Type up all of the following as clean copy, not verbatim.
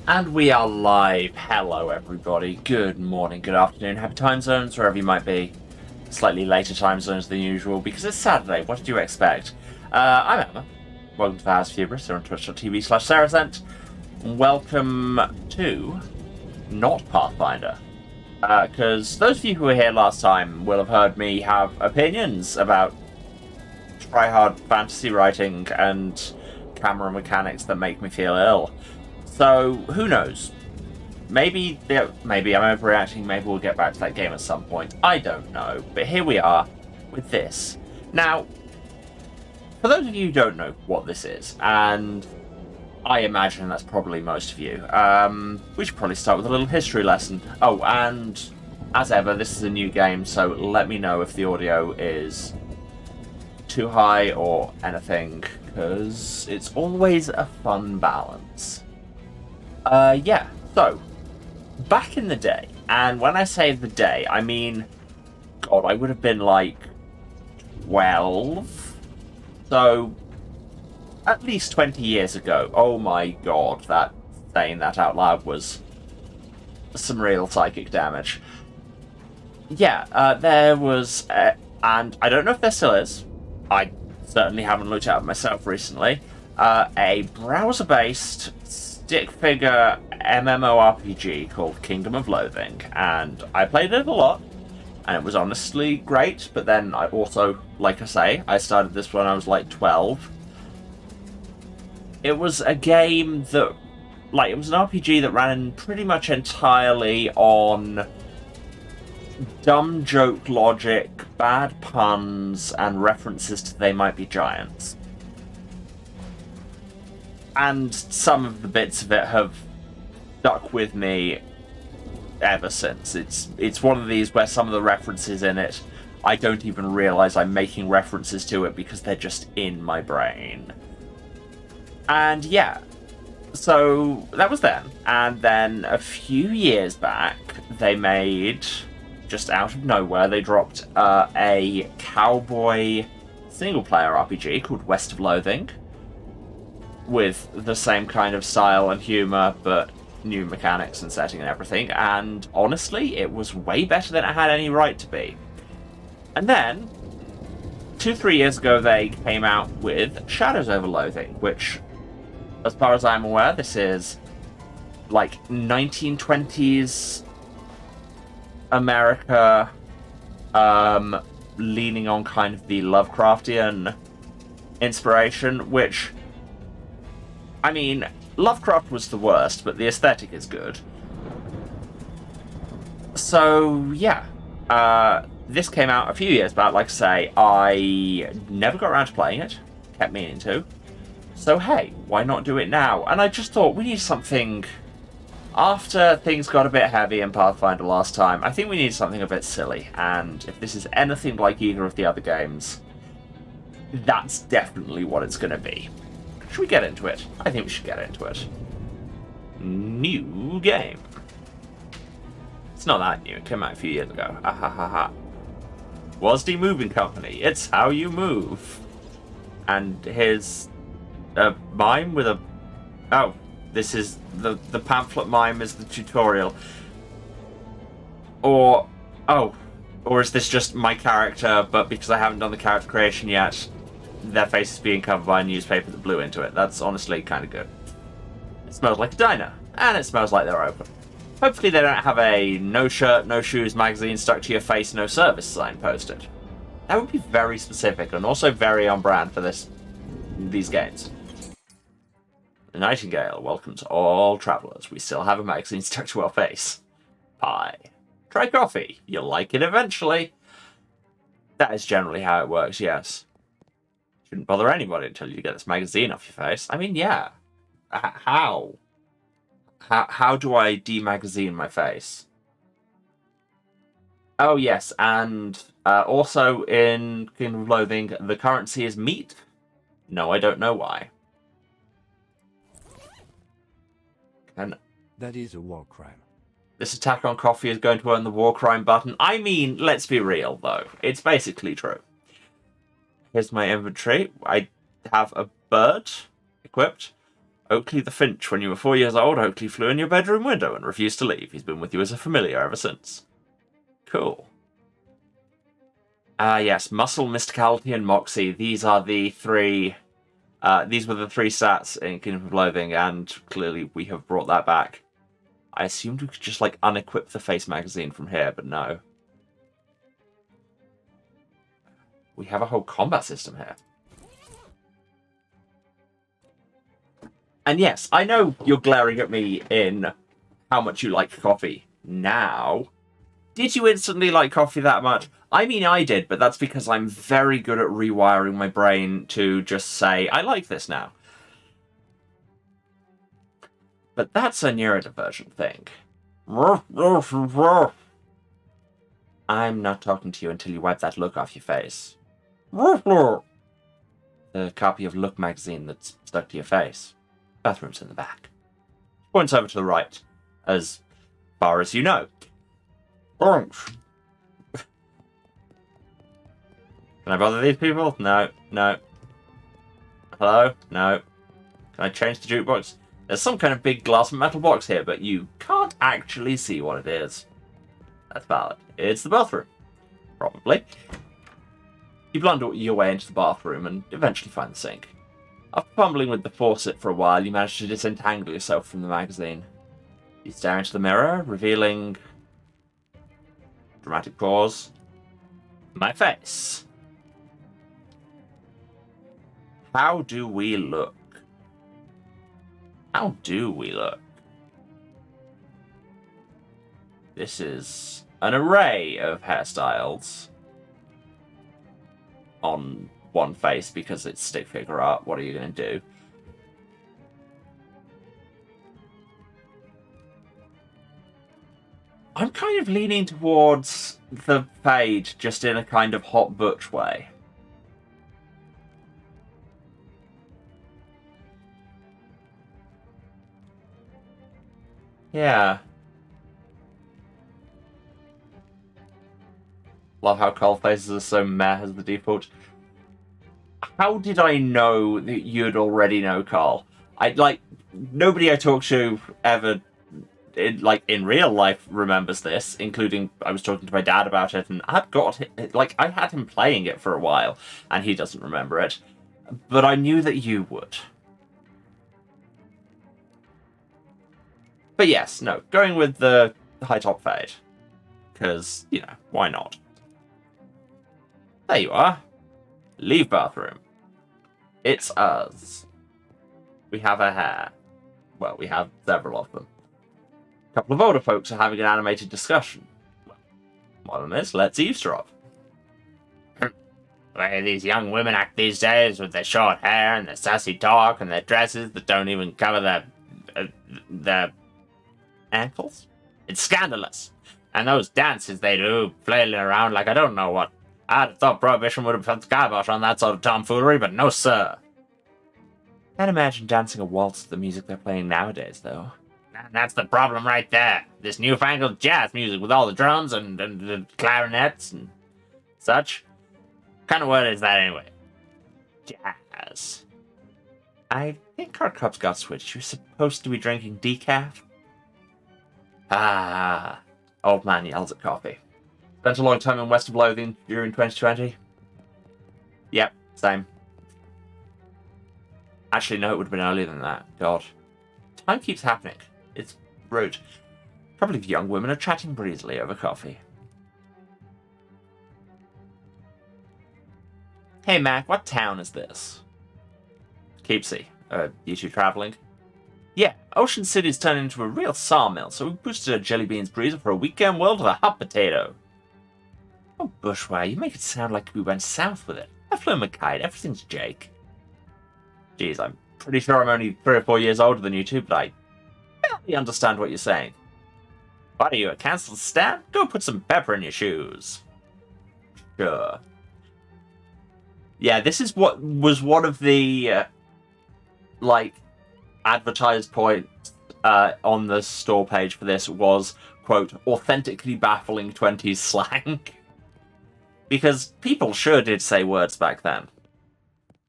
And we are live. Hello, everybody. Good morning, good afternoon, happy time zones, wherever you might be. Slightly later time zones than usual, because it's Saturday. What did you expect? I'm Emma. Welcome to the House of Hubris. Here on twitch.tv/Saracent. Welcome to Not Pathfinder. Because those of you who were here last time will have heard me have opinions about try-hard fantasy writing and camera mechanics that make me feel ill. So, who knows? Maybe I'm overreacting, maybe we'll get back to that game at some point. I don't know. But here we are with this. Now, for those of you who don't know what this is, and I imagine that's probably most of you, we should probably start with a little history lesson. Oh, and as ever, this is a new game, so let me know if the audio is too high or anything, because it's always a fun balance. So, back in the day, and when I say the day, I mean, God, I would have been like 12, so at least 20 years ago. Oh my God, that saying that out loud was some real psychic damage. There was, and I don't know if there still is, I certainly haven't looked at it myself recently, a browser-based stick figure MMORPG called Kingdom of Loathing, and I played it a lot, and it was honestly great, but then I also, like I say, I started this when I was like 12. It was a game that, it was an RPG that ran pretty much entirely on dumb joke logic, bad puns, and references to They Might Be Giants. And some of the bits of it have stuck with me ever since. It's one of these where some of the references in it, I don't even realise I'm making references to it because they're just in my brain. And yeah, so that was then. And then a few years back, they made, just out of nowhere, they dropped a cowboy single-player RPG called West of Loathing, with the same kind of style and humour, but new mechanics and setting and everything, and honestly, it was way better than it had any right to be. And then, 2-3 years ago, they came out with Shadows over Loathing, which, as far as I'm aware, this is like 1920s America, leaning on kind of the Lovecraftian inspiration, which, I mean, Lovecraft was the worst, but the aesthetic is good. So, yeah. This came out a few years back, like I say. I never got around to playing it. Kept meaning to. So, hey, why not do it now? And I just thought, we need something... After things got a bit heavy in Pathfinder last time, I think we need something a bit silly. And if this is anything like either of the other games, that's definitely what it's going to be. Should we get into it? I think we should get into it. New game. It's not that new. It came out a few years ago. Ahahaha. WASD Moving Company. It's how you move. And here's a mime with a... Oh, this is... The pamphlet mime is the tutorial. Or... Oh. Or is this just my character, but because I haven't done the character creation yet, their face is being covered by a newspaper that blew into it. That's honestly kind of good. It smells like a diner, and it smells like they're open. Hopefully they don't have a no shirt, no shoes magazine stuck to your face, no service sign posted. That would be very specific, and also very on brand for these games. The Nightingale welcomes all travellers. We still have a magazine stuck to our face. Pie. Try coffee. You'll like it eventually. That is generally how it works, yes. Shouldn't bother anybody until you get this magazine off your face. I mean, yeah. How? How do I demagazine my face? Oh, yes, and also in Kingdom of Loathing, the currency is meat. No, I don't know why. And that is a war crime. This attack on coffee is going to earn the war crime button. I mean, let's be real, though. It's basically true. Here's my inventory. I have a bird equipped. Oakley the Finch, when you were 4 years old, Oakley flew in your bedroom window and refused to leave. He's been with you as a familiar ever since. Cool. Yes, Muscle, Mysticality, and Moxie. These are the three... these were the three stats in Kingdom of Loathing, and clearly we have brought that back. I assumed we could just, like, unequip the face magazine from here, but no. We have a whole combat system here. And yes, I know you're glaring at me in how much you like coffee now. Did you instantly like coffee that much? I mean, I did, but that's because I'm very good at rewiring my brain to just say, I like this now. But that's a neurodivergent thing. I'm not talking to you until you wipe that look off your face. The copy of Look magazine that's stuck to your face. Bathroom's in the back. Points over to the right, as far as you know. Thanks. Can I bother these people? No, no. Hello? No. Can I change the jukebox? There's some kind of big glass and metal box here, but you can't actually see what it is. That's valid. It's the bathroom. Probably. You blunder your way into the bathroom and eventually find the sink. After fumbling with the faucet for a while, you manage to disentangle yourself from the magazine. You stare into the mirror, revealing... Dramatic pause. My face. How do we look? How do we look? This is an array of hairstyles on one face because it's stick figure art. What are you going to do? I'm kind of leaning towards the fade, just in a kind of hot butch way. Yeah. Love how Carl faces are so meh as the default. How did I know that you'd already know Carl? Nobody I talk to ever, in real life, remembers this, including I was talking to my dad about it, and I had him playing it for a while, and he doesn't remember it. But I knew that you would. But yes, no, going with the high top fade. Because, why not? There you are. Leave bathroom. It's us. We have a hair. Well, we have several of them. A couple of older folks are having an animated discussion. Well, more than this, let's eavesdrop. The way these young women act these days with their short hair and their sassy talk and their dresses that don't even cover their ankles? It's scandalous. And those dances they do, flailing around like I don't know what. I'd have thought Prohibition would have put the kibosh on that sort of tomfoolery, but no sir. Can't imagine dancing a waltz to the music they're playing nowadays, though. And that's the problem right there. This newfangled jazz music with all the drums and the clarinets and such. What kind of word is that anyway? Jazz. I think our cups got switched. You're supposed to be drinking decaf? Ah. Old man yells at coffee. Spent a long time in West of Loathing during 2020? Yep, same. Actually, no, it would have been earlier than that. God. Time keeps happening. It's rude. Probably the young women are chatting breezily over coffee. Hey, Mac, what town is this? Keepsy. You two traveling? Yeah, Ocean City's turned into a real sawmill, so we boosted a Jelly Beans breezer for a weekend world of a hot potato. Oh, Bushwhacker, you make it sound like we went south with it. I flew a kite, everything's Jake. Jeez, I'm pretty sure I'm only 3 or 4 years older than you two, but I barely understand what you're saying. What are you, a cancelled stat? Go put some pepper in your shoes. Sure. Yeah, this is what was one of the, advertised points on the store page for this was, quote, authentically baffling 20s slang. Because people sure did say words back then.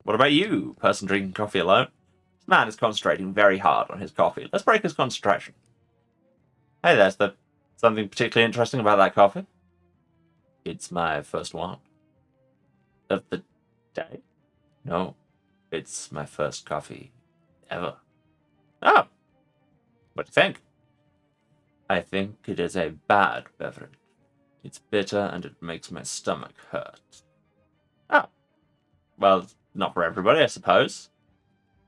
What about you, person drinking coffee alone? Man is concentrating very hard on his coffee. Let's break his concentration. Hey, there's something particularly interesting about that coffee. It's my first one. Of the day? No, it's my first coffee ever. Oh, what do you think? I think it is a bad beverage. It's bitter and it makes my stomach hurt. Oh, well, not for everybody, I suppose.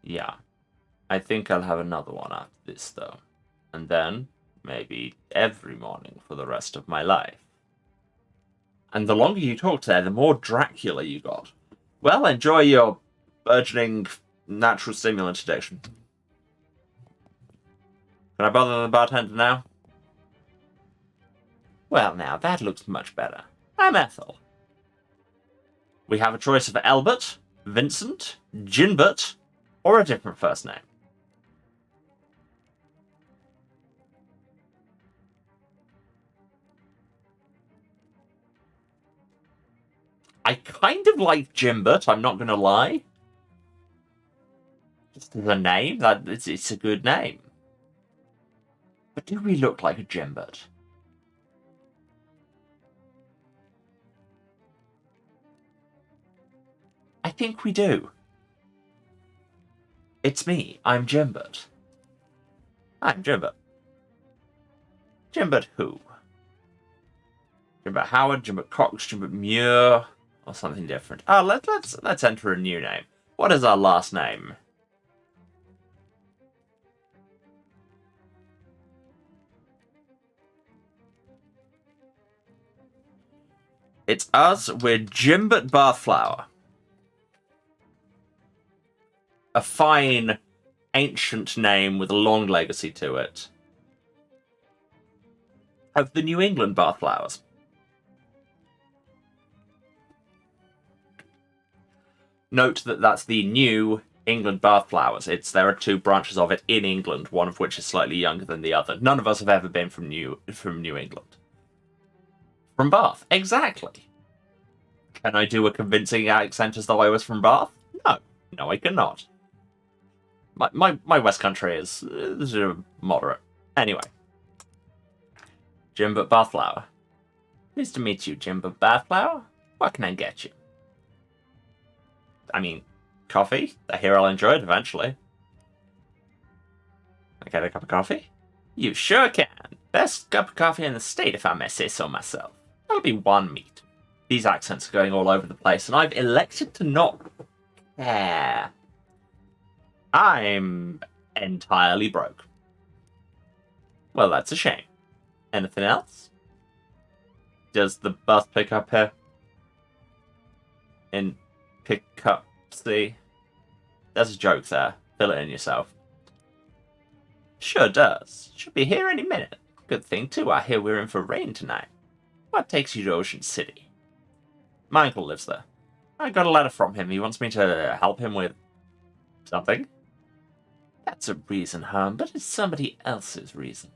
Yeah, I think I'll have another one after this, though. And then, maybe every morning for the rest of my life. And the longer you talked there, the more Dracula you got. Well, enjoy your burgeoning natural stimulant addiction. Can I bother the bartender now? Well, now, that looks much better. I'm Ethel. We have a choice of Albert, Vincent, Ginbert, or a different first name. I kind of like Ginbert, I'm not going to lie. Just as a name, it's a good name. But do we look like a Ginbert? I think we do. It's me, I'm Ginbert. I'm Ginbert. Ginbert who? Ginbert Howard, Ginbert Cox, Ginbert Muir, or something different. Oh, let's enter a new name. What is our last name? It's us. We're Ginbert Bathflower. A fine, ancient name with a long legacy to it. Of the New England Bathflowers. Note that that's the New England Bathflowers. There are two branches of it in England, one of which is slightly younger than the other. None of us have ever been from New England. From Bath, exactly. Can I do a convincing accent as though I was from Bath? No, I cannot. My West Country is moderate. Anyway. Ginbert Bathflower. Pleased to meet you, Ginbert Bathflower. What can I get you? I mean, coffee? I hear I'll enjoy it eventually. I get a cup of coffee? You sure can. Best cup of coffee in the state, if I may say so myself. That'll be one meat. These accents are going all over the place, and I've elected to not care. I'm entirely broke. Well, that's a shame. Anything else? Does the bus pick up here? In Poughkeepsie? There's a joke there. Fill it in yourself. Sure does. Should be here any minute. Good thing, too. I hear we're in for rain tonight. What takes you to Ocean City? My uncle lives there. I got a letter from him. He wants me to help him with something. That's a reason, Herm, but it's somebody else's reason.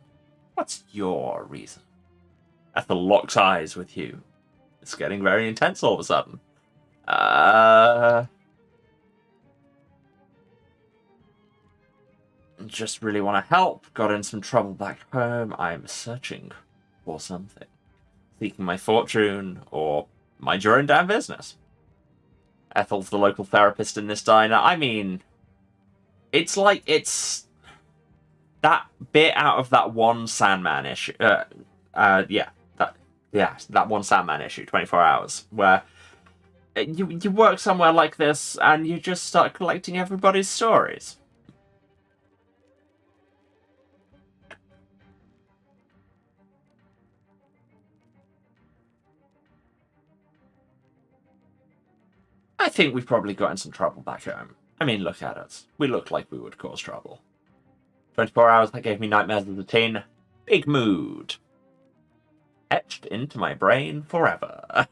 What's your reason? Ethel locks eyes with you. It's getting very intense all of a sudden. Just really want to help. Got in some trouble back home. I'm searching for something. Seeking my fortune, or mind your own damn business. Ethel's the local therapist in this diner. I mean, it's like it's that bit out of that one Sandman issue. That one Sandman issue, 24 Hours, where you work somewhere like this and you just start collecting everybody's stories. I think we've probably got in some trouble back home. I mean, look at us. We look like we would cause trouble. 24 Hours, that gave me nightmares as a teen. Big mood. Etched into my brain forever.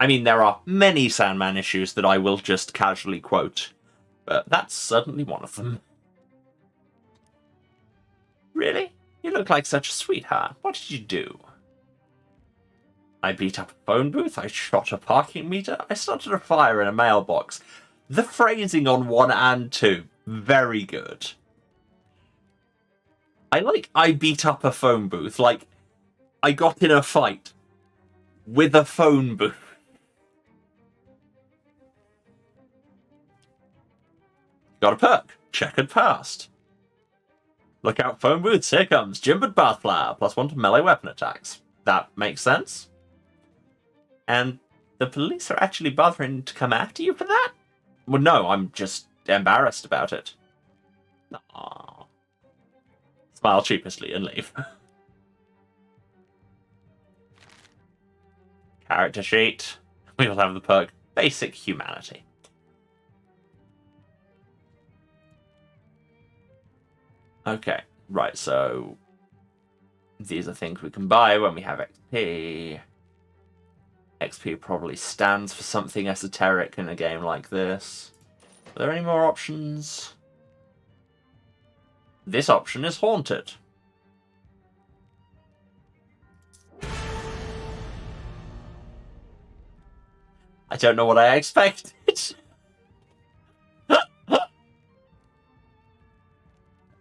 I mean, there are many Sandman issues that I will just casually quote, but that's certainly one of them. Really? You look like such a sweetheart. What did you do? I beat up a phone booth, I shot a parking meter, I started a fire in a mailbox. The phrasing on 1 and 2, very good. I beat up a phone booth. Like, I got in a fight with a phone booth. Got a perk. Checkered past. Look out, phone booths. Here comes Jimbered Bath Flower. +1 to melee weapon attacks. That makes sense. And the police are actually bothering to come after you for that? Well, no, I'm just embarrassed about it. Aww. Smile sheepishly and leave. Character sheet. We will have the perk Basic Humanity. Okay, right, so these are things we can buy when we have XP. XP probably stands for something esoteric in a game like this. Are there any more options? This option is Haunted. I don't know what I expected.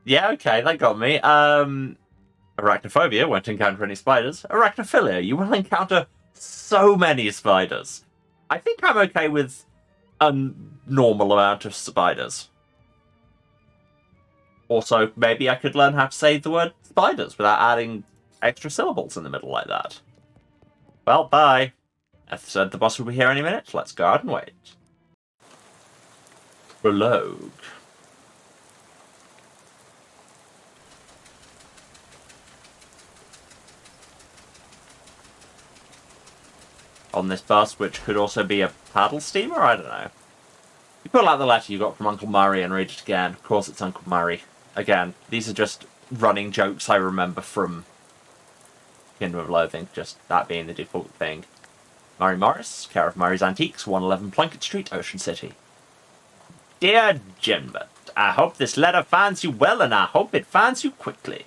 Yeah, okay, that got me. Arachnophobia, won't encounter any spiders. Arachnophilia, you will encounter so many spiders. I think I'm okay with a normal amount of spiders. Also, maybe I could learn how to say the word spiders without adding extra syllables in the middle like that. Well, bye. I said the boss will be here any minute. Let's go out and wait. Prologue. On this bus, which could also be a paddle steamer? I don't know. You pull out the letter you got from Uncle Murray and read it again. Of course it's Uncle Murray. Again, these are just running jokes I remember from Kingdom of Loathing, just that being the default thing. Murray Morris, care of Murray's Antiques, 111 Plunkett Street, Ocean City. Dear Jimbert, I hope this letter finds you well, and I hope it finds you quickly.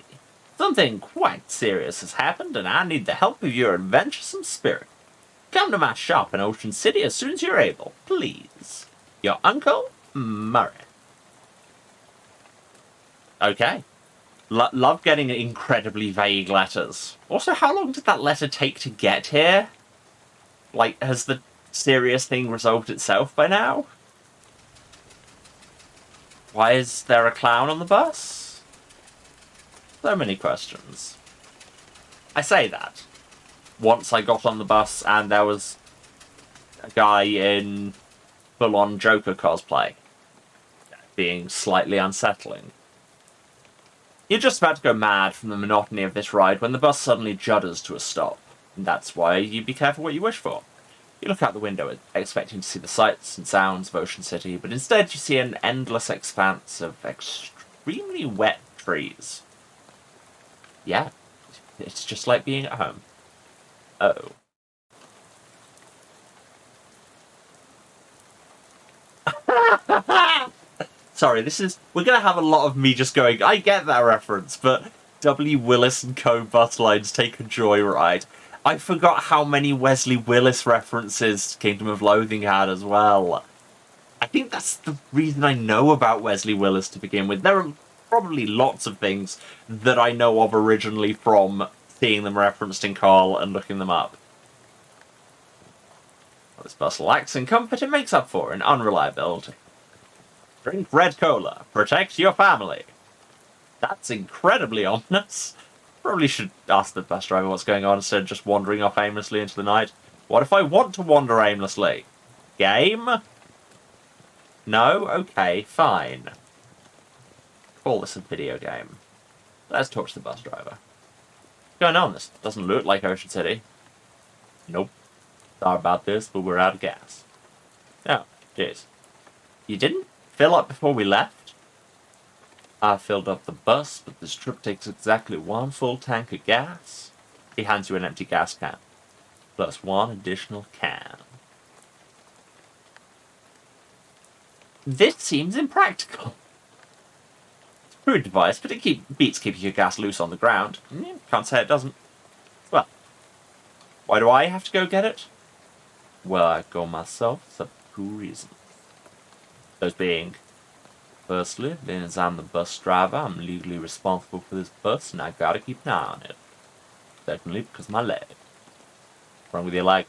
Something quite serious has happened, and I need the help of your adventuresome spirit. Come to my shop in Ocean City as soon as you're able, please. Your Uncle, Murray. Okay. Love getting incredibly vague letters. Also, how long did that letter take to get here? Like, has the serious thing resolved itself by now? Why is there a clown on the bus? So many questions. I say that. Once I got on the bus and there was a guy in full-on Joker cosplay, being slightly unsettling. You're just about to go mad from the monotony of this ride when the bus suddenly judders to a stop. And that's why you be careful what you wish for. You look out the window expecting to see the sights and sounds of Ocean City, but instead you see an endless expanse of extremely wet trees. Yeah, it's just like being at home. Oh. Sorry, we're going to have a lot of me just going, I get that reference, but W. Willis and Co. bus lines take a joyride. I forgot how many Wesley Willis references Kingdom of Loathing had as well. I think that's the reason I know about Wesley Willis to begin with. There are probably lots of things that I know of originally from seeing them referenced in Carl and looking them up. Well, this bus lacks in comfort it makes up for in unreliability. Drink red cola. Protect your family. That's incredibly ominous. Probably should ask the bus driver what's going on instead of just wandering off aimlessly into the night. What if I want to wander aimlessly? Game? No? Okay, fine. Call this a video game. Let's talk to the bus driver. What's going on? This doesn't look like Ocean City. Nope. Sorry about this, but we're out of gas. Oh, jeez. You didn't fill up before we left? I filled up the bus, but this trip takes exactly 1 full tank of gas. He hands you an empty gas can, plus 1 additional can. This seems impractical. It's a crude device, but it beats keeping your gas loose on the ground. Can't say it doesn't. Well, why do I have to go get it? Well, I go myself for 2 reasons. Those being, firstly, being as I'm the bus driver, I'm legally responsible for this bus, and I gotta keep an eye on it. Secondly, because of my leg. What's wrong with your leg?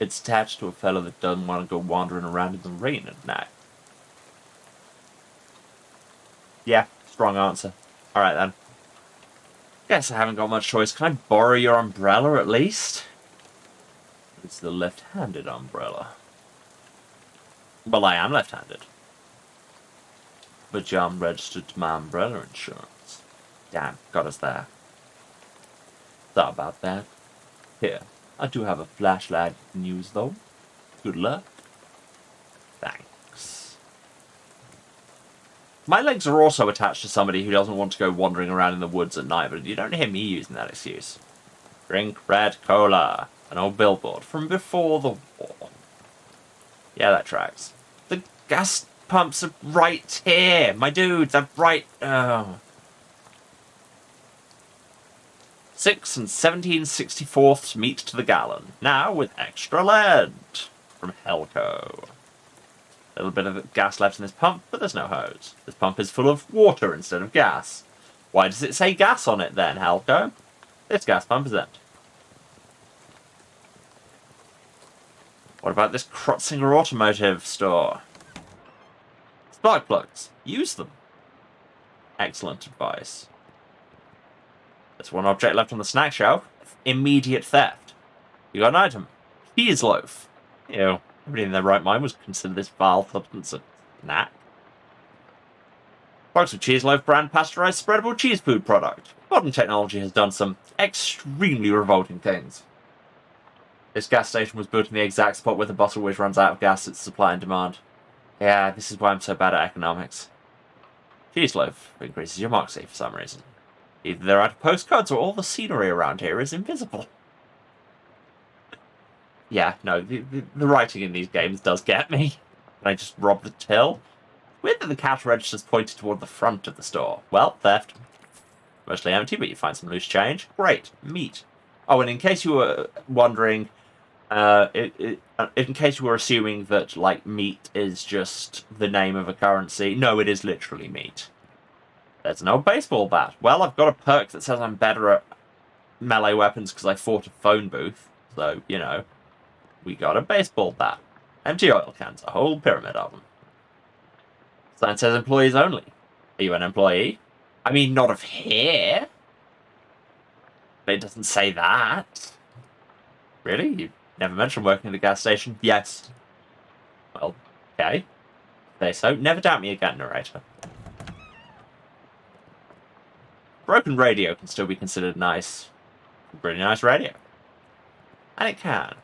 It's attached to a fellow that doesn't want to go wandering around in the rain at night. Yeah, strong answer. Alright then. Guess I haven't got much choice. Can I borrow your umbrella at least? It's the left-handed umbrella. Well, I am left-handed. But I'm registered to my umbrella insurance. Damn, got us there. Thought about that. Here, I do have a flashlight you can use though. Good luck. Thanks. My legs are also attached to somebody who doesn't want to go wandering around in the woods at night, but you don't hear me using that excuse. Drink red cola. An old billboard from before the war. Yeah, that tracks. The gas pumps are right here. My dude, they're right... 6 and 17/64 meat to the gallon. Now with extra lead. From Helco. A little bit of gas left in this pump, but there's no hose. This pump is full of water instead of gas. Why does it say gas on it then, Helco? This gas pump is empty. What about this Krotzinger Automotive store? Spark plugs. Use them. Excellent advice. There's one object left on the snack shelf. Immediate theft. You got an item. Cheese loaf. Ew. Nobody in their right mind would consider this vile substance a snack. Box of cheese loaf brand pasteurized spreadable cheese food product. Modern technology has done some extremely revolting things. This gas station was built in the exact spot where the bus always runs out of gas. It's supply and demand. Yeah, this is why I'm so bad at economics. Cheese loaf increases your moxie for some reason. Either they're out of postcards or all the scenery around here is invisible. Yeah, no, the writing in these games does get me. Can I just rob the till? Weird that the cash register's pointed toward the front of the store. Well, theft. Mostly empty, but you find some loose change. Great. Meat. Oh, and in case you were wondering... in case you were assuming that, like, meat is just the name of a currency, no, it is literally meat. There's an old baseball bat. Well, I've got a perk that says I'm better at melee weapons because I fought a phone booth. So, you know, we got a baseball bat. Empty oil cans, a whole pyramid of them. Sign says employees only. Are you an employee? I mean, not of here. But it doesn't say that. Really? You never mentioned working at a gas station? Yes. Well, okay. Say so. Never doubt me again, narrator. Broken radio can still be considered nice. Pretty nice radio. And it can.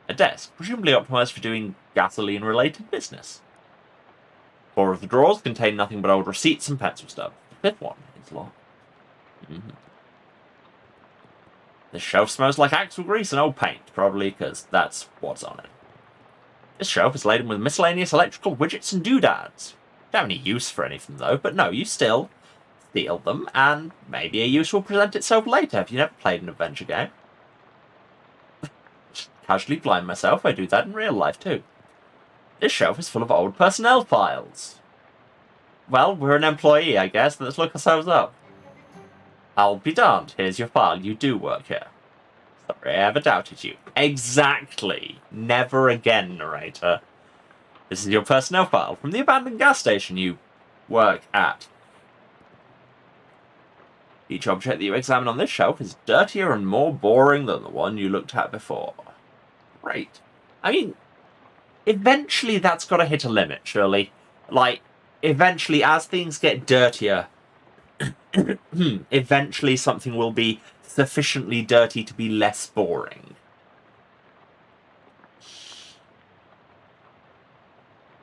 A desk, presumably optimized for doing gasoline-related business. 4 of the drawers contain nothing but old receipts and pencil stubs. The 5th one is locked. This shelf smells like axle grease and old paint, probably because that's what's on it. This shelf is laden with miscellaneous electrical widgets and doodads. Don't have any use for any of them, though, but no, you still steal them, and maybe a use will present itself later if you never played an adventure game. Casually blind myself, I do that in real life, too. This shelf is full of old personnel files. Well, we're an employee, I guess. Let's look ourselves up. I'll be darned. Here's your file. You do work here. Sorry I ever doubted you. Exactly. Never again, narrator. This is your personnel file from the abandoned gas station you work at. Each object that you examine on this shelf is dirtier and more boring than the one you looked at before. Great. I mean, eventually that's got to hit a limit, surely. Like, eventually, as things get dirtier, eventually something will be sufficiently dirty to be less boring.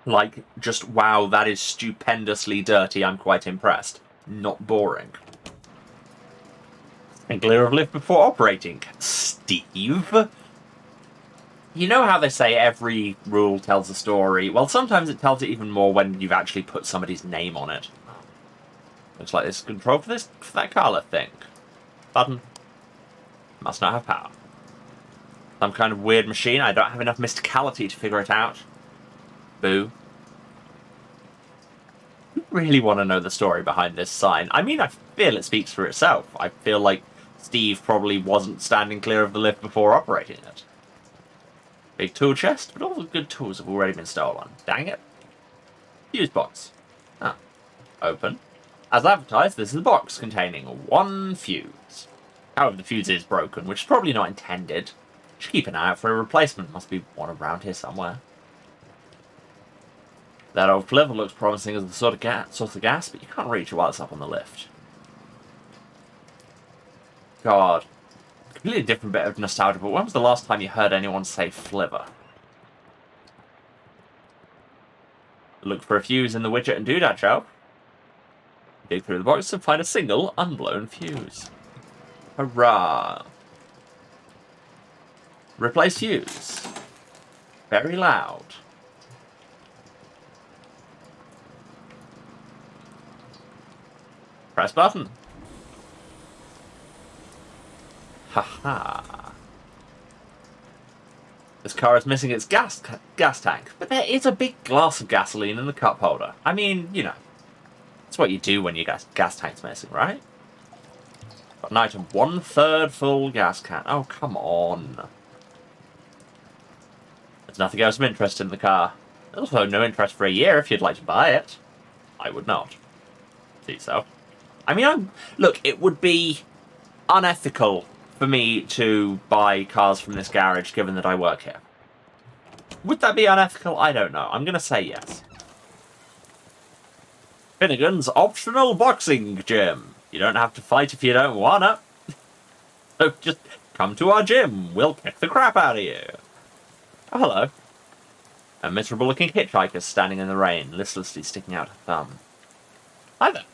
Like, just, wow, that is stupendously dirty, I'm quite impressed. Not boring. And clear of lift before operating. Steve? You know how they say every rule tells a story? Well, sometimes it tells it even more when you've actually put somebody's name on it. Looks like there's control for that car, I think. Button. Must not have power. Some kind of weird machine. I don't have enough mysticality to figure it out. Boo. really want to know the story behind this sign. I mean, I feel it speaks for itself. I feel like Steve probably wasn't standing clear of the lift before operating it. Big tool chest, but all the good tools have already been stolen. Dang it. Fuse box. Ah, open. As advertised, this is a box containing one fuse. However, the fuse is broken, which is probably not intended. Should keep an eye out for a replacement. Must be one around here somewhere. That old flivver looks promising as the source of gas, but you can't reach it while it's up on the lift. God. Completely different bit of nostalgia, but when was the last time you heard anyone say flivver? Look for a fuse in the widget and doodad shelf. Dig through the box and find a single unblown fuse. Hurrah! Replace fuse. Very loud. Press button. Haha. This car is missing its gas tank, but there is a big glass of gasoline in the cup holder. I mean, you know, that's what you do when your gas tank's missing, right? Got an item 1/3 full gas can. Oh, come on. There's nothing else of interest in the car. There's also no interest for a year if you'd like to buy it. I would not. See so. I mean, look, it would be unethical for me to buy cars from this garage, given that I work here. Would that be unethical? I don't know. I'm going to say yes. Finnegan's optional boxing gym. You don't have to fight if you don't wanna. So just come to our gym. We'll kick the crap out of you. Oh, hello. A miserable-looking hitchhiker standing in the rain, listlessly sticking out her thumb. Hi there.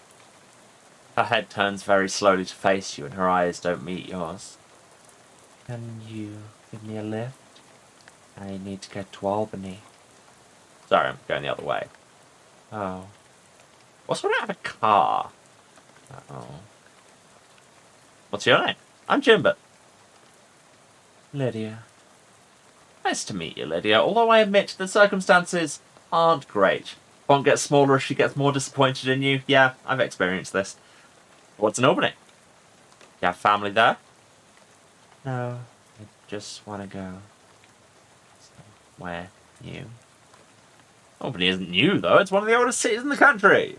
Her head turns very slowly to face you, and her eyes don't meet yours. Can you give me a lift? I need to get to Albany. Sorry, I'm going the other way. Oh. What's when I have a car? Uh-oh. What's your name? I'm Jimbert. Lydia. Nice to meet you, Lydia, although I admit the circumstances aren't great. Font gets smaller as she gets more disappointed in you. Yeah, I've experienced this. What's in Albany? You have family there? No, I just want to go somewhere new. Albany isn't new, though. It's one of the oldest cities in the country.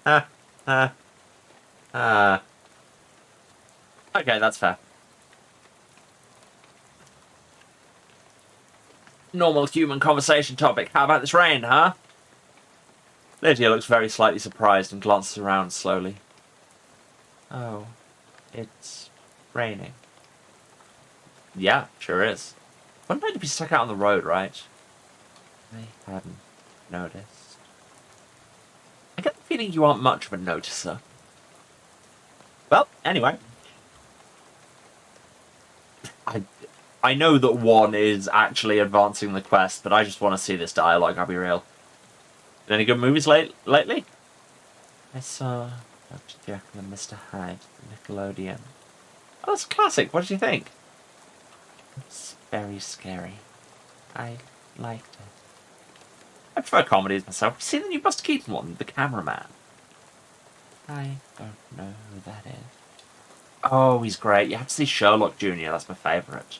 Okay, that's fair. Normal human conversation topic. How about this rain, huh? Lydia looks very slightly surprised and glances around slowly. Oh, it's raining. Yeah, sure is. One night to be stuck out on the road, right? I hadn't noticed. I get the feeling you aren't much of a noticer. Well, anyway. I know that one is actually advancing the quest, but I just want to see this dialogue, I'll be real. Any good movies lately? I saw Dr. Jekyll and Mr. Hyde at Nickelodeon. Oh, that's a classic. What did you think? It's very scary. I liked it. I prefer comedies myself. You see the new Buster Keaton one, The Cameraman? I don't know who that is. Oh, he's great. You have to see Sherlock Jr. That's my favourite.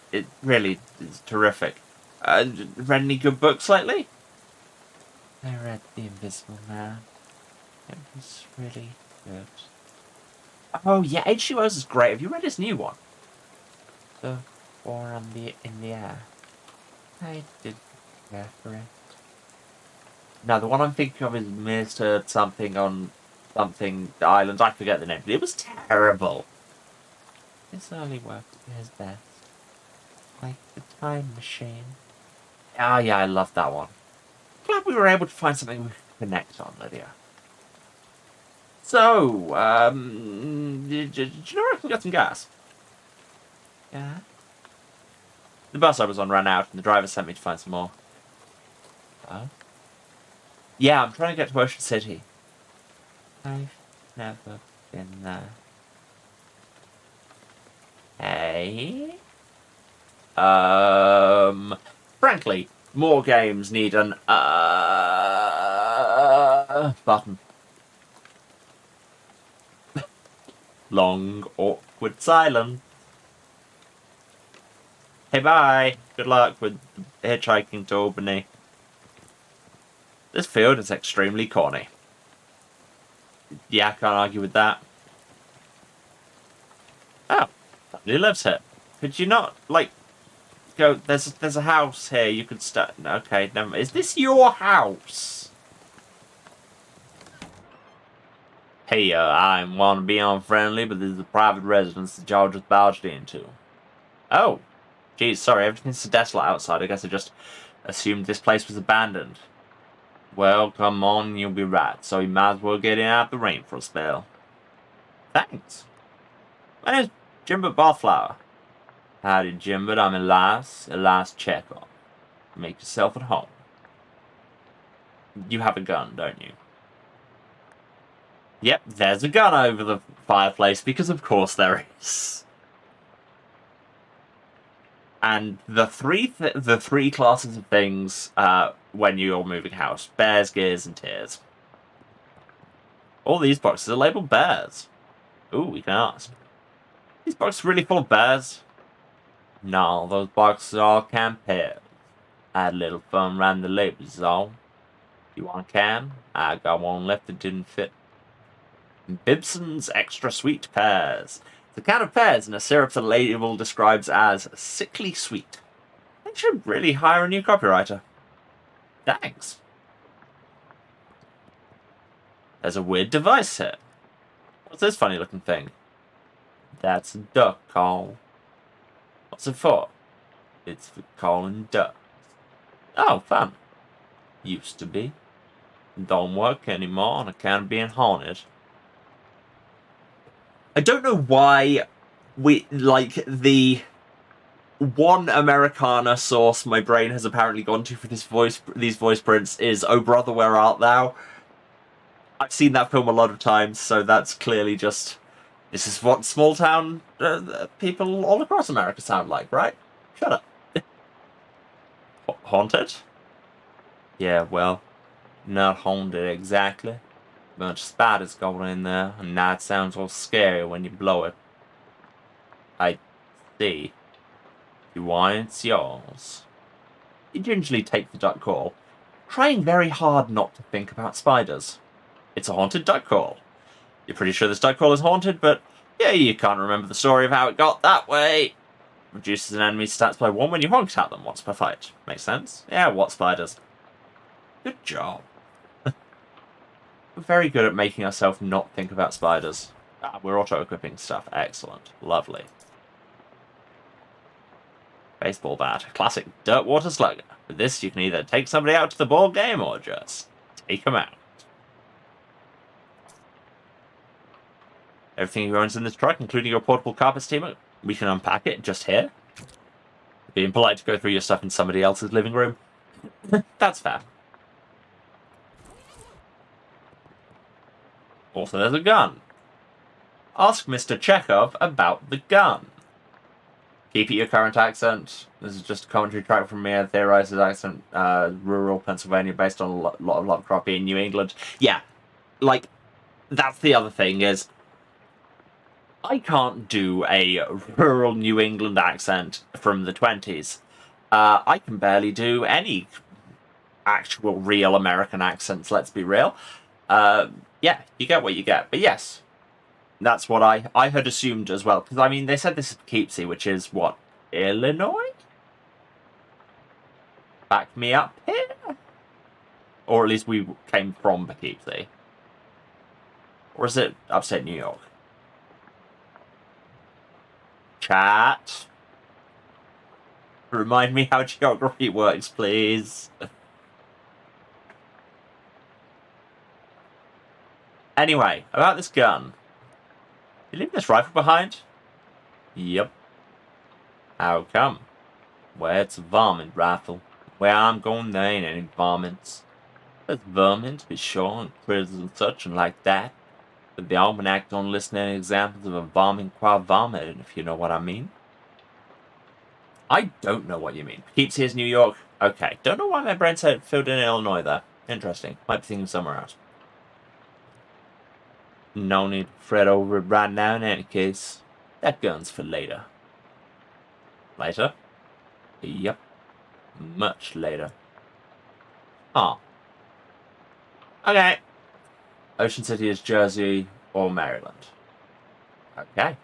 It really is terrific. Read any good books lately? I read The Invisible Man. It was really good. Oh yeah, H.G. Wells is great. Have you read his new one? The War in the Air. I didn't care for it. No, the one I'm thinking of is Mr. Something on Something Island. I forget the name. It was terrible. His early work was his best. Like The Time Machine. Ah, yeah, I love that one. Glad we were able to find something we could connect on, Lydia. So, do you know where I can get some gas? Yeah? The bus I was on ran out, and the driver sent me to find some more. Oh? Yeah, I'm trying to get to Ocean City. I've never been there. Hey? Frankly, more games need an button. Long, awkward silence. Hey, bye. Good luck with hitchhiking to Albany. This field is extremely corny. Yeah, I can't argue with that. Oh, somebody lives here. Could you not, like, go... There's a house here you could start... Okay, never mind. Is this your house? Hey, I want to be unfriendly, but this is a private residence that y'all just barged into. Oh. Geez, sorry, everything's so desolate outside. I guess I just assumed this place was abandoned. Well, come on, you'll be right. So you might as well get in out the rain for a spell. Thanks. My name's Jimbert Barflower. Howdy, Jimbert. I'm Elias Chekhov. Make yourself at home. You have a gun, don't you? Yep, there's a gun over the fireplace, because of course there is. And the three classes of things when you're moving house: bears, gears, and tears. All these boxes are labeled bears. Ooh, we can ask. These boxes really full of bears? No, those boxes are all compared. I had a little fun around the labels, is all. You want a can? I got one left that didn't fit. Bibson's Extra Sweet Pears. The can of pears in a syrup the label describes as sickly sweet. They should really hire a new copywriter. Thanks. There's a weird device here. What's this funny looking thing? That's a duck call. What's it for? It's for calling ducks. Oh, fun. Used to be. Don't work anymore on account of being haunted. I don't know why the one Americana source my brain has apparently gone to for these voice prints is "Oh Brother, Where Art Thou?" I've seen that film a lot of times, so that's clearly just... This is what small town people all across America sound like, right? Shut up. Haunted? Yeah, well, not haunted exactly. Bunch of spiders going in there, and night sounds all scary when you blow it. I see. If you want it, it's yours. You gingerly take the duck call, trying very hard not to think about spiders. It's a haunted duck call. You're pretty sure this duck call is haunted, but yeah, you can't remember the story of how it got that way. Reduces an enemy's stats by 1 when you honk at them once per fight. Makes sense? Yeah, what spiders? Good job. We're very good at making ourselves not think about spiders. Ah, we're auto-equipping stuff. Excellent. Lovely. Baseball bat. Classic dirt water slugger. With this, you can either take somebody out to the ball game or just take them out. Everything you own's in this truck, including your portable carpet steamer. We can unpack it just here. Being polite to go through your stuff in somebody else's living room. That's fair. Also, there's a gun. Ask Mr. Chekhov about the gun. Keep it your current accent. This is just a commentary track from me. I theorize his accent, rural Pennsylvania, based on a lot of Lovecraft being New England. Yeah, like, that's the other thing is, I can't do a rural New England accent from the 20s. I can barely do any actual real American accents, let's be real. Yeah, you get what you get. But yes, that's what I had assumed as well. Because, I mean, they said this is Poughkeepsie, which is, what, Illinois? Back me up here? Or at least we came from Poughkeepsie. Or is it upstate New York? Chat. Remind me how geography works, please. Anyway, about this gun. You leave this rifle behind? Yep. How come? Well, it's a varmint rifle. Where I'm going, there ain't any varmints. There's vermin, to be sure, and critters and such and like that. But the almanac don't list any examples of a varmint qua varmint, if you know what I mean. I don't know what you mean. Poughkeepsie is New York. Okay, don't know why my brain said filled in Illinois there. Interesting. Might be thinking somewhere else. No need to fret over it right now in any case. That gun's for later. Later? Yep. Much later. Oh. Okay. Ocean City is Jersey or Maryland. Okay.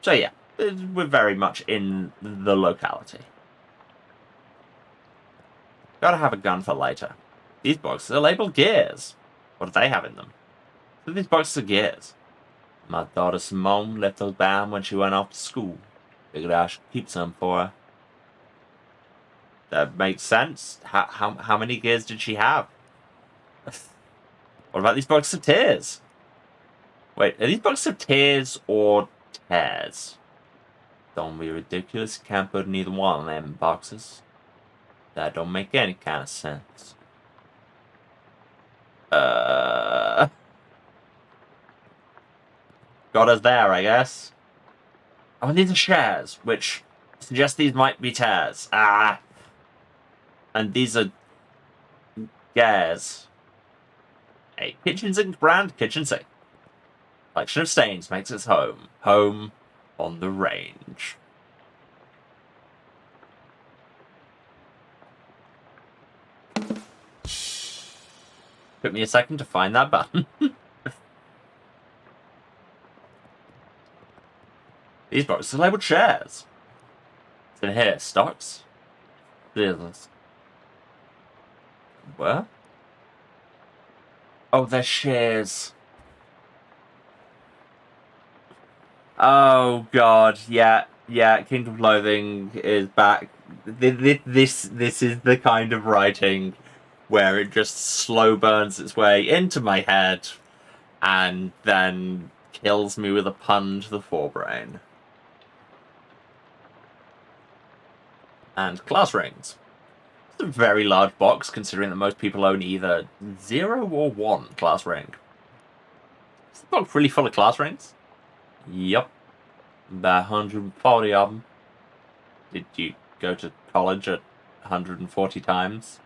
So yeah, we're very much in the locality. Gotta have a gun for later. These boxes are labeled gears. What do they have in them? So these boxes are gears. My daughter Simone left those behind when she went off to school. Figured I should keep some for her. That makes sense. How many gears did she have? What about these boxes of tears? Wait, are these boxes of tears or tears? Don't be ridiculous. You can't put neither one of them in boxes. That don't make any kind of sense. Got us there, I guess. Oh, and these are shares, which suggests these might be tears. Ah! And these are gas. A kitchen sink brand kitchen sink. Collection of stains makes its home. Home on the range. Took me a second to find that button. These boxes are labeled shares. It's in here. Stocks. Business. Where? Oh, they're shares. Oh god, yeah. Kingdom of Loathing is back. This is the kind of writing where it just slow burns its way into my head and then kills me with a pun to the forebrain. And class rings. It's a very large box, considering that most people own either 0 or 1 class ring. Is the box really full of class rings? Yup. About 140 of them. Did you go to college at 140 times?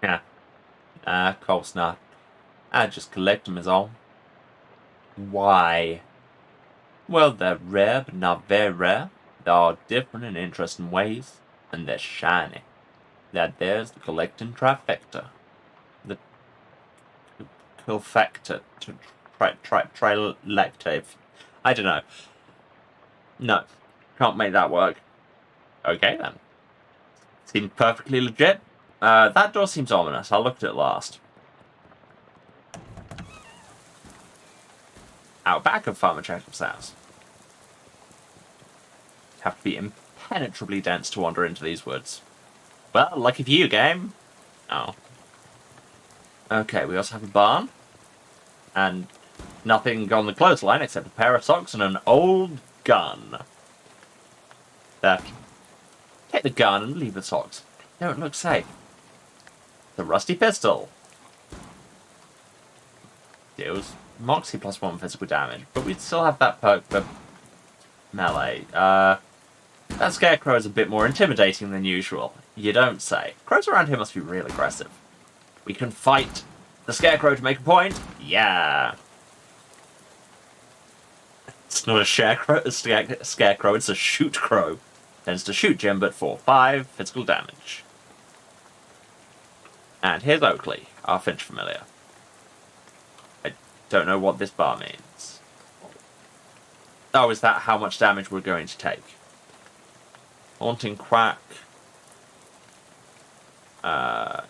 Yeah. Nah, of course not. I just collect them is all. Why? Well, they're rare, but not very rare. They're all different in interesting ways, and they're shiny. That there's the collecting trifecta. The trifecta. Trilecta. I don't know. No. Can't make that work. Okay, then. Seems perfectly legit. That door seems ominous. I'll look at it last. Out back of Farmer Jacob's house. Have to be impenetrably dense to wander into these woods. Well, lucky for you, game. Oh. Okay, we also have a barn. And nothing on the clothesline except a pair of socks and an old gun. There. Take the gun and leave the socks. They don't look safe. The rusty pistol. Deals Moxie +1 physical damage, but we'd still have that perk for melee. That scarecrow is a bit more intimidating than usual. You don't say. Crows around here must be real aggressive. We can fight the scarecrow to make a point? Yeah. It's not a scarecrow, it's a shoot crow. Tends to shoot Jim, but for 5 physical damage. And here's Oakley, our Finch familiar. I don't know what this bar means. Oh, is that how much damage we're going to take? Haunting Quack. To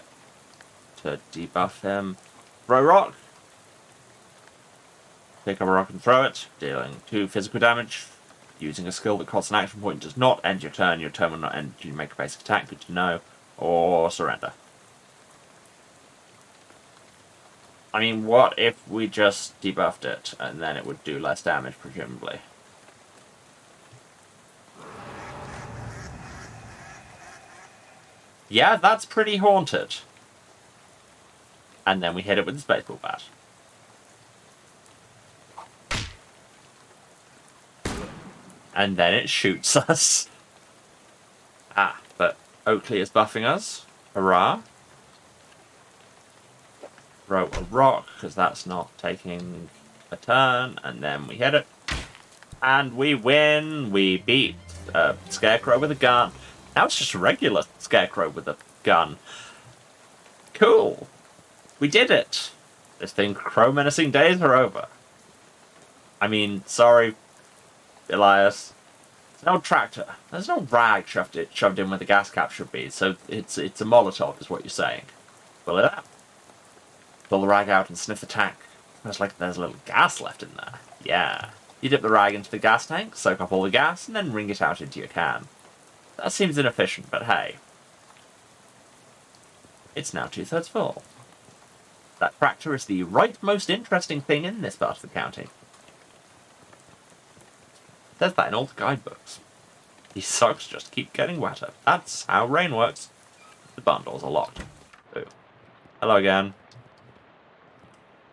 debuff him. Throw rock. Pick up a rock and throw it, dealing 2 physical damage. Using a skill that costs an action point does not end your turn. Your turn will not end. You make a basic attack, good to know. Or surrender. I mean, what if we just debuffed it, and then it would do less damage, presumably? Yeah, that's pretty haunted. And then we hit it with the baseball bat. And then it shoots us. Ah, but Oakley is buffing us. Hurrah. Throw a rock, because that's not taking a turn, and then we hit it. And we win. We beat a Scarecrow with a gun. Now it's just a regular Scarecrow with a gun. Cool. We did it. This thing, Crow Menacing days are over. I mean, sorry, Elias. There's no tractor. There's no rag shoved in where the gas cap should be, so it's a Molotov, is what you're saying. Pull it out. Pull the rag out and sniff the tank. Smells like there's a little gas left in there. Yeah. You dip the rag into the gas tank, soak up all the gas, and then wring it out into your can. That seems inefficient, but hey. It's now 2/3 full. That tractor is the right most interesting thing in this part of the county. Says that in all the guidebooks. These socks just keep getting wetter. That's how rain works. The barn doors are locked. Ooh. Hello again.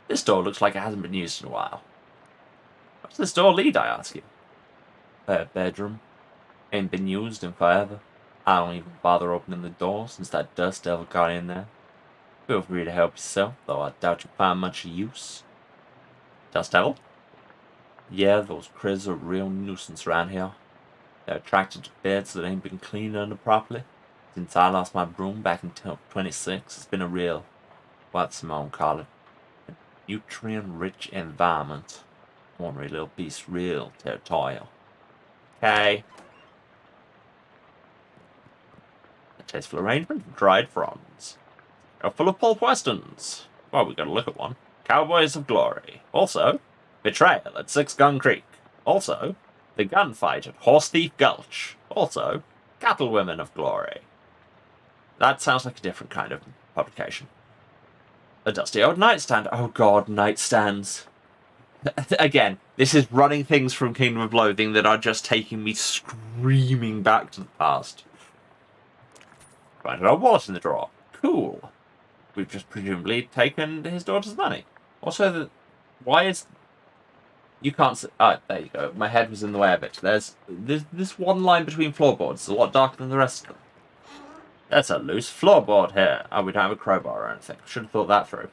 This door looks like it hasn't been used in a while. Where does this door lead, I ask you? Bedroom. Ain't been used in forever. I don't even bother opening the door since that dust devil got in there. Feel free to help yourself, though I doubt you'll find much use. Dust devil? Yeah, those critters are a real nuisance around here. They're attracted to beds that ain't been cleaned under properly. Since I lost my broom back in 26, it's been a real, what's Simone call it, a nutrient-rich environment. Ornery little piece, real territorial. Okay. A tasteful arrangement of dried fronds. A full of pulp westerns. Well, we gotta look at one. Cowboys of Glory. Also, Betrayal at Six Gun Creek. Also, The Gunfight at Horse Thief Gulch. Also, Cattlewomen of Glory. That sounds like a different kind of publication. A dusty old nightstand. Oh god, nightstands. Again, this is running things from Kingdom of Loathing that are just taking me screaming back to the past. Find our wallet in the drawer. Cool. We've just presumably taken his daughter's money. Also, why is... You can't see... Ah, there you go. My head was in the way of it. There's this one line between floorboards. It's a lot darker than the rest of them. There's a loose floorboard here. Oh, we don't have a crowbar or anything. Should have thought that through.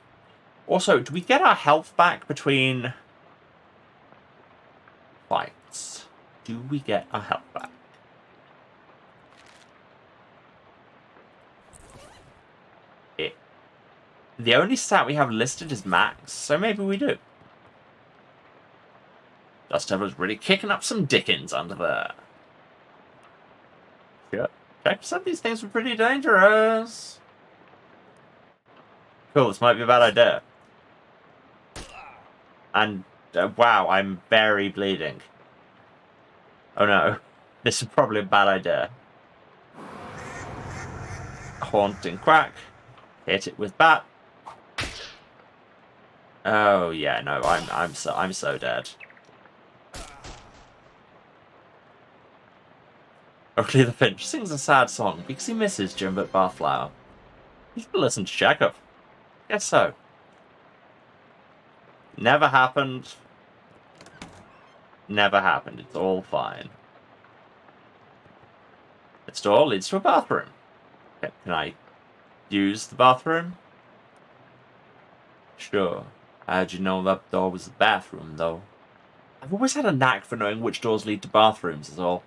Also, do we get our health back between fights? Do we get our health back? The only stat we have listed is max, so maybe we do. Dust Devil's really kicking up some dickens under there. Sure. Check, some of these things were pretty dangerous. Cool, this might be a bad idea. And, wow, I'm very bleeding. Oh no, this is probably a bad idea. Haunting Quack. Hit it with bat. Oh yeah, no, I'm so dead. Oakley the Finch sings a sad song because he misses Jimbert Bathflower. You should listen to Chekhov. Guess so. Never happened. Never happened. It's all fine. This door leads to a bathroom. Okay, can I use the bathroom? Sure. How'd you know that door was the bathroom, though? I've always had a knack for knowing which doors lead to bathrooms, is all.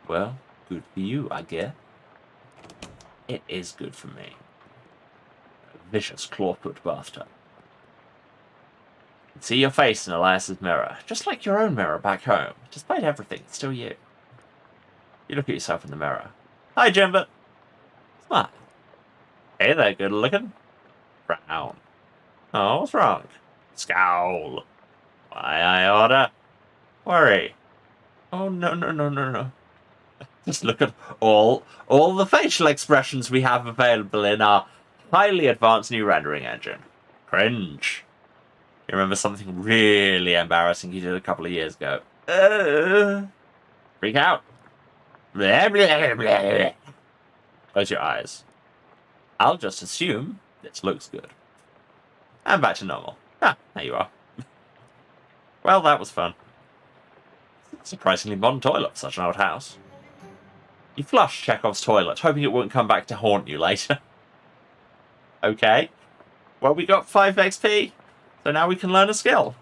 Well, good for you, I guess. It is good for me. A vicious clawfoot bathtub. You can see your face in Elias's mirror, just like your own mirror back home. Despite everything, it's still you. You look at yourself in the mirror. Hi, Jimbert. Smile. Hey there, good looking. Frown. Oh, what's wrong? Scowl. Why, I order. Worry. Oh, no. Just look at all the facial expressions we have available in our highly advanced new rendering engine. Cringe. You remember something really embarrassing you did a couple of years ago? Freak out. Blah, blah, blah. Close your eyes. I'll just assume this looks good. And back to normal. Ah, there you are. Well, that was fun. Surprisingly modern toilet for such an old house. You flush Chekhov's toilet, hoping it won't come back to haunt you later. Okay. Well, we got 5 XP, so now we can learn a skill.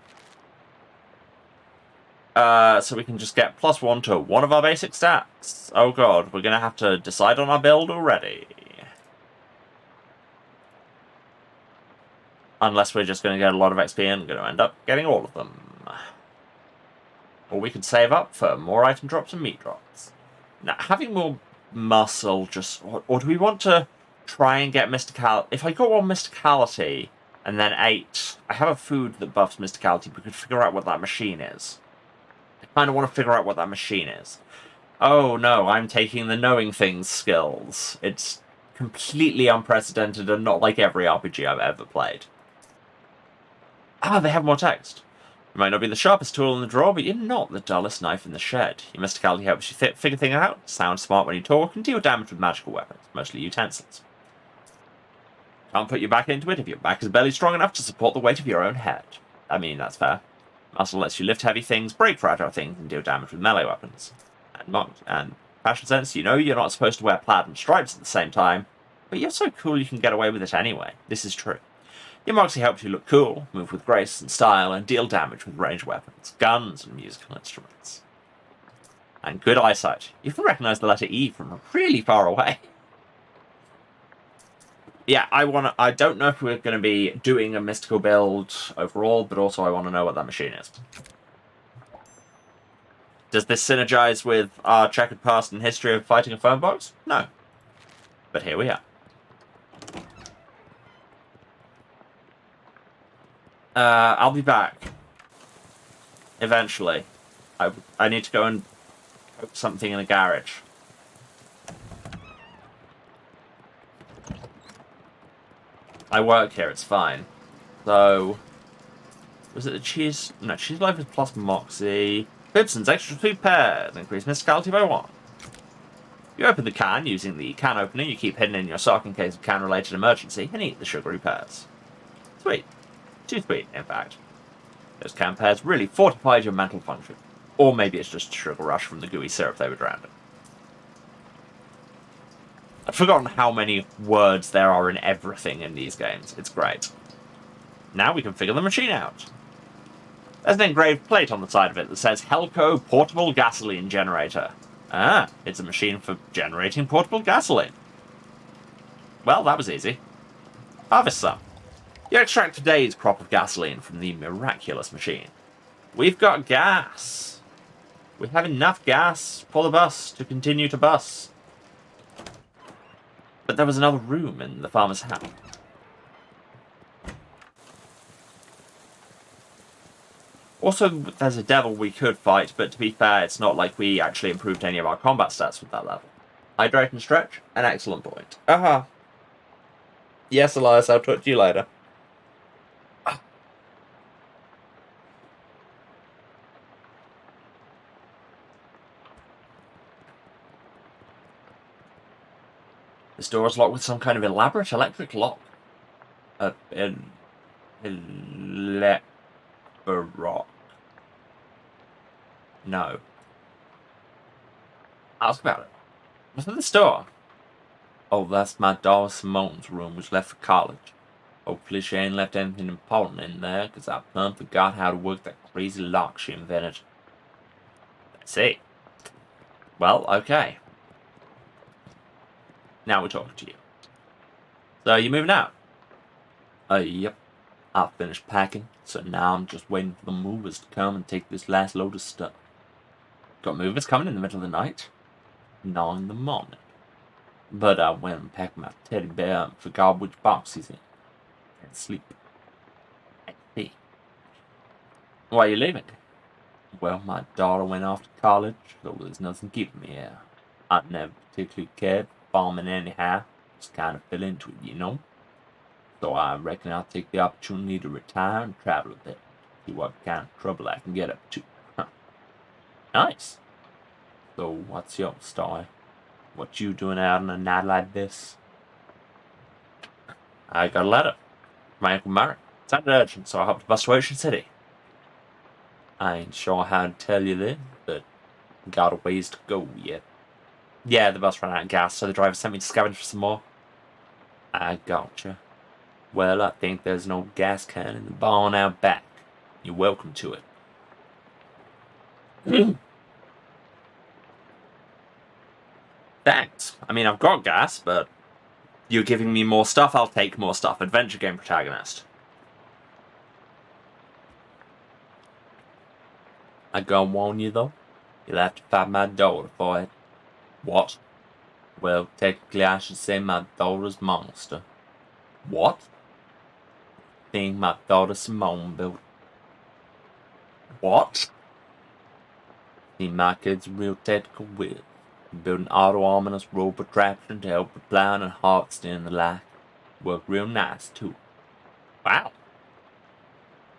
So we can just get +1 to one of our basic stats. Oh god, we're going to have to decide on our build already. Unless we're just going to get a lot of XP and going to end up getting all of them. Or we could save up for more item drops and meat drops. Now, having more muscle just... Or do we want to try and get Mysticality? If I got one Mysticality and then 8... I have a food that buffs Mysticality, we could figure out what that machine is. I kind of want to figure out what that machine is. Oh no, I'm taking the knowing things skills. It's completely unprecedented and not like every RPG I've ever played. Ah, they have more text. You might not be the sharpest tool in the drawer, but you're not the dullest knife in the shed. Your Mysticality helps you figure things out, sound smart when you talk, and deal damage with magical weapons, mostly utensils. Can't put you back into it if your back is barely strong enough to support the weight of your own head. I mean, that's fair. Muscle lets you lift heavy things, break fragile things, and deal damage with melee weapons. And fashion sense, you know you're not supposed to wear plaid and stripes at the same time, but you're so cool you can get away with it anyway. This is true. Your Moxie helps you look cool, move with grace and style, and deal damage with ranged weapons, guns, and musical instruments. And good eyesight. You can recognize the letter E from really far away. Yeah, I don't know if we're going to be doing a mystical build overall, but also I want to know what that machine is. Does this synergize with our checkered past and history of fighting a phone box? No. But here we are. I'll be back. Eventually. I need to go and cook something in a garage. I work here, it's fine. So... Was it the cheese? No, cheese loaf is plus Moxie. Bibson's extra 2 pairs. Increase Mysticality by 1. You open the can using the can opener you keep hidden in your sock in case of can-related emergency, and eat the sugary pears. Sweet. Too sweet, in fact. Those can pears really fortified your mental function. Or maybe it's just a sugar rush from the gooey syrup they were drowned in. I've forgotten how many words there are in everything in these games. It's great. Now we can figure the machine out. There's an engraved plate on the side of it that says Helco Portable Gasoline Generator. Ah, it's a machine for generating portable gasoline. Well, that was easy. Harvest some. You extract today's crop of gasoline from the miraculous machine. We've got gas. We have enough gas for the bus to continue to bus. But there was another room in the farmer's house. Also, there's a devil we could fight, but to be fair, it's not like we actually improved any of our combat stats with that level. Hydrate and stretch, an excellent point. Aha. Yes, Elias, I'll talk to you later. This door is locked with some kind of elaborate electric lock. Electroc. No. Ask about it. What's in this door? Oh, that's my daughter Simone's room, which left for college. Hopefully she ain't left anything important in there, because I plumb forgot how to work that crazy lock she invented. I see. Well, okay. Now we're talking to you. So, you moving out? Yep. I finished packing, so now I'm just waiting for the movers to come and take this last load of stuff. Got movers coming in the middle of the night? Not in the morning. But I went and packed my teddy bear and forgot which box he's in. Can't sleep. I see. Why are you leaving? Well, my daughter went off to college, so there's nothing keeping me here. I never particularly cared for farming anyhow. Just kind of fell into it, you know? So I reckon I'll take the opportunity to retire and travel a bit. See what kind of trouble I can get up to. Huh. Nice. So what's your story? What you doing out on a night like this? I got a letter from my Uncle Murray. It sounded urgent, so I hopped to bus to Ocean City. I ain't sure how to tell you this, but got a ways to go yet. Yeah, the bus ran out of gas, so the driver sent me to scavenge for some more. I gotcha. Well, I think there's an old gas can in the barn out back. You're welcome to it. Thanks. I mean, I've got gas, but you're giving me more stuff, I'll take more stuff. Adventure game protagonist. I gotta warn you, though. You'll have to fight my daughter for it. What? Well, technically I should say my daughter's monster. What? Thing my daughter Simone built. What? See, my kid's a real technical whiz. Build an auto-ominous rope attraction to help with plowing and harvesting and the like. Worked real nice, too. Wow.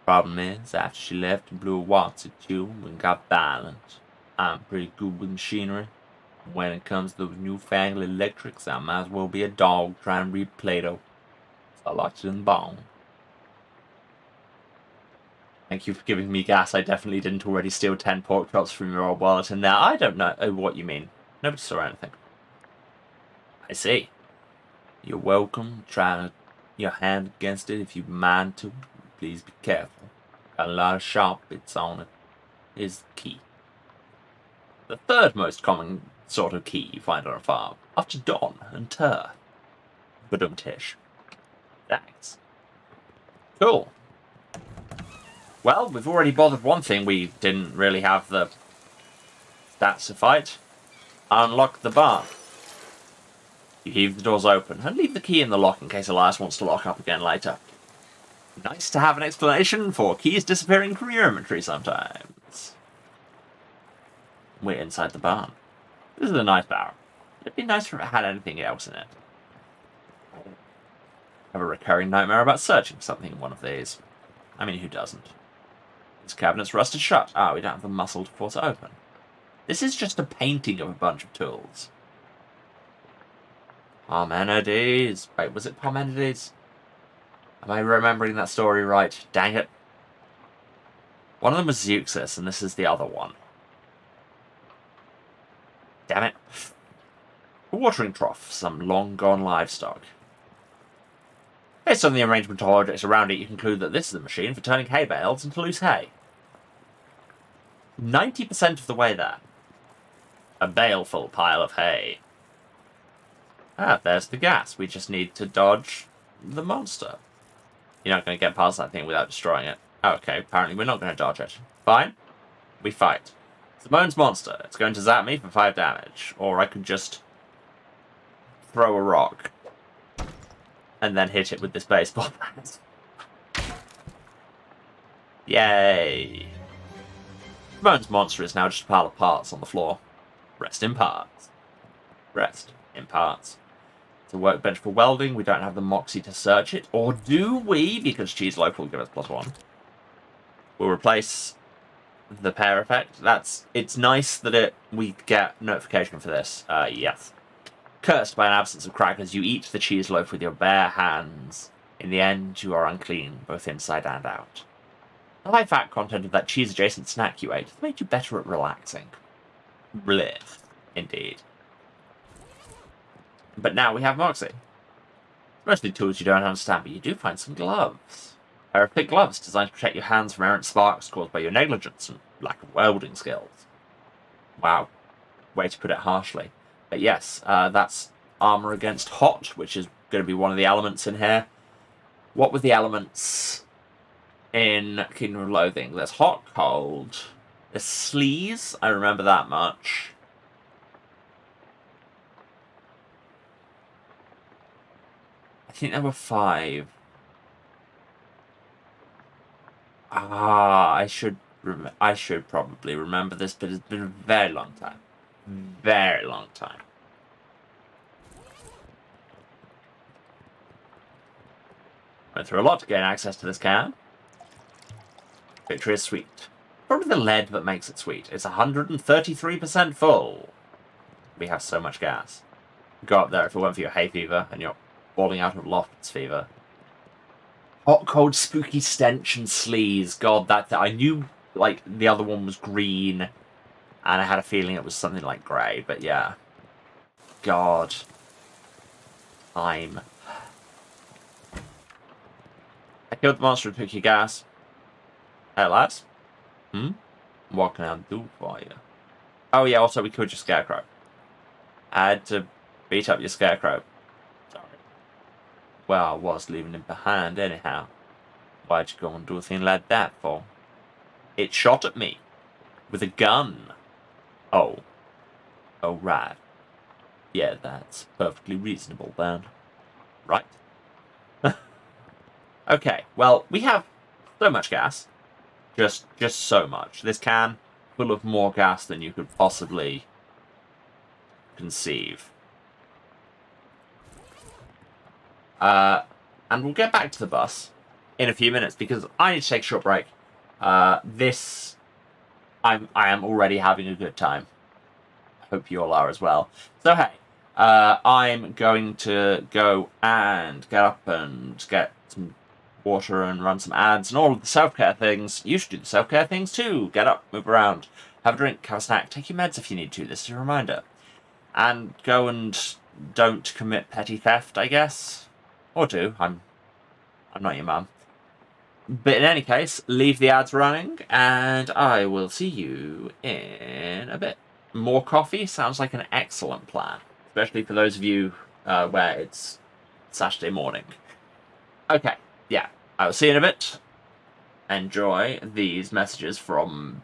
Problem is, after she left and blew a watts at you and got violent. I'm pretty good with machinery. When it comes to those newfangled electrics, I might as well be a dog trying to read Plato. So I locked it in the bone. Thank you for giving me gas. I definitely didn't already steal 10 pork chops from your old wallet, and now I don't know what you mean. Nobody saw anything. I see. You're welcome. Try your hand against it if you mind to. Please be careful. Got a lot of sharp bits on it. Is the key. The third most common sort of key you find on a farm, after dawn and turf. Badum-tish. Thanks. Cool. Well, we've already bothered one thing we didn't really have the stats to fight. Unlock the barn. You heave the doors open and leave the key in the lock in case Elias wants to lock up again later. Nice to have an explanation for keys disappearing from your inventory sometimes. We're inside the barn. This is a nice barrel. It'd be nice if it had anything else in it. I have a recurring nightmare about searching something in one of these. I mean, who doesn't? This cabinet's rusted shut. We don't have the muscle to force it open. This is just a painting of a bunch of tools. Parmenides. Wait, was it Parmenides? Am I remembering that story right? Dang it. One of them was Zeuxis, and this is the other one. Damn it. A watering trough, some long-gone livestock. Based on the arrangement of objects around it, you conclude that this is a machine for turning hay bales into loose hay. 90% of the way there. A baleful pile of hay. There's the gas. We just need to dodge the monster. You're not going to get past that thing without destroying it. Okay, apparently we're not going to dodge it. Fine. We fight. Simone's monster. It's going to zap me for 5 damage. Or I could just throw a rock and then hit it with this baseball bat. Yay. Simone's monster is now just a pile of parts on the floor. Rest in parts. Rest in parts. It's a workbench for welding. We don't have the moxie to search it. Or do we? Because cheese loaf will give us +1. We'll replace the pair effect. It's nice that we get notification for this. Yes. Cursed by an absence of crackers, you eat the cheese loaf with your bare hands. In the end, you are unclean, both inside and out. The high fat content of that cheese adjacent snack you ate made you better at relaxing. Blech. Indeed. But now we have Moxie. Mostly tools you don't understand, but you do find some gloves. A pair of thick gloves designed to protect your hands from errant sparks caused by your negligence and lack of welding skills. Wow. Way to put it harshly. But yes, that's armor against hot, which is going to be one of the elements in here. What were the elements in Kingdom of Loathing? There's hot, cold. There's sleaze. I remember that much. I think there were 5. I should probably remember this, but it's been a very long time. Very long time. Went through a lot to gain access to this can. Victory is sweet. Probably the lead that makes it sweet. It's 133% full. We have so much gas. Go up there if it weren't for your hay fever and you're falling out of Loft's fever. Hot, cold, spooky stench and sleaze. God, I knew like the other one was green, and I had a feeling it was something like grey. But yeah, God. I killed the monster to pick your gas. Hey, lads. What can I do for you? Oh, yeah, also we killed your scarecrow. I had to beat up your scarecrow. Sorry. Well, I was leaving him behind anyhow. Why'd you go and do a thing like that for? It shot at me. With a gun. Oh. Oh, right. Yeah, that's perfectly reasonable then. Right. Okay, well, we have so much gas. Just so much. This can full of more gas than you could possibly conceive. And we'll get back to the bus in a few minutes because I need to take a short break. I am already having a good time. I hope you all are as well. So hey, I'm going to go and get up and get some water and run some ads and all of the self-care things. You should do the self-care things too. Get up, move around, have a drink, have a snack, take your meds if you need to. This is a reminder. And go and don't commit petty theft, I guess. Or do. I'm not your mum. But in any case, leave the ads running, and I will see you in a bit. More coffee sounds like an excellent plan, especially for those of you where it's Saturday morning. Okay, yeah, I will see you in a bit. Enjoy these messages from,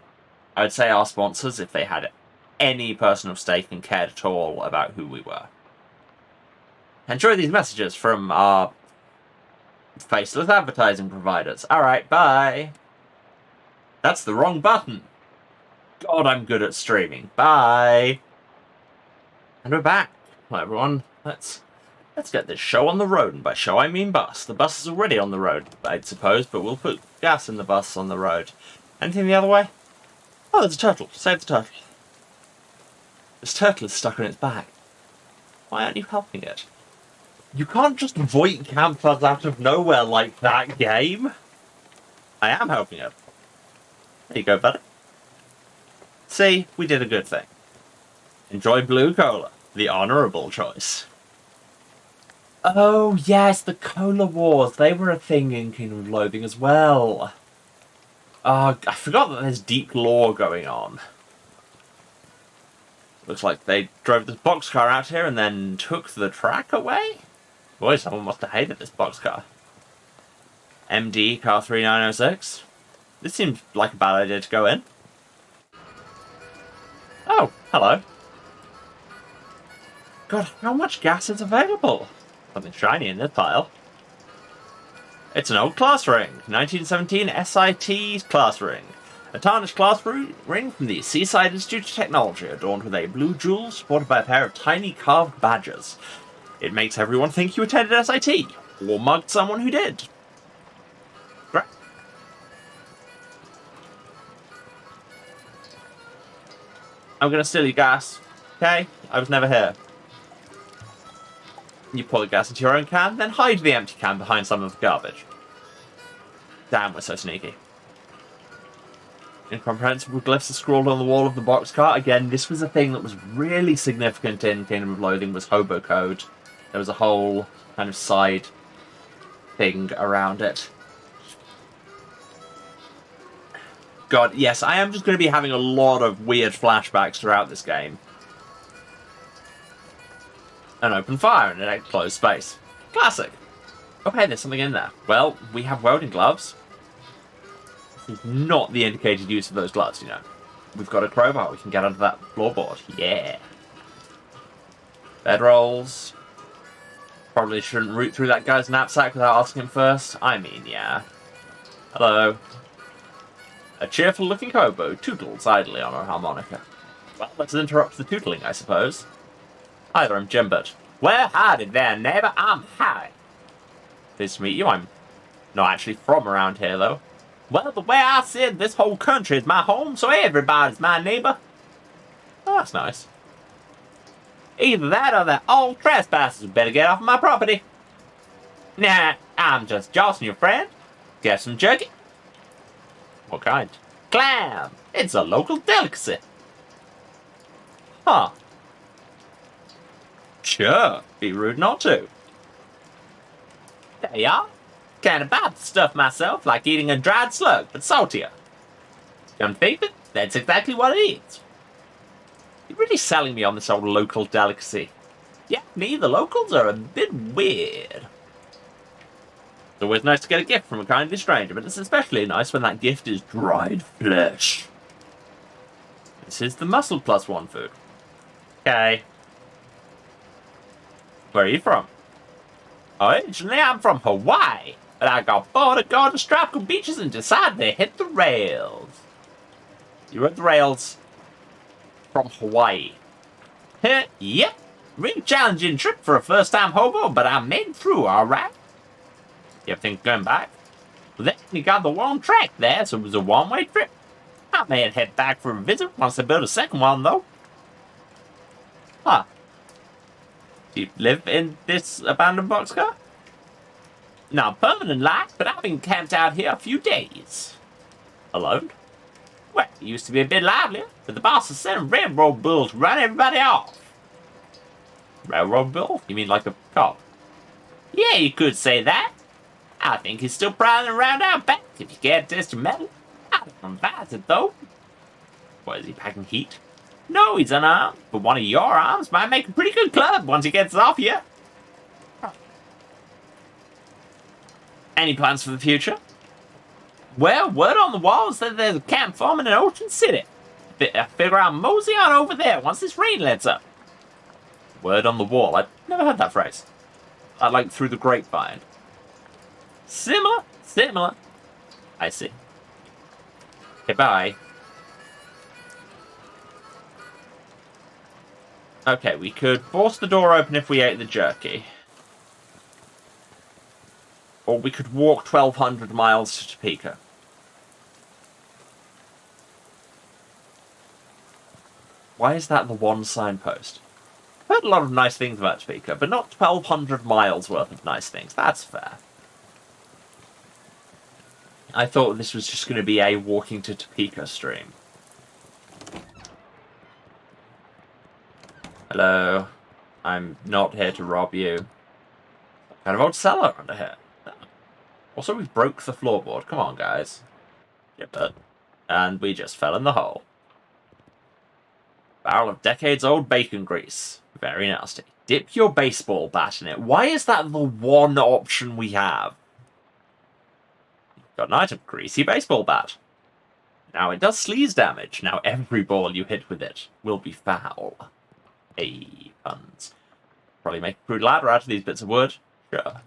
I would say, our sponsors, if they had any personal stake and cared at all about who we were. Enjoy these messages from our faceless advertising providers. Alright, bye. That's the wrong button. God, I'm good at streaming. Bye. And we're back. Well, everyone, let's get this show on the road. And by show, I mean bus. The bus is already on the road, I suppose, but we'll put gas in the bus on the road. Anything the other way? Oh, there's a turtle. Save the turtle. This turtle is stuck on its back. Why aren't you helping it? You can't just void campers out of nowhere like that, game. I am helping it. There you go, buddy. See, we did a good thing. Enjoy blue cola, the honourable choice. Oh, yes, the cola wars. They were a thing in Kingdom of Loathing as well. I forgot that there's deep lore going on. Looks like they drove this boxcar out here and then took the track away? Boy, someone must have hated this boxcar. MD car 3906. This seems like a bad idea to go in. Oh, hello. God, how much gas is available? Something shiny in this pile. It's an old class ring. 1917 SIT class ring. A tarnished class ring from the Seaside Institute of Technology, adorned with a blue jewel supported by a pair of tiny carved badges. It makes everyone think you attended SIT, or mugged someone who did. Great. I'm gonna steal your gas, okay? I was never here. You pour the gas into your own can, then hide the empty can behind some of the garbage. Damn, we're so sneaky. Incomprehensible glyphs are scrawled on the wall of the boxcar. Again, this was a thing that was really significant in Kingdom of Loathing, was hobo code. There was a whole kind of side thing around it. God, yes, I am just going to be having a lot of weird flashbacks throughout this game. An open fire in an enclosed space. Classic. Okay, there's something in there. Well, we have welding gloves. This is not the indicated use of those gloves, you know. We've got a crowbar. We can get under that floorboard. Yeah. Bedrolls. Probably shouldn't root through that guy's knapsack without asking him first. I mean, yeah. Hello. A cheerful-looking hobo tootles idly on a harmonica. Well, let's interrupt the tootling, I suppose. Hi there, I'm Jimbert. Well, howdy there, neighbour. I'm Harry. Pleased to meet you. I'm not actually from around here, though. Well, the way I see it, this whole country is my home, so everybody's my neighbour. Oh, that's nice. Either that or they're all trespassers who better get off my property. Nah, I'm just jostling your friend. Get some jerky? What kind? Clam! It's a local delicacy. Huh. Sure, be rude not to. There you are. Can't abide the stuff myself, like eating a dried slug, but saltier. Young people, that's exactly what it is. You're really selling me on this old local delicacy. Yeah, me, the locals are a bit weird. It's always nice to get a gift from a kindly stranger, but it's especially nice when that gift is dried flesh. This is the Muscle Plus One food. Okay. Where are you from? Originally, I'm from Hawaii, but I got bored of gorgeous tropical beaches and decided to hit the rails. You hit the rails from Hawaii. Yep. Really challenging trip for a first-time hobo, but I made it through, alright? You ever think of going back? Well, then you got the wrong track there, so it was a one-way trip. I may head back for a visit once I build a second one, though. Huh. Do you live in this abandoned boxcar? Not permanent like, but I've been camped out here a few days. Alone? Well, it used to be a bit livelier, but the boss is sending railroad bulls to run everybody off. Railroad bull? You mean like a cop? Yeah, you could say that. I think he's still prowling around out back if you can't test your metal. I don't advise it, though. What, is he packing heat? No, he's unarmed, but one of your arms might make a pretty good club once he gets off you. Any plans for the future? Well, word on the wall is that there's a camp forming in Ocean City. I figure I'll mosey on over there once this rain lets up. Word on the wall? I've never heard that phrase. Like through the grapevine. Similar. I see. Okay, bye. Okay, we could force the door open if we ate the jerky. Or we could walk 1,200 miles to Topeka. Why is that the one signpost? I've heard a lot of nice things about Topeka, but not 1,200 miles worth of nice things. That's fair. I thought this was just going to be a walking to Topeka stream. Hello. I'm not here to rob you. What kind of old cellar under here? Also, we broke the floorboard. Come on, guys. Yep. And we just fell in the hole. Barrel of decades-old bacon grease. Very nasty. Dip your baseball bat in it. Why is that the one option we have? Got an item. Greasy baseball bat. Now, it does sleaze damage. Now, every ball you hit with it will be foul. Hey, puns. Probably make a crude ladder out of these bits of wood. Sure.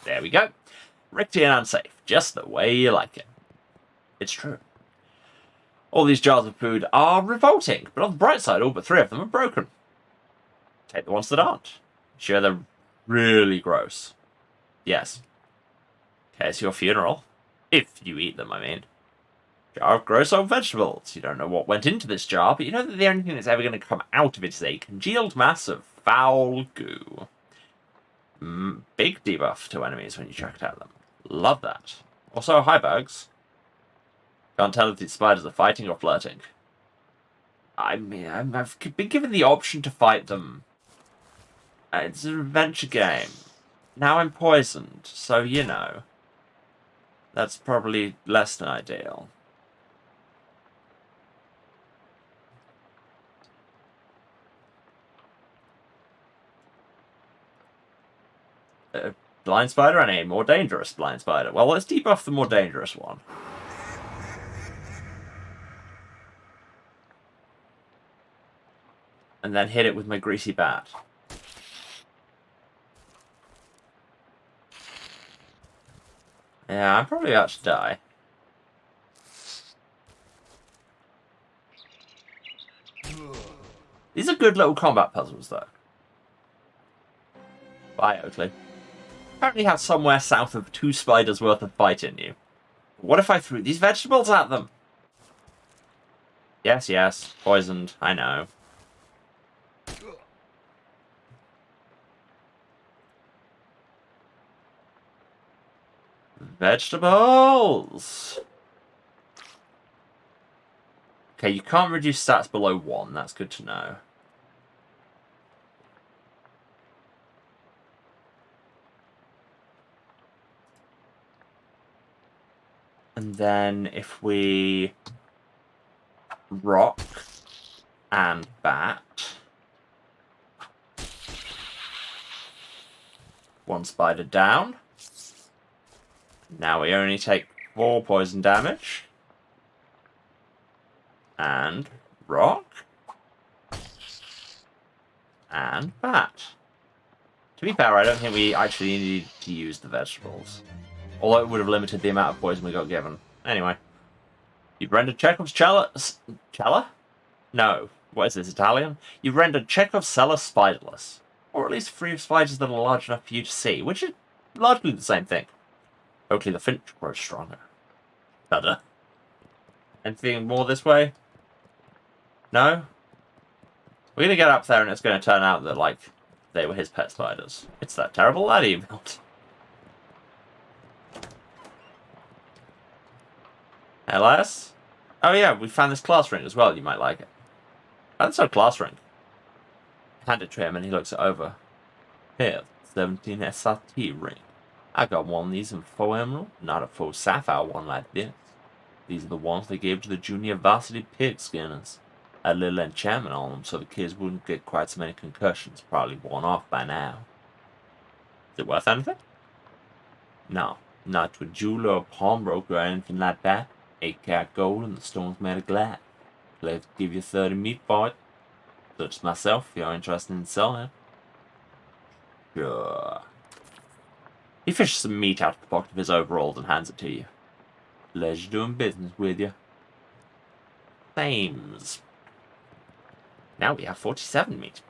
There we go. Rickety and unsafe. Just the way you like it. It's true. All these jars of food are revolting, but on the bright side, all but 3 of them are broken. Take the ones that aren't. Sure, they're really gross. Yes. Okay, it's your funeral. If you eat them, I mean. Jar of gross old vegetables. You don't know what went into this jar, but you know that the only thing that's ever going to come out of it is a congealed mass of foul goo. Big debuff to enemies when you chuck it at them. Love that. Also, hi, bugs. Can't tell if these spiders are fighting or flirting. I mean, I've been given the option to fight them. It's an adventure game. Now I'm poisoned, so you know. That's probably less than ideal. A blind spider and a more dangerous blind spider. Well, let's debuff the more dangerous one. And then hit it with my greasy bat. Yeah, I'm probably about to die. These are good little combat puzzles, though. Bye, Oakley. Apparently have somewhere south of 2 spiders worth of fight in you. What if I threw these vegetables at them? Yes, poisoned, I know. Vegetables! Okay, you can't reduce stats below 1, that's good to know. And then if we rock and bat, one spider down. Now we only take 4 poison damage. And rock. And bat. To be fair, I don't think we actually needed to use the vegetables. Although it would have limited the amount of poison we got given. Anyway. You've rendered Chekhov's Cella? No. What is this, Italian? You've rendered Chekhov's cellar spiderless. Or at least free of spiders that are large enough for you to see, which is largely the same thing. Hopefully the finch grows stronger. Better. Anything more this way? No? We're going to get up there and it's going to turn out that, like, they were his pet spiders. It's that terrible lad he built. LS? Oh yeah, we found this class ring as well, you might like it. That's our class ring. Hand it to him and he looks it over. Here, 17 SRT ring. I got one of these in faux emerald, not a faux sapphire one like this. These are the ones they gave to the junior varsity pig skinners. A little enchantment on them so the kids wouldn't get quite so many concussions, probably worn off by now. Is it worth anything? No, not to a jeweler or pawnbroker or anything like that. 8-carat gold and the stone's made of glass. Glad to give you 30 meat for it. Such as myself, if you're interested in selling it. Sure. He fishes some meat out of the pocket of his overalls and hands it to you. Pleasure doing business with you. Thames. Now we have 47 meat.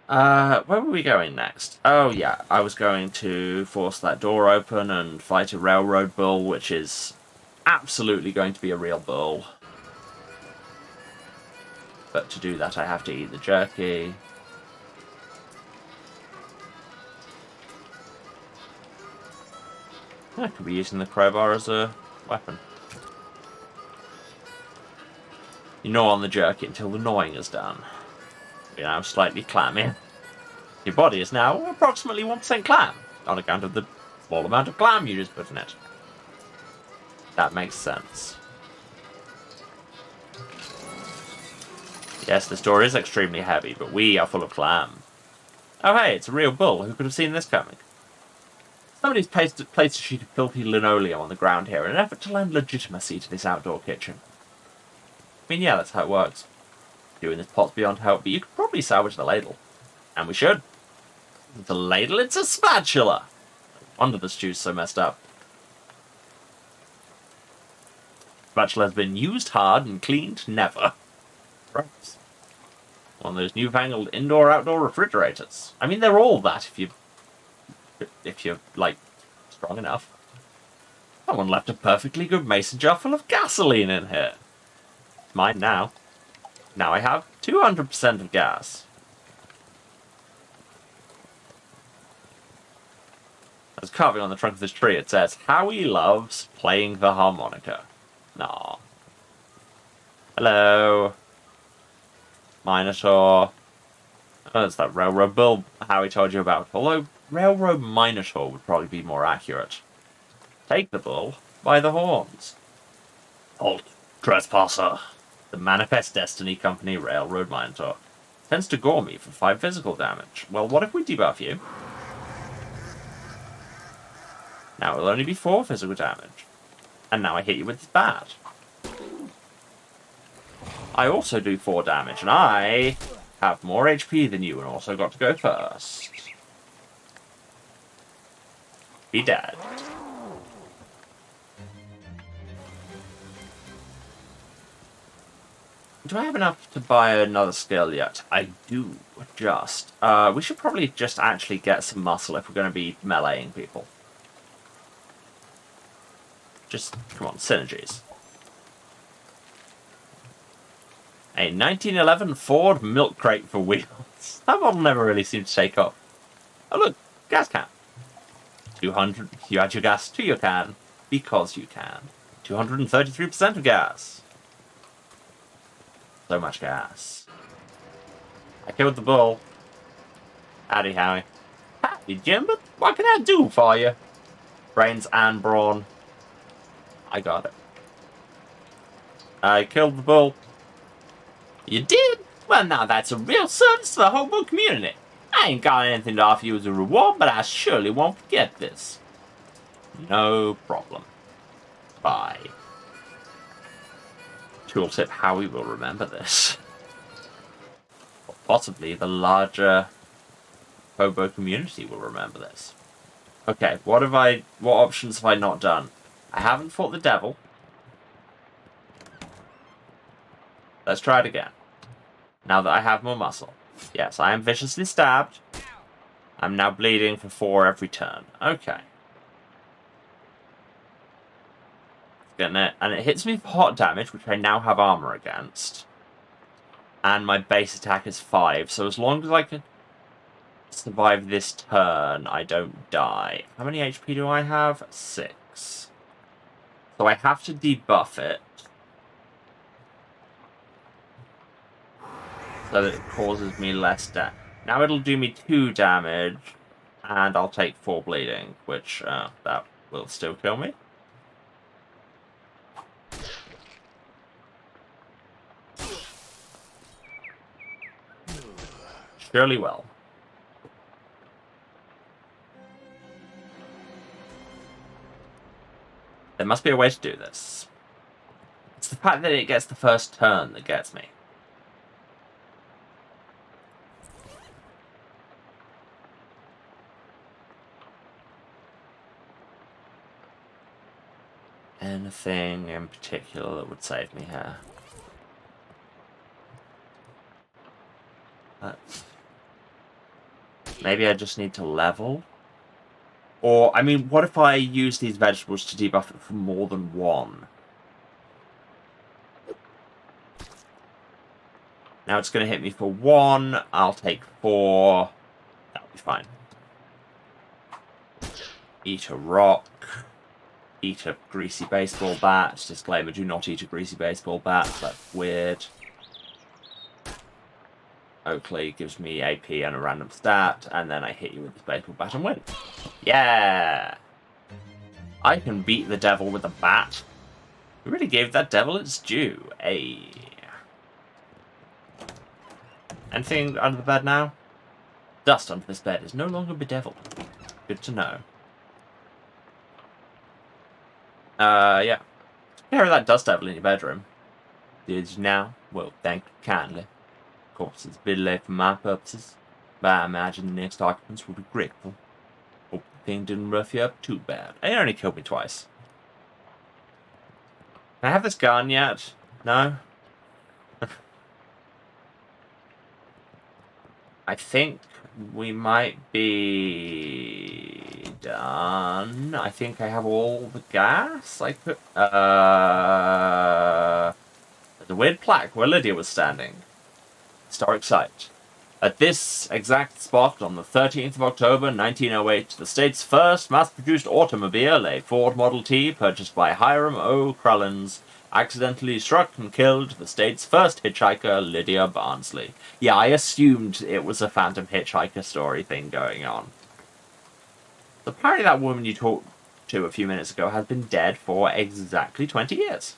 Where were we going next? Oh yeah, I was going to force that door open and fight a railroad bull, which is absolutely going to be a real bull. But to do that I have to eat the jerky. I could be using the crowbar as a weapon. You gnaw on the jerky until the gnawing is done. You're now slightly clammy. Your body is now approximately 1% clam, on account of the small amount of clam you just put in it. That makes sense. Yes, this door is extremely heavy, but we are full of clam. Oh hey, it's a real bull. Who could have seen this coming? Somebody's placed a sheet of filthy linoleum on the ground here in an effort to lend legitimacy to this outdoor kitchen. I mean, yeah, that's how it works. Doing this pot's beyond help, but you could probably salvage the ladle. And we should. The ladle, it's a spatula! No wonder the stew's so messed up. Spatula has been used hard and cleaned never. Gross. One of those newfangled indoor-outdoor refrigerators. I mean, they're all that if you're, like, strong enough. Someone left a perfectly good mason jar full of gasoline in here. It's mine now. Now I have 200% of gas. There's carving on the trunk of this tree. It says, Howie loves playing the harmonica. Aww. Hello. Minotaur. Oh, that's that railroad bull Howie told you about. Although, railroad minotaur would probably be more accurate. Take the bull by the horns. Halt, trespasser. The Manifest Destiny Company Railroad Minotaur tends to gore me for 5 physical damage. Well, what if we debuff you? Now it'll only be 4 physical damage. And now I hit you with this bat. I also do 4 damage, and I have more HP than you and also got to go first. Be dead. Do I have enough to buy another skill yet? I do, just. We should probably just actually get some muscle if we're going to be meleeing people. Just, come on, synergies. A 1911 Ford milk crate for wheels. That model never really seemed to take off. Oh look, gas can. 200, you add your gas to your can, because you can. 233% of gas. So much gas. I killed the bull. Howdy, Howie. Howdy, Jim, but what can I do for you? Brains and brawn. I got it. I killed the bull. You did? Well, now that's a real service to the hobo community. I ain't got anything to offer you as a reward, but I surely won't forget this. No problem. Bye. Tooltip how we will remember this. Or possibly the larger hobo community will remember this. Okay, what options have I not done? I haven't fought the devil. Let's try it again. Now that I have more muscle. Yes, I am viciously stabbed. I'm now bleeding for 4 every turn. Okay. Getting it. And it hits me for hot damage, which I now have armor against. And my base attack is 5, so as long as I can survive this turn, I don't die. How many HP do I have? 6. So I have to debuff it. So that it causes me less damage. Now it'll do me 2 damage, and I'll take 4 bleeding, which that will still kill me. Surely will. There must be a way to do this. It's the fact that it gets the first turn that gets me. Anything in particular that would save me here? Maybe I just need to level? Or, I mean, what if I use these vegetables to debuff it for more than 1? Now it's going to hit me for 1. I'll take 4. That'll be fine. Eat a rock. Eat a greasy baseball bat. Disclaimer, do not eat a greasy baseball bat. That's weird. Oakley gives me AP and a random stat, and then I hit you with this baseball bat and win. Yeah! I can beat the devil with a bat. We really gave that devil its due. Hey. Anything under the bed now? Dust under this bed is no longer bedeviled. Good to know. Yeah. Carry that dust devil in your bedroom. Did you now? Well, thank you kindly. Of course, it's a bit late for my purposes, but I imagine the next occupants will be grateful. Hope the thing didn't rough you up too bad. It only killed me twice. Can I have this gun yet? No? I think we might be done. I think I have all the gas I could. There's a weird plaque where Lydia was standing. Historic site. At this exact spot, on the 13th of October, 1908, the state's first mass-produced automobile, a Ford Model T, purchased by Hiram O. Crullins, accidentally struck and killed the state's first hitchhiker, Lydia Barnsley. Yeah, I assumed it was a Phantom Hitchhiker story thing going on. Apparently that woman you talked to a few minutes ago has been dead for exactly 20 years.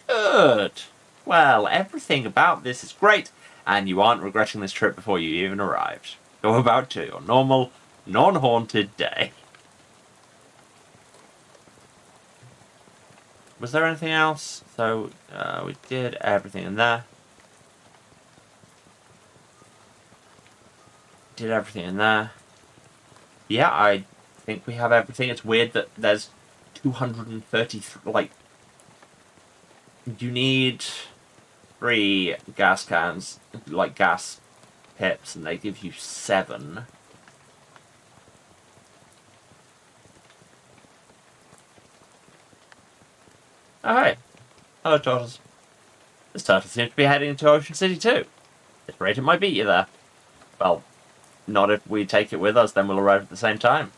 Good. Well, everything about this is great, and you aren't regretting this trip before you even arrived. Go about to your normal, non-haunted day. Was there anything else? So, we did everything in there. Did everything in there. Yeah, I think we have everything. It's weird that there's 230, like... You need 3 gas cans, like gas pips, and they give you 7. Oh, hey. Hello, turtles. This turtle seems to be heading into Ocean City too. At rate, it might beat you there. Well, not if we take it with us, then we'll arrive at the same time.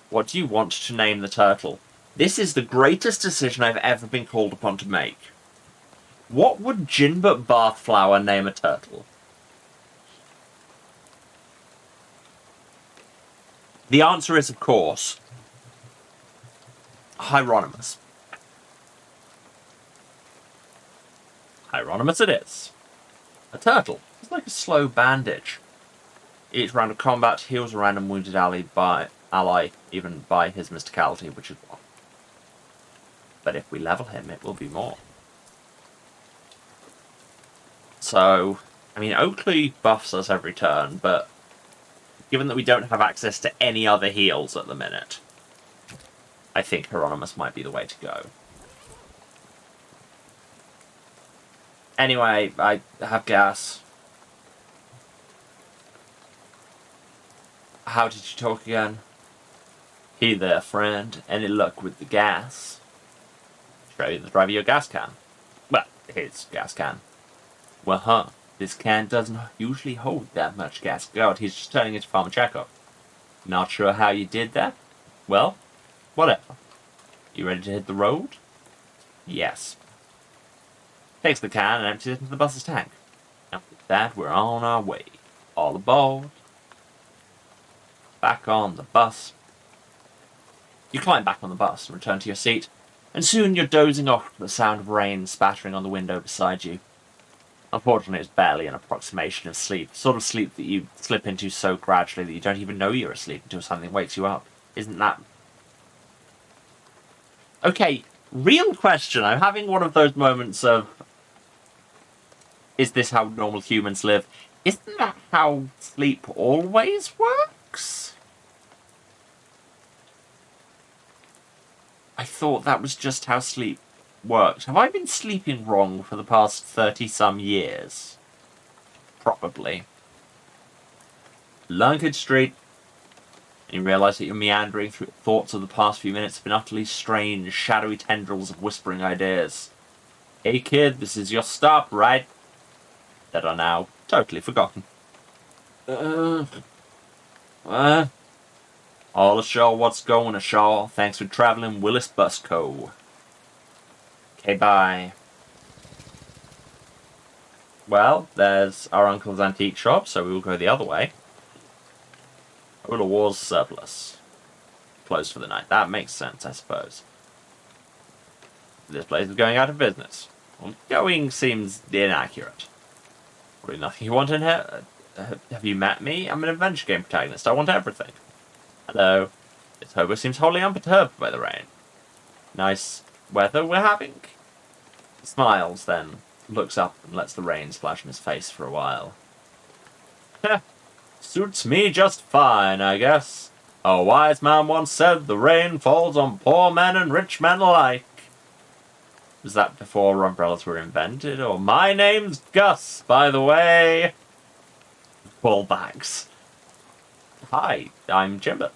What do you want to name the turtle? This is the greatest decision I've ever been called upon to make. What would Ginbert Bathflower name a turtle? The answer is, of course, Hieronymus. Hieronymus it is. A turtle. It's like a slow bandage. Each round of combat heals a random wounded ally, even by his mysticality, which is 1. But if we level him, it will be more. So, I mean, Oakley buffs us every turn, but given that we don't have access to any other heals at the minute, I think Hieronymus might be the way to go. Anyway, I have gas. How did you talk again? Hey there, friend. Any luck with the gas? Show you the driver your gas can. Well, his gas can. Well, this can doesn't usually hold that much gas. God, he's just turning into Farmer Chekhov. Not sure how you did that? Well, whatever. You ready to hit the road? Yes. Takes the can and empties it into the bus's tank. And with that, we're on our way. All aboard. Back on the bus. You climb back on the bus and return to your seat, and soon you're dozing off to the sound of rain spattering on the window beside you. Unfortunately, it's barely an approximation of sleep, sort of sleep that you slip into so gradually that you don't even know you're asleep until something wakes you up. Isn't that... Okay, real question. I'm having one of those moments of... Is this how normal humans live? Isn't that how sleep always works? I thought that was just how sleep worked. Have I been sleeping wrong for the past 30-some years? Probably. Lunkard Street. And you realise that you're meandering through thoughts of the past few minutes have been utterly strange, shadowy tendrils of whispering ideas. Hey kid, this is your stop, right? That are now totally forgotten. All ashore, what's going ashore? Thanks for travelling, Willis Bus Co. Okay, bye. Well, there's our uncle's antique shop, so we will go the other way. Ola War's surplus. Closed for the night. That makes sense, I suppose. This place is going out of business. Well, going seems inaccurate. Probably nothing you want in here. Have you met me? I'm an adventure game protagonist. I want everything. Hello. This hobo seems wholly unperturbed by the rain. Nice weather we're having? He smiles, then looks up and lets the rain splash in his face for a while. Heh. Suits me just fine, I guess. A wise man once said the rain falls on poor men and rich men alike. Was that before umbrellas were invented? Or my name's Gus, by the way. Callbacks. Hi, I'm Jimbert.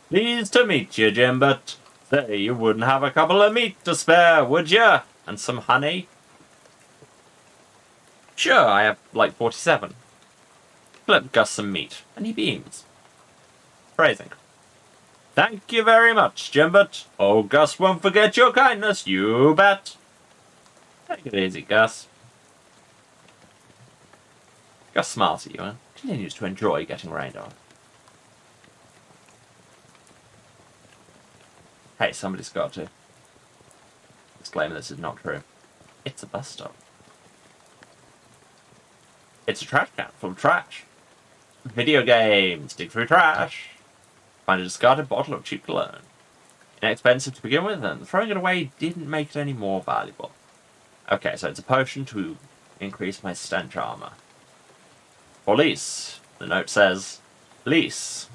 Pleased to meet you, Jimbert. Say, you wouldn't have a couple of meat to spare, would you? And some honey? Sure, I have like 47. Flip Gus some meat, and he beams. Phrasing. Thank you very much, Jimbert. Oh, Gus won't forget your kindness, you bet. Take it easy, Gus. Gus smiles at you and continues to enjoy getting rained on. Hey, somebody's got to. Disclaimer, this is not true. It's a bus stop. It's a trash can full of trash. Video games, dig through trash. Find a discarded bottle of cheap cologne. Inexpensive to begin with, and throwing it away didn't make it any more valuable. Okay, so it's a potion to increase my stench armor. Police. The note says, lease.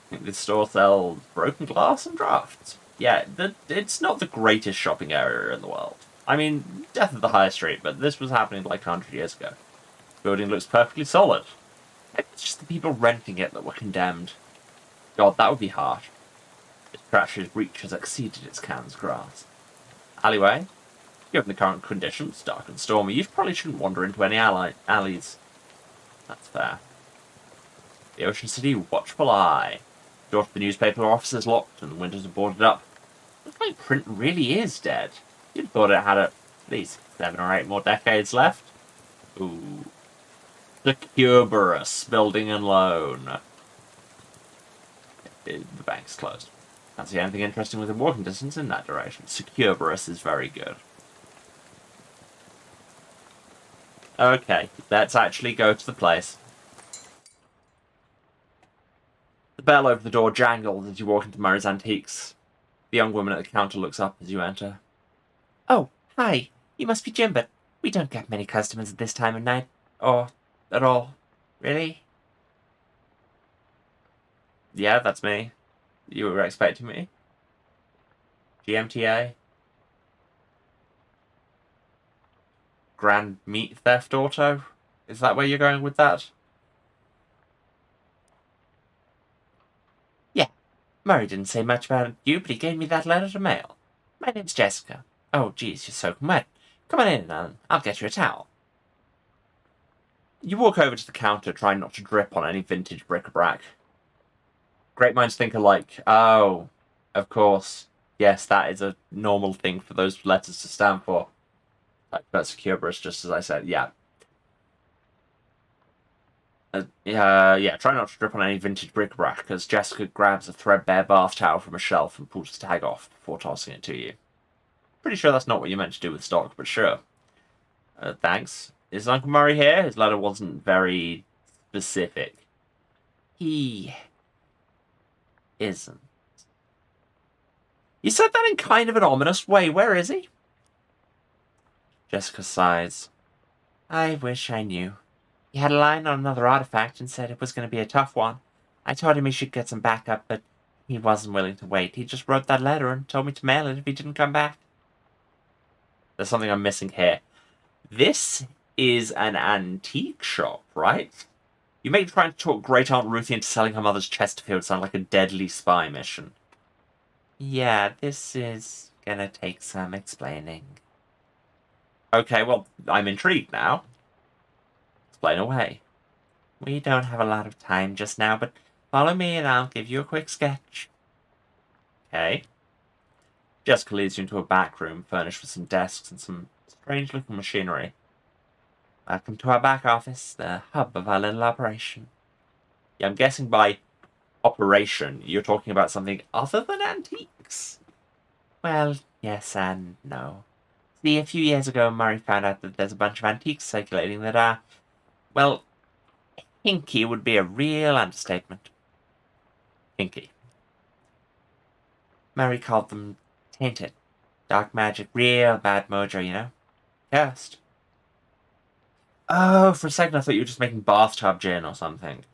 I think this store sells broken glass and drafts. Yeah, it's not the greatest shopping area in the world. I mean, death of the high street, but this was happening like 100 years ago. The building looks perfectly solid. Maybe it's just the people renting it that were condemned. God, that would be harsh. Its trash's reach has exceeded its can's grasp. Alleyway. Given the current conditions, dark and stormy, you probably shouldn't wander into any alleys. That's fair. The Ocean City Watchful Eye. Door to the newspaper office is locked and the windows are boarded up. Looks like print really is dead. You'd have thought it had at least 7 or 8 more decades left. Ooh. The Cuberus Building and Loan. The bank's closed. Can't see anything interesting within walking distance in that direction. Secureburus is very good. Okay, let's actually go to the place. The bell over the door jangles as you walk into Murray's Antiques. The young woman at the counter looks up as you enter. Oh, hi. You must be Jim, but we don't get many customers at this time of night. Or at all. Really? Yeah, that's me. You were expecting me? GMTA? Grand Meat Theft Auto? Is that where you're going with that? Yeah. Murray didn't say much about you, but he gave me that letter to mail. My name's Jessica. Oh, geez, you're soaking wet. Come on in, and I'll get you a towel. You walk over to the counter, trying not to drip on any vintage bric-a-brac. Great minds think alike. Oh, of course. Yes, that is a normal thing for those letters to stand for. Like, that's Cerberus, just as I said. Yeah. Yeah, try not to drip on any vintage bric-a-brac, as Jessica grabs a threadbare bath towel from a shelf and pulls the tag off before tossing it to you. Pretty sure that's not what you meant to do with stock, but sure. Thanks. Is Uncle Murray here? His letter wasn't very specific. He isn't. You said that in kind of an ominous way. Where is he? Jessica sighs. I wish I knew. He had a line on another artifact and said it was going to be a tough one. I told him he should get some backup, but he wasn't willing to wait. He just wrote that letter and told me to mail it if he didn't come back. There's something I'm missing here. This is an antique shop, right? You make trying to talk Great Aunt Ruthie into selling her mother's Chesterfield sound like a deadly spy mission. Yeah, this is gonna take some explaining. Okay, well, I'm intrigued now. Explain away. We don't have a lot of time just now, but follow me and I'll give you a quick sketch. Okay. Jessica leads you into a back room furnished with some desks and some strange-looking machinery. Welcome to our back office, the hub of our little operation. Yeah, I'm guessing by operation, you're talking about something other than antiques? Well, yes and no. See, a few years ago, Murray found out that there's a bunch of antiques circulating that are, well, hinky would be a real understatement. Hinky. Murray called them tainted. Dark magic, real bad mojo, you know? Cursed. Oh, for a second I thought you were just making bathtub gin or something.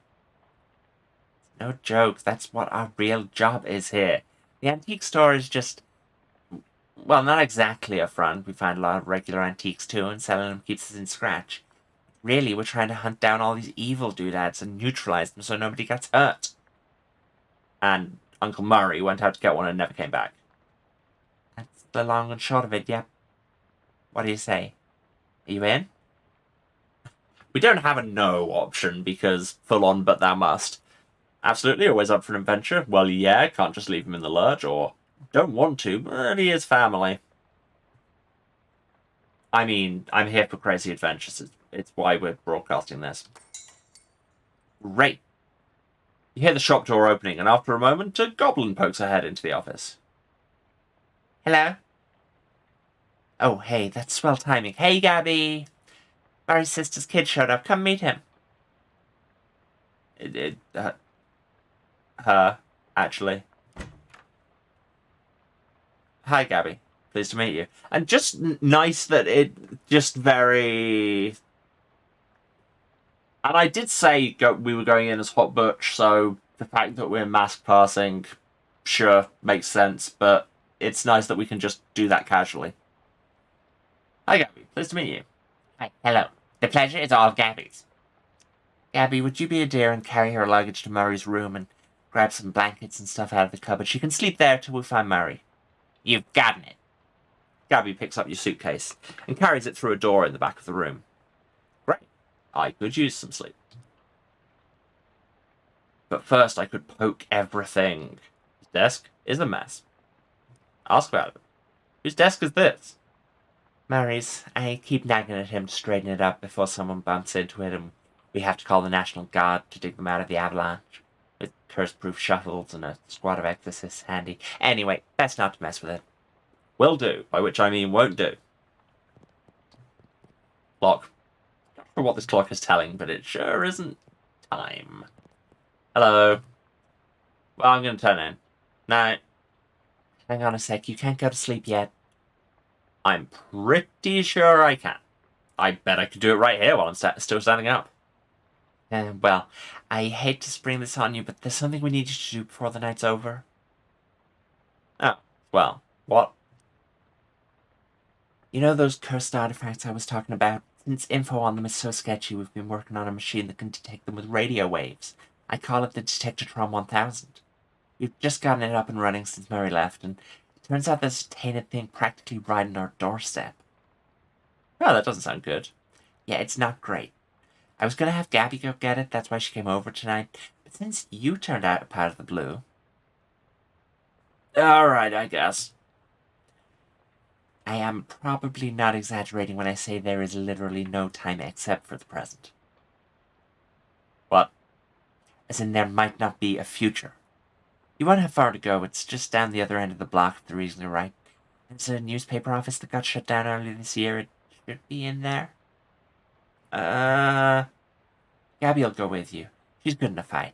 No jokes, that's what our real job is here. The antique store is just... well, not exactly a front. We find a lot of regular antiques too, and selling them keeps us in scratch. Really, we're trying to hunt down all these evil doodads and neutralize them so nobody gets hurt. And Uncle Murray went out to get one and never came back. That's the long and short of it, yep. What do you say? Are you in? We don't have a no option because full on but thou must. Absolutely, always up for an adventure. Well, yeah, can't just leave him in the lurch, or don't want to, but he is family. I mean, I'm here for crazy adventures. It's why we're broadcasting this. Great. You hear the shop door opening, and after a moment, a goblin pokes her head into the office. Hello? Oh, hey, that's swell timing. Hey, Gabby! Barry's sister's kid showed up. Come meet him. Her, actually. Hi, Gabby. Pleased to meet you. And just nice that it just very... And I did say we were going in as Hot Butch, so the fact that we're mask passing, sure, makes sense, but it's nice that we can just do that casually. Hi, Gabby. Pleased to meet you. Hi. Hello. The pleasure is all Gabby's. Gabby, would you be a dear and carry her luggage to Murray's room and grab some blankets and stuff out of the cupboard? She can sleep there till we find Murray. You've gotten it. Gabby picks up your suitcase and carries it through a door in the back of the room. Great. I could use some sleep. But first I could poke everything. His desk is a mess. Ask about it. Whose desk is this? Murray's. I keep nagging at him to straighten it up before someone bumps into it and we have to call the National Guard to dig them out of the avalanche. With curse-proof shuttles and a squad of exorcists handy. Anyway, best not to mess with it. Will do, by which I mean won't do. Lock. For what this clock is telling, but it sure isn't time. Hello. Well, I'm going to turn in. No. Hang on a sec, you can't go to sleep yet. I'm pretty sure I can. I bet I could do it right here while I'm still standing up. Well, I hate to spring this on you, but there's something we need you to do before the night's over. Oh, well, what? You know those cursed artifacts I was talking about? Since info on them is so sketchy, we've been working on a machine that can detect them with radio waves. I call it the Detectatron 1000. We've just gotten it up and running since Murray left, and it turns out there's a tainted thing practically right on our doorstep. Oh, that doesn't sound good. Yeah, it's not great. I was going to have Gabby go get it, that's why she came over tonight, but since you turned out out of the blue... Alright, I guess. I am probably not exaggerating when I say there is literally no time except for the present. What? As in there might not be a future. You won't have far to go, it's just down the other end of the block if the reason you're right. There's a newspaper office that got shut down earlier this year, it should be in there. Gabby'll go with you. She's good in a fight.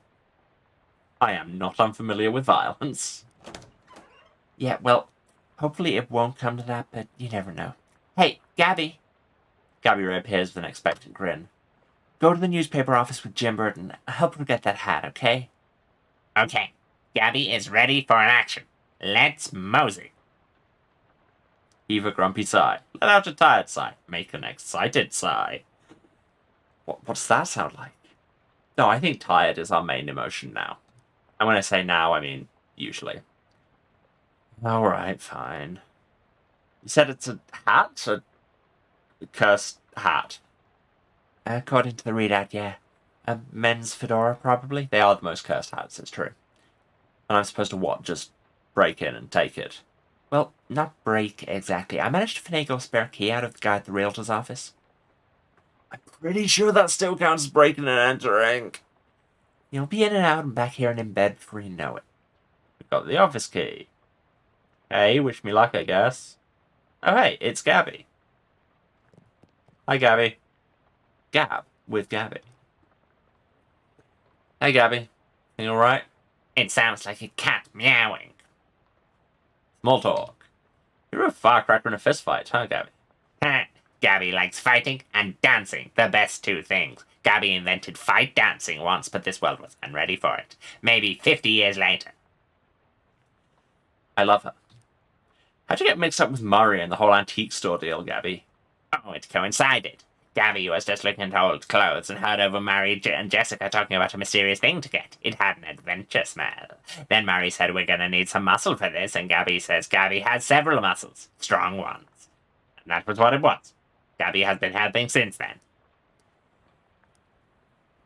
I am not unfamiliar with violence. Yeah, well, hopefully it won't come to that, but you never know. Hey, Gabby! Gabby reappears with an expectant grin. Go to the newspaper office with Jim Burton. Help her get that hat, okay? Okay. Gabby is ready for an action. Let's mosey. Heave a grumpy sigh. Let out a tired sigh. Make an excited sigh. What's that sound like? No, I think tired is our main emotion now. And when I say now, I mean usually. Alright, fine. You said it's a hat? A cursed hat? According to the readout, yeah. A men's fedora, probably. They are the most cursed hats, it's true. And I'm supposed to what? Just break in and take it? Well, not break exactly. I managed to finagle a spare key out of the guy at the realtor's office. I'm pretty sure that still counts as breaking and entering. You'll be in and out and back here and in bed before you know it. We've got the office key. Hey, wish me luck, I guess. Oh, hey, it's Gabby. Hi, Gabby. Gab with Gabby. Hey, Gabby. You alright? It sounds like a cat meowing. Small talk. You're a firecracker in a fistfight, huh, Gabby? Ha! Gabby likes fighting and dancing, the best two things. Gabby invented fight dancing once, but this world was unready for it. Maybe 50 years later. I love her. How'd you get mixed up with Murray and the whole antique store deal, Gabby? Oh, it coincided. Gabby was just looking at old clothes and heard over Murray and Jessica talking about a mysterious thing to get. It had an adventure smell. Then Murray said, we're gonna need some muscle for this, and Gabby says Gabby has several muscles. Strong ones. And that was what it was. Gabby has been helping since then.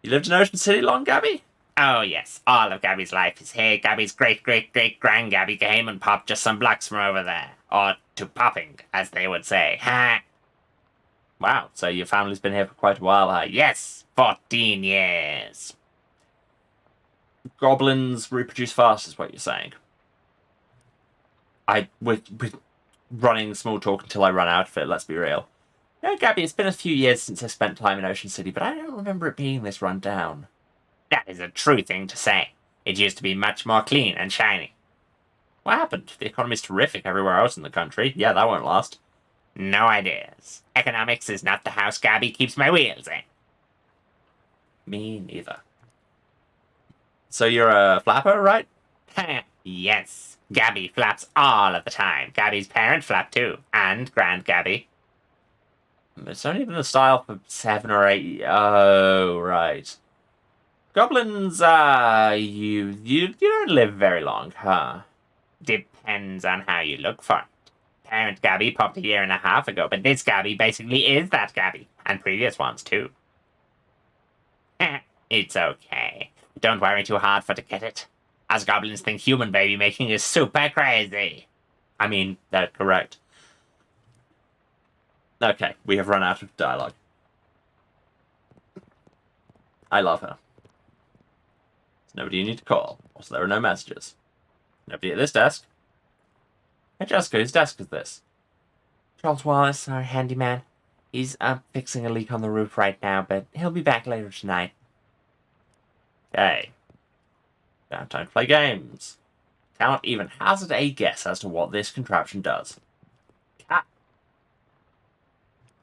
You lived in Ocean City long, Gabby? Oh, yes. All of Gabby's life is here. Gabby's great-great-great-grand-Gabby came and popped just some blocks from over there. Or to popping, as they would say. Ha! Wow, so your family's been here for quite a while, huh? Yes, 14 years. Goblins reproduce fast, is what you're saying. We're running small talk until I run out of it, let's be real. Yeah, Gabby, it's been a few years since I spent time in Ocean City, but I don't remember it being this run down. That is a true thing to say. It used to be much more clean and shiny. What happened? The economy's terrific everywhere else in the country. Yeah, that won't last. No ideas. Economics is not the house Gabby keeps my wheels in. Me neither. So you're a flapper, right? Yes. Gabby flaps all of the time. Gabby's parent flapped too. And Grand Gabby. It's only been the style for 7 or 8... Oh, right. Goblins, you don't live very long, huh? Depends on how you look for it. Parent Gabby popped a year and a half ago, but this Gabby basically is that Gabby. And previous ones, too. It's okay. Don't worry too hard for to get it. Us goblins think human baby making is super crazy. I mean, they're correct. Okay, we have run out of dialogue. I love her. There's nobody you need to call. Also, there are no messages. Nobody at this desk. Hey, Jessica, whose desk is this? Charles Wallace, our handyman. He's fixing a leak on the roof right now, but he'll be back later tonight. Okay. Don't have time to play games. Cannot even hazard a guess as to what this contraption does. Cat.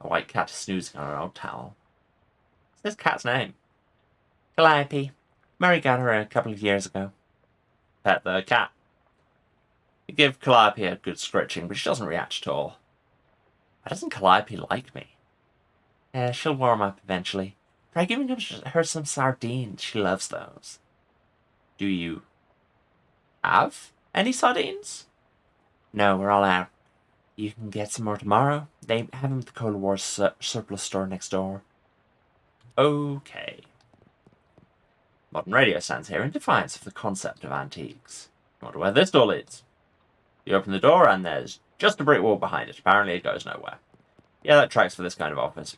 A white cat is snoozing on an old towel. What's this cat's name? Calliope. Mary got her a couple of years ago. Pet the cat. You give Calliope a good scratching, but she doesn't react at all. Why doesn't Calliope like me? Yeah, she'll warm up eventually. Try giving her some sardines. She loves those. Do you have any sardines? No, we're all out. You can get some more tomorrow. They have them at the Cold War surplus store next door. Okay. Modern radio stands here in defiance of the concept of antiques. I wonder where this door leads. You open the door and there's just a brick wall behind it. Apparently it goes nowhere. Yeah, that tracks for this kind of office.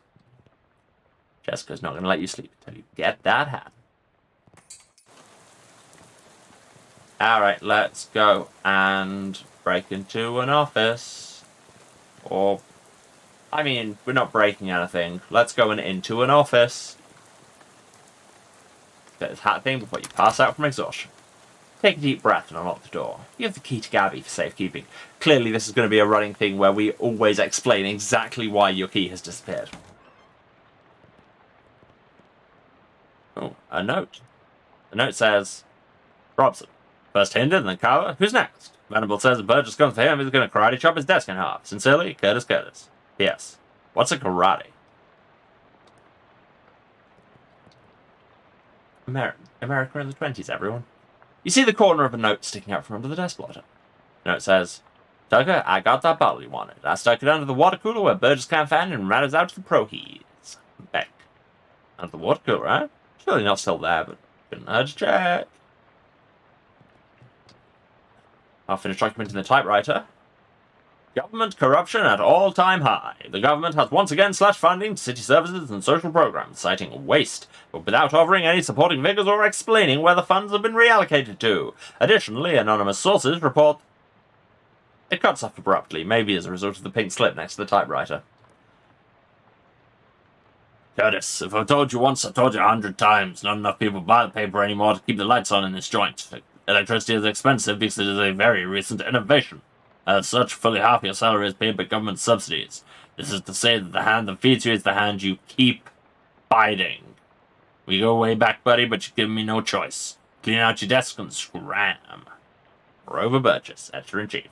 Jessica's not going to let you sleep until you get that hat. Alright, let's go and break into an office. Or, I mean, we're not breaking anything. Let's go into an office. Get this hat thing before you pass out from exhaustion. Take a deep breath and unlock the door. You have the key to Gabby for safekeeping. Clearly this is going to be a running thing where we always explain exactly why your key has disappeared. Oh, a note. The note says, Robson. First Hinder, then Carver. Who's next? Venable says if Burgess comes for him, he's going to karate chop his desk in half. Sincerely, Curtis Curtis. P.S. What's a karate? America in the 20s, everyone. You see the corner of a note sticking out from under the desk blotter. The note says, Tucker, I got that bottle you wanted. I stuck it under the water cooler where Burgess can't find it and ran it out to the pro-heats. Beck. Under the water cooler, huh? Surely not still there, but couldn't hurt to check. I'll finish documenting the typewriter. Government corruption at all-time high. The government has once again slashed funding to city services and social programs, citing waste, but without offering any supporting figures or explaining where the funds have been reallocated to. Additionally, anonymous sources report... It cuts off abruptly, maybe as a result of the pink slip next to the typewriter. Curtis, if I've told you once, I've told you 100 times. Not enough people buy the paper anymore to keep the lights on in this joint. Electricity is expensive because it is a very recent innovation. As such, fully half your salary is paid by government subsidies. This is to say that the hand that feeds you is the hand you keep biting. We go way back, buddy, but you've given me no choice. Clean out your desk and scram. Rover Burgess, Editor-in-Chief.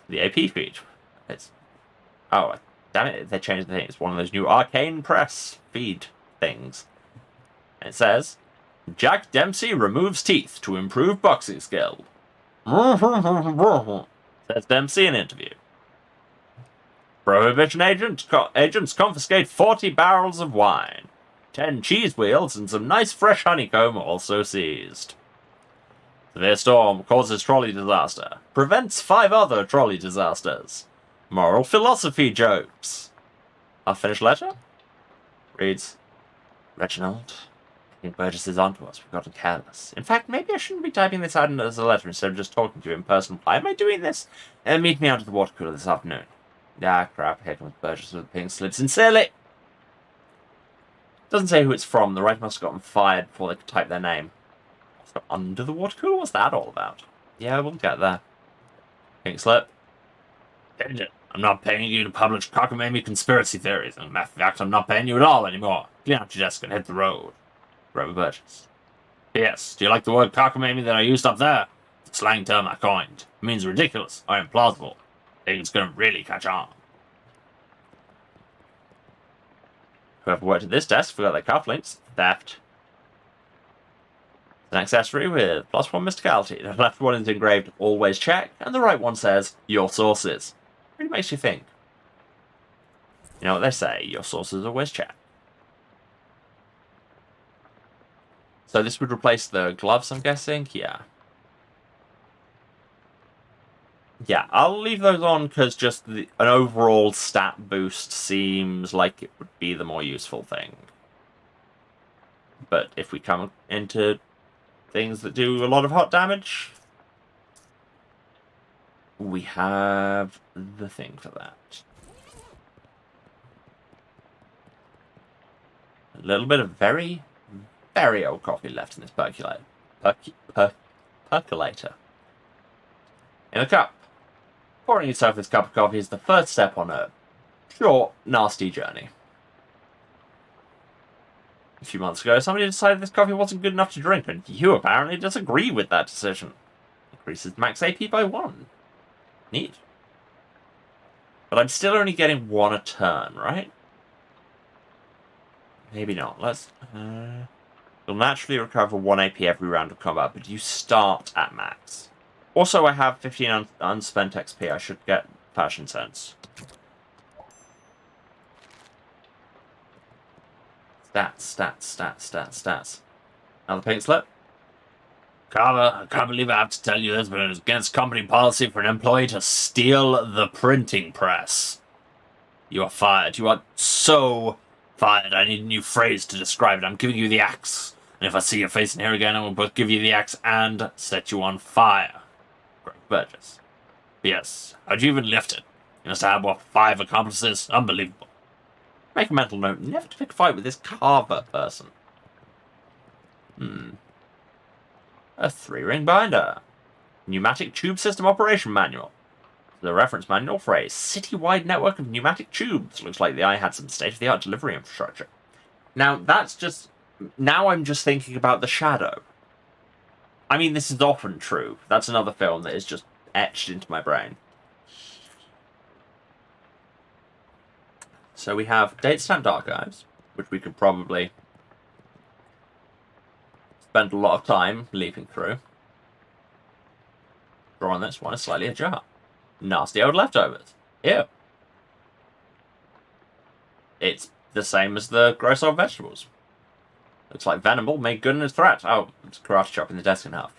The AP feed. It's... Oh, damn it, they changed the thing. It's one of those new Arcane Press feed things. And it says, Jack Dempsey removes teeth to improve boxing skill. Says Dempsey in interview. Prohibition agents confiscate 40 barrels of wine. 10 cheese wheels and some nice fresh honeycomb also seized. Severe storm causes trolley disaster. Prevents 5 other trolley disasters. Moral philosophy jokes. Unfinished letter? Reads, Reginald, I think Burgess is onto us. We've gotten careless. In fact, maybe I shouldn't be typing this out as a letter instead of just talking to you in person. Why am I doing this? Meet me out at the water cooler this afternoon. Ah, crap. Here comes Burgess with a pink slip. Sincerely! Doesn't say who it's from. The writer must have gotten fired before they could type their name. So under the water cooler? What's that all about? Yeah, we'll get there. Pink slip. I'm not paying you to publish cockamamie conspiracy theories. In fact, I'm not paying you at all anymore. Clean out your desk and hit the road. Rover Burgess. Yes, do you like the word cockamamie that I used up there? It's a slang term I coined. It means ridiculous or implausible. I think it's going to really catch on. Whoever worked at this desk forgot their cufflinks. Theft. An accessory with +1 mysticality. The left one is engraved always check, and the right one says your sources. Really makes you think. You know what they say, your sources always check. So this would replace the gloves, I'm guessing? Yeah. Yeah, I'll leave those on because just an overall stat boost seems like it would be the more useful thing. But if we come into things that do a lot of hot damage, we have the thing for that. A little bit of very, very old coffee left in this percolator. In a cup. Pouring yourself this cup of coffee is the first step on a short, nasty journey. A few months ago, somebody decided this coffee wasn't good enough to drink, and you apparently disagree with that decision. Increases max AP by 1. Neat. But I'm still only getting 1 a turn, right? Maybe not. Let's... You'll naturally recover 1 AP every round of combat, but you start at max. Also, I have 15 unspent XP. I should get Fashion Sense. Stats. Another pink slip. Carver, I can't believe I have to tell you this, but it's against company policy for an employee to steal the printing press. You are fired. You are so fired. I need a new phrase to describe it. I'm giving you the axe. And if I see your face in here again, I will both give you the axe and set you on fire. Greg Burgess. Yes. How'd you even lift it? You must have, what, 5 accomplices? Unbelievable. Make a mental note never to pick a fight with this Carver person. A 3-ring binder. Pneumatic tube system operation manual. The reference manual for a citywide network of pneumatic tubes. Looks like the eye had some state-of-the-art delivery infrastructure. Now, that's just... Now I'm just thinking about The Shadow. I mean, this is often true. That's another film that is just etched into my brain. So we have date stamped archives, which we could probably spend a lot of time leafing through. Draw on this one is slightly ajar. Nasty old leftovers. Ew. It's the same as the gross old vegetables. Looks like Venable made good in his threat. Oh, it's karate chopping the desk in half.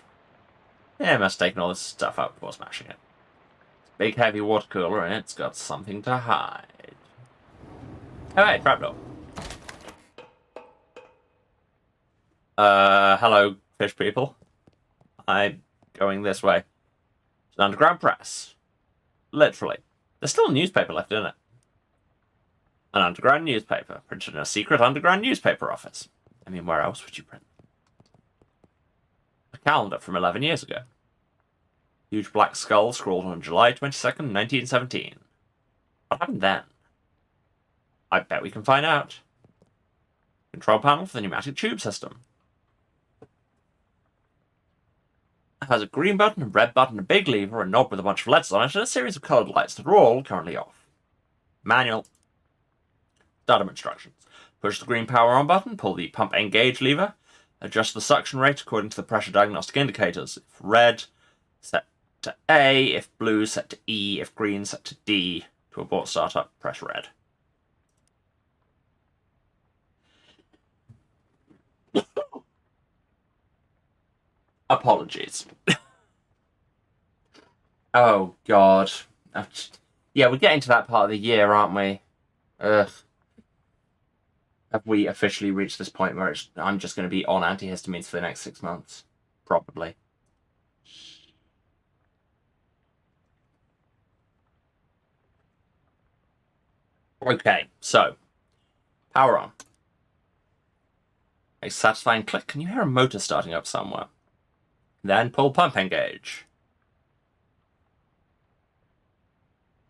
Yeah, must have taken all this stuff out before smashing it. It's a big heavy water cooler and it's got something to hide. Oh, hey, trapdoor. Hello, fish people. I'm going this way. It's an underground press. Literally. There's still a newspaper left in it. An underground newspaper, printed in a secret underground newspaper office. I mean, where else would you print? A calendar from 11 years ago. Huge black skull scrawled on July 22nd, 1917. What happened then? I bet we can find out. Control panel for the pneumatic tube system. It has a green button, a red button, a big lever, a knob with a bunch of LEDs on it, and a series of coloured lights that are all currently off. Manual. Startup instructions. Push the green power on button, pull the pump engage lever, adjust the suction rate according to the pressure diagnostic indicators. If red, set to A, if blue, set to E, if green, set to D. To abort startup, press red. Apologies. Oh, God. Yeah, we're getting to that part of the year, aren't we? Ugh. Have we officially reached this point where I'm just going to be on antihistamines for the next 6 months? Probably. Okay, so. Power on. A satisfying click. Can you hear a motor starting up somewhere? Then pull pump engage.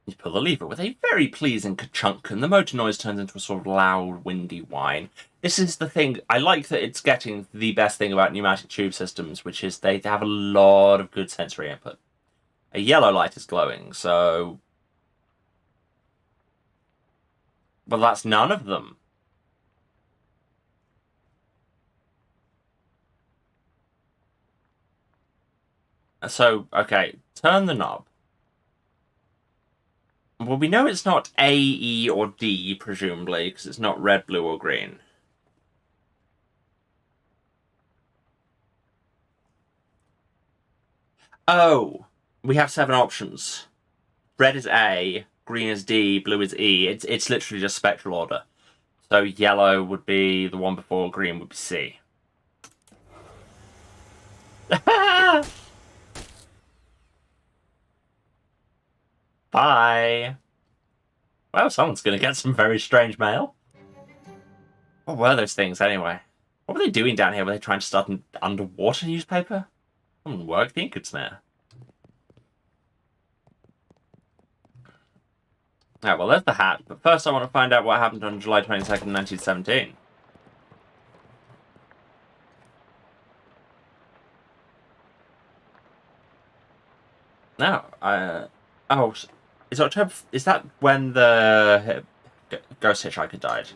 You pull the lever with a very pleasing ka-chunk, and the motor noise turns into a sort of loud, windy whine. This is the thing. I like that it's getting the best thing about pneumatic tube systems, which is they have a lot of good sensory input. A yellow light is glowing, so... Well, that's none of them. So, okay, turn the knob. Well, we know it's not A, E, or D, presumably, because it's not red, blue, or green. Oh, we have 7 options. Red is A, green is D, blue is E. It's literally just spectral order. So yellow would be the one before, green would be C. Bye. Well, someone's going to get some very strange mail. What were those things, anyway? What were they doing down here? Were they trying to start an underwater newspaper? Wouldn't work the ink could smear. Alright, well, there's the hat. But first I want to find out what happened on July 22nd, 1917. No, oh, is October... Is that when the ghost hitchhiker died?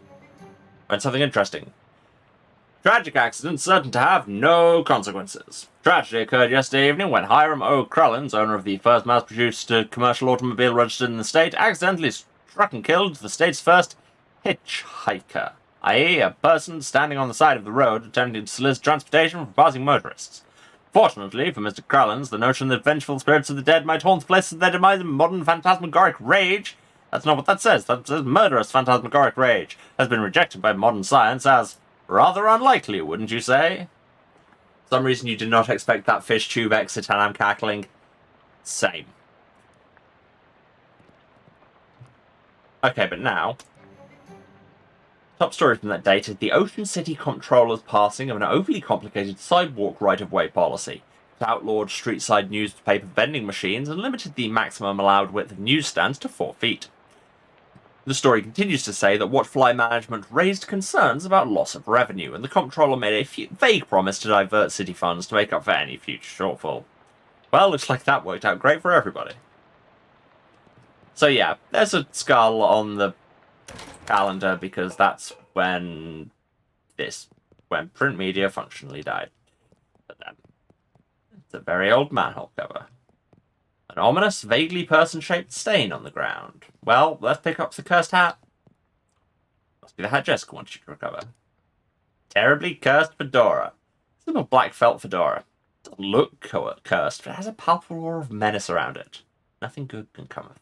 And something interesting. Tragic accident certain to have no consequences. Tragedy occurred yesterday evening when Hiram O. Crullins, owner of the first mass-produced commercial automobile registered in the state, accidentally struck and killed the state's first hitchhiker, i.e. a person standing on the side of the road attempting to solicit transportation from passing motorists. Fortunately for Mr. Crullins, the notion that vengeful spirits of the dead might haunt the place of their demise in modern phantasmagoric rage, that's not what that says, that says murderous phantasmagoric rage, has been rejected by modern science as rather unlikely, wouldn't you say? For some reason you did not expect that fish tube exit and I'm cackling. Same. Okay, but now... Top story from that date is the Ocean City Comptroller's passing of an overly complicated sidewalk right-of-way policy. It outlawed street-side newspaper vending machines and limited the maximum allowed width of newsstands to 4 feet. The story continues to say that Watchfly management raised concerns about loss of revenue, and the comptroller made a vague promise to divert city funds to make up for any future shortfall. Well, looks like that worked out great for everybody. So yeah, there's a skull on the calendar because that's when print media functionally died. But then, it's a very old manhole cover. An ominous, vaguely person-shaped stain on the ground. Well, let's pick up the cursed hat. Must be the hat Jessica wants you to recover. Terribly cursed fedora. It's a little black felt fedora. It doesn't look cursed, but it has a palpable aura of menace around it. Nothing good can come of it.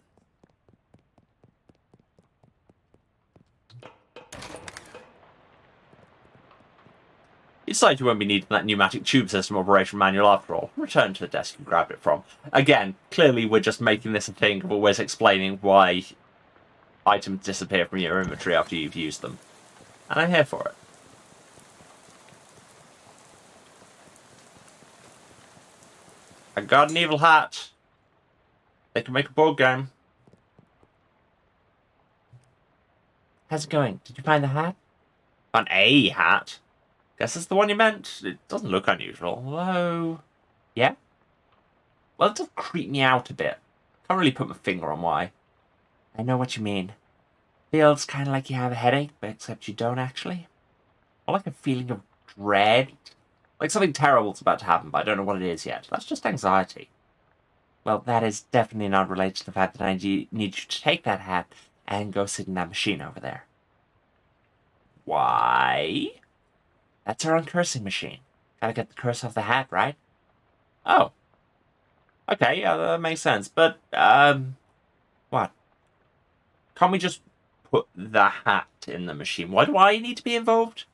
You decide you won't be needing that pneumatic tube system operation manual after all. Return to the desk you grabbed it from. Again, clearly we're just making this a thing of always explaining why items disappear from your inventory after you've used them. And I'm here for it. I got an evil hat. They can make a board game. How's it going? Did you find the hat? Found a hat? Guess it's the one you meant. It doesn't look unusual, although... Yeah? Well, it does creep me out a bit. Can't really put my finger on why. I know what you mean. Feels kind of like you have a headache, but except you don't actually. Or like a feeling of dread. Like something terrible's about to happen, but I don't know what it is yet. That's just anxiety. Well, that is definitely not related to the fact that I need you to take that hat and go sit in that machine over there. Why? That's our uncursing machine. Gotta get the curse off the hat, right? Oh. Okay, yeah, that makes sense. But, what? Can't we just put the hat in the machine? Why do I need to be involved?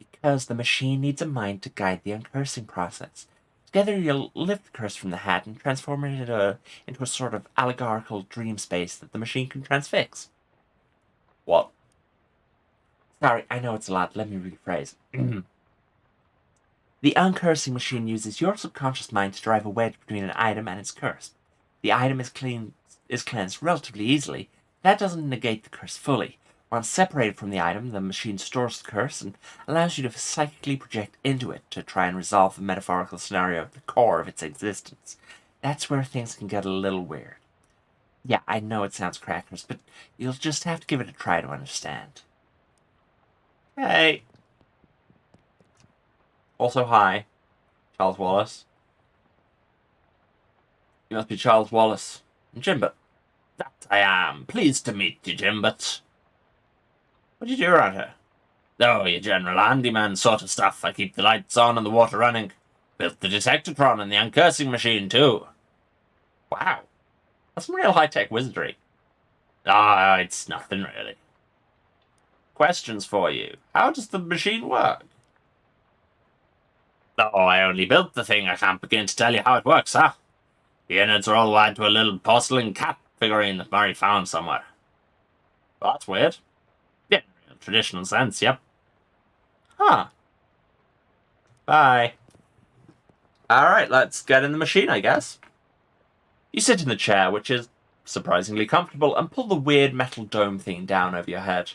Because the machine needs a mind to guide the uncursing process. Together you'll lift the curse from the hat and transform it into a sort of allegorical dream space that the machine can transfix. What? Sorry, I know it's a lot. Let me rephrase. The uncursing machine uses your subconscious mind to drive a wedge between an item and its curse. The item is cleansed relatively easily. That doesn't negate the curse fully. Once separated from the item, the machine stores the curse and allows you to psychically project into it to try and resolve the metaphorical scenario at the core of its existence. That's where things can get a little weird. Yeah, I know it sounds crackers, but you'll just have to give it a try to understand. Hey. Also, hi. Charles Wallace. You must be Charles Wallace. Jimbert. That I am. Pleased to meet you, Jimbert. What do you do around here? Oh, your general handyman sort of stuff. I keep the lights on and the water running. Built the detectatron and the uncursing machine, too. Wow. That's some real high-tech wizardry. Ah, it's nothing, really. Questions for you. How does the machine work? Oh, I only built the thing. I can't begin to tell you how it works, huh? The innards are all wired to a little porcelain cap figurine that Murray found somewhere. Well, that's weird. Yeah, in a traditional sense, yep. Huh. Bye. Alright, let's get in the machine, I guess. You sit in the chair, which is surprisingly comfortable, and pull the weird metal dome thing down over your head.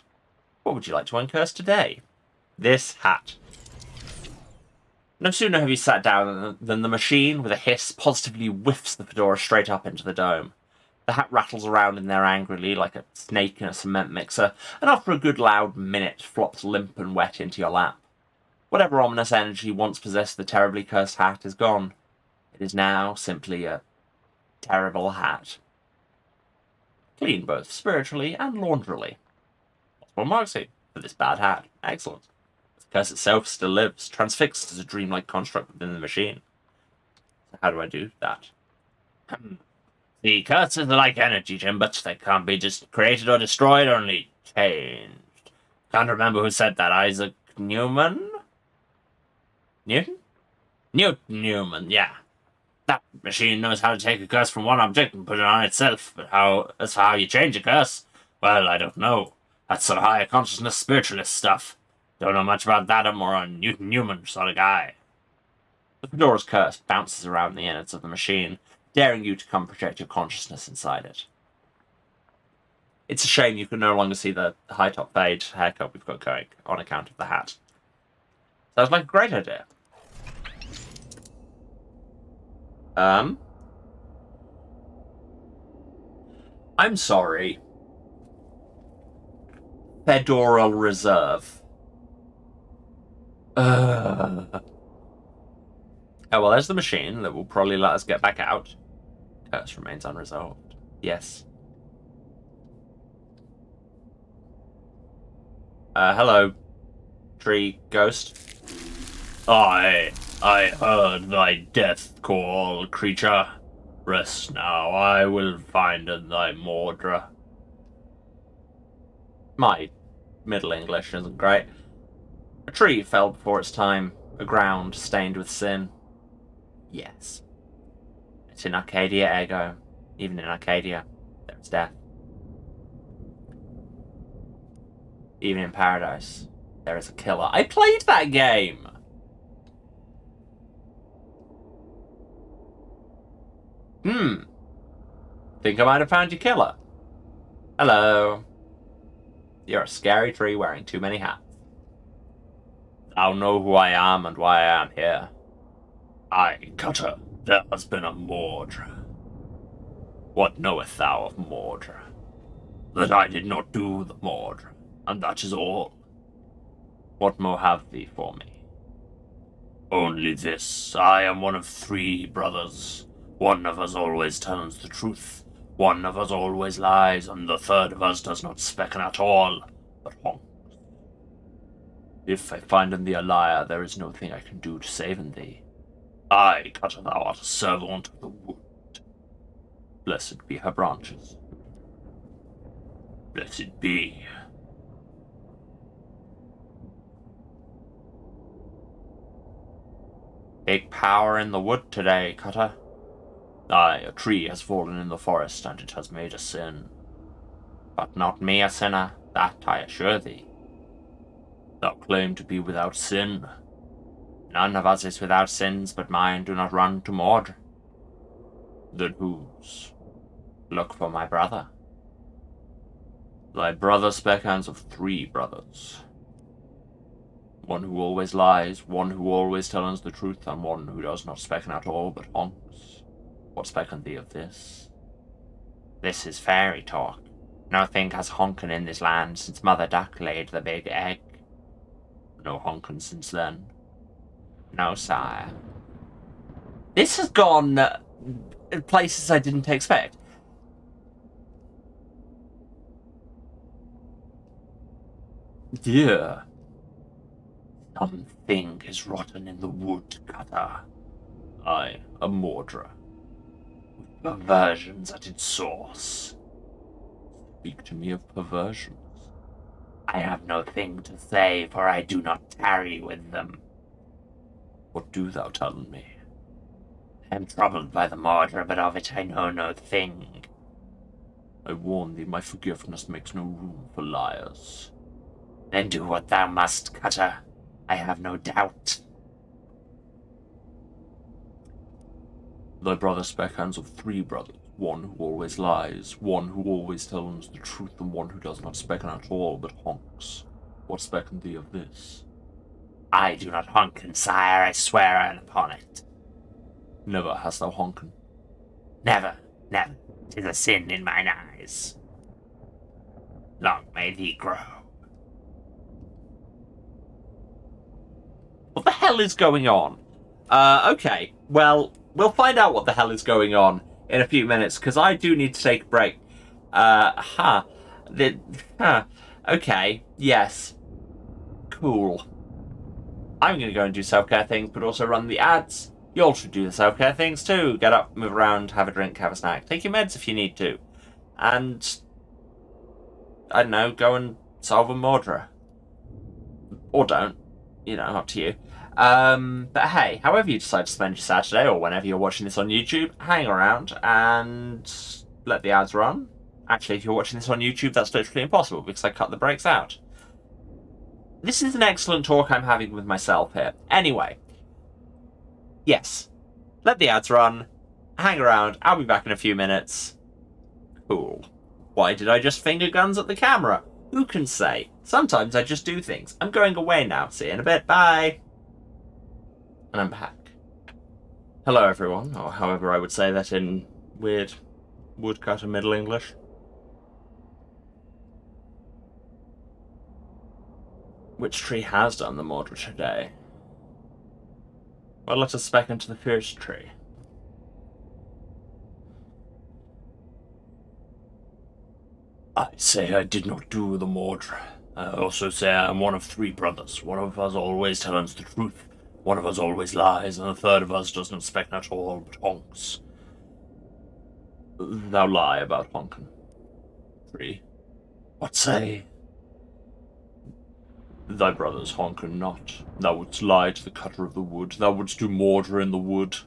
What would you like to uncurse today? This hat. No sooner have you sat down than the machine, with a hiss, positively whiffs the fedora straight up into the dome. The hat rattles around in there angrily, like a snake in a cement mixer, and after a good loud minute, flops limp and wet into your lap. Whatever ominous energy once possessed the terribly cursed hat is gone. It is now simply a terrible hat. Clean both spiritually and launderily. What marks it for this bad hat? Excellent. The curse itself still lives, transfixed as a dreamlike construct within the machine. So how do I do that? The curses are like energy, Jim, but they can't be just created or destroyed, only changed. Can't remember who said that. Isaac Newman? Newton? Newman, yeah. That machine knows how to take a curse from one object and put it on itself, but as for how you change a curse, well, I don't know. That's some higher consciousness spiritualist stuff. Don't know much about that. I'm more a Newton sort of guy. The fedora's curse bounces around the innards of the machine, daring you to come project your consciousness inside it. It's a shame you can no longer see the high-top fade haircut we've got going on account of the hat. Sounds like a great idea. I'm sorry. Federal Reserve. Oh, well, there's the machine that will probably let us get back out. Curse remains unresolved. Yes. Hello, tree ghost. I heard thy death call, creature. Rest now, I will find thy Mordra. My Middle English isn't great. A tree fell before its time, a ground stained with sin. Yes. It's in Arcadia, Ego. Even in Arcadia, there is death. Even in Paradise, there is a killer. I played that game! Think I might have found your killer. Hello. You're a scary tree wearing too many hats. Thou know who I am and why I am here. Aye, Cutter, there has been a Mordra. What knowest thou of Mordra? That I did not do the Mordra, and that is all. What more have thee for me? Only this, I am one of 3 brothers. One of us always tells the truth, one of us always lies, and the third of us does not speak at all, but honks. If I find in thee a liar, there is no thing I can do to save in thee. Aye, Cutter, thou art a servant of the wood. Blessed be her branches. Blessed be. Big power in the wood today, Cutter. Aye, a tree has fallen in the forest, and it has made a sin. But not me a sinner, that I assure thee. Thou claim to be without sin. None of us is without sins, but mine do not run to Mordr. Then whose? Look for my brother. Thy brother beckons of 3 brothers. One who always lies, one who always tells the truth, and one who does not speak at all, but honks. What speak thee of this? This is fairy talk. Nothing has honkin' in this land since Mother Duck laid the big egg. No honkin' since then. No, sire. This has gone places I didn't expect. Dear. Something is rotten in the wood, Cutter. Aye, a Mordra. Perversions at its source. Speak to me of perversions. I have no thing to say, for I do not tarry with them. What do thou tell me? I am troubled by the Mordra, but of it I know no thing. I warn thee, my forgiveness makes no room for liars. Then do what thou must, Cutter. I have no doubt. Thy brother spake hands of 3 brothers, one who always lies, one who always tells the truth, and one who does not specken at all, but honks. What specken thee of this? I do not honken, sire, I swear upon it. Never hast thou honken. Never, never. 'Tis a sin in mine eyes. Long may thee grow. What the hell is going on? Okay, well, we'll find out what the hell is going on in a few minutes, because I do need to take a break. Okay, yes. Cool. I'm going to go and do self-care things, but also run the ads. You all should do the self-care things too. Get up, move around, have a drink, have a snack. Take your meds if you need to. And, I don't know, go and solve a murder. Or don't. You know, up to you. But hey, however you decide to spend your Saturday, or whenever you're watching this on YouTube, hang around and let the ads run. Actually, if you're watching this on YouTube, that's literally impossible because I cut the breaks out. This is an excellent talk I'm having with myself here. Anyway, yes, let the ads run, hang around, I'll be back in a few minutes. Cool. Why did I just finger guns at the camera? Who can say? Sometimes I just do things. I'm going away now. See you in a bit. Bye. And I'm back. Hello, everyone, or however I would say that in weird woodcutter Middle English. Which tree has done the murder today? Well, let us spec into the first tree. I say I did not do the murder. I also say I am one of 3 brothers. One of us always tells the truth. One of us always lies, and the third of us does not speak at all, but honks. Thou lie about honken. 3. What say? Thy brothers honken not. Thou wouldst lie to the cutter of the wood. Thou wouldst do murder in the wood.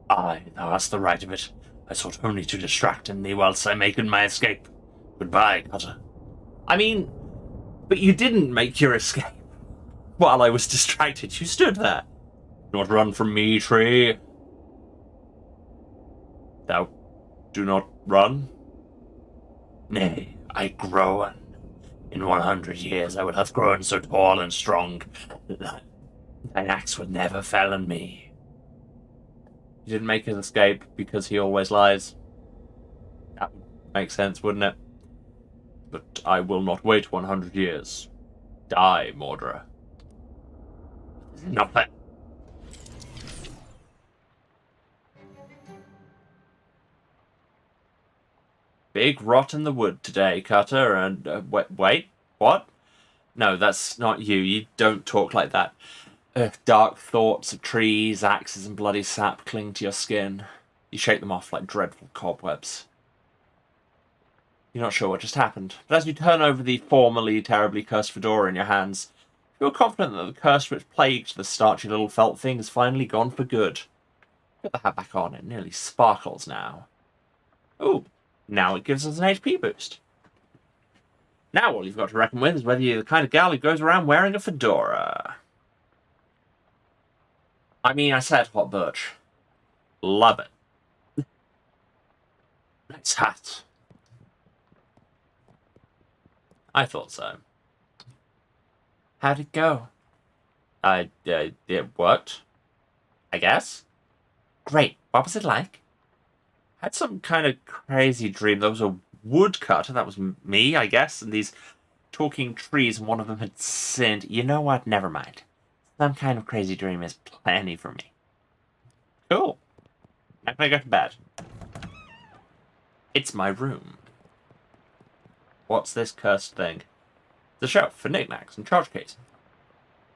Aye, thou hast the right of it. I sought only to distract in thee whilst I maken my escape. Goodbye, cutter. I mean, but you didn't make your escape. While I was distracted, you stood there. Do not run from me, tree. Thou do not run? Nay, I grow, and in 100 years I would have grown so tall and strong that thine axe would never fell on me. He didn't make his escape because he always lies. That would make sense, wouldn't it? But I will not wait 100 years. Die, murderer. Not that. Big rot in the wood today, Cutter, and wait, what? No, that's not you. You don't talk like that. Dark thoughts of trees, axes, and bloody sap cling to your skin. You shake them off like dreadful cobwebs. You're not sure what just happened, but as you turn over the formerly terribly cursed fedora in your hands, you're confident that the curse which plagued the starchy little felt thing is finally gone for good. Put the hat back on, it nearly sparkles now. Ooh, now it gives us an HP boost. Now all you've got to reckon with is whether you're the kind of gal who goes around wearing a fedora. I mean, I said hot birch. Love it. Nice hat. I thought so. How'd it go? It worked. I guess. Great. What was it like? I had some kind of crazy dream. There was a woodcutter, that was me, I guess, and these talking trees, and one of them had sinned. You know what? Never mind. Some kind of crazy dream is plenty for me. Cool. Now can I go to bed? It's my room. What's this cursed thing? The shelf for knickknacks and tchotchkes.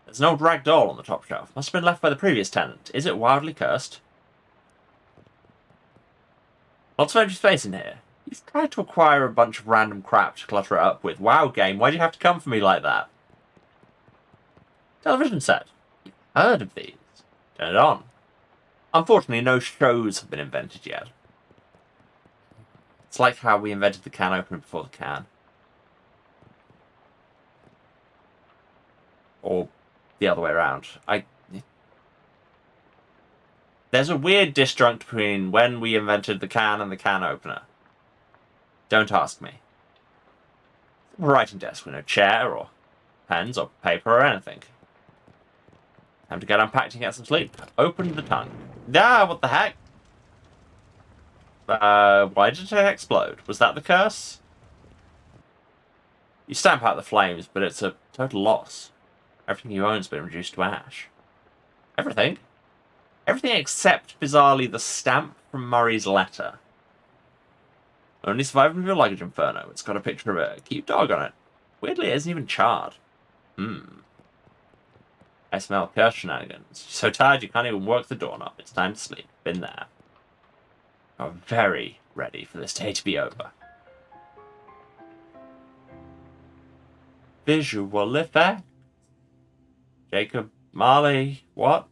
There's an old rag doll on the top shelf. Must have been left by the previous tenant. Is it wildly cursed? Lots of empty space in here. You've tried to acquire a bunch of random crap to clutter it up with. Wow, game, why'd you have to come for me like that? Television set. You've heard of these. Turn it on. Unfortunately, no shows have been invented yet. It's like how we invented the can opener before the can. Or the other way around. There's a weird disjunct between when we invented the can and the can opener. Don't ask me. A writing desk with no chair or pens or paper or anything. Time to get unpacked and get some sleep. Open the tongue. Ah, what the heck? Why did it explode? Was that the curse? You stamp out the flames, but it's a total loss. Everything you own's been reduced to ash. Everything? Everything except, bizarrely, the stamp from Murray's letter. Only survived with your luggage inferno. It's got a picture of a cute dog on it. Weirdly, it isn't even charred. I smell curse shenanigans. You're so tired you can't even work the doorknob. It's time to sleep. Been there. I'm very ready for this day to be over. Visual effect. Jacob Marley. What?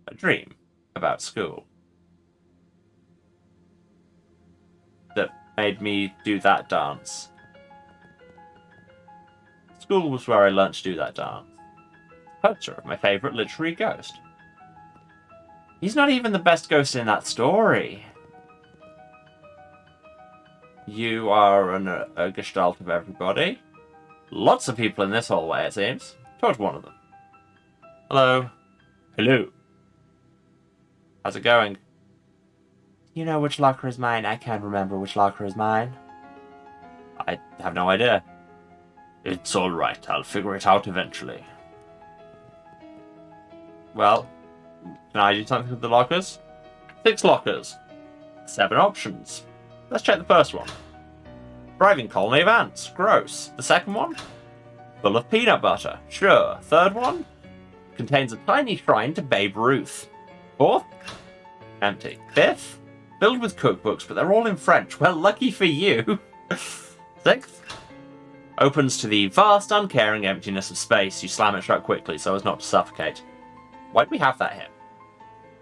A dream about school. That made me do that dance. School was where I learnt to do that dance. Poster of my favourite literary ghost. He's not even the best ghost in that story. You are a gestalt of everybody. Lots of people in this hallway, it seems. Talk to one of them. Hello. Hello. How's it going? You know which locker is mine? I can't remember which locker is mine. I have no idea. It's alright. I'll figure it out eventually. Well, can I do something with the lockers? 6 lockers. 7 options. Let's check the first one. Thriving colony of ants. Gross. The second one? Full of peanut butter. Sure. Third one? Contains a tiny shrine to Babe Ruth. Fourth? Empty. Fifth? Filled with cookbooks, but they're all in French. Well, lucky for you. Sixth? Opens to the vast, uncaring emptiness of space. You slam it shut quickly so as not to suffocate. Why do we have that here?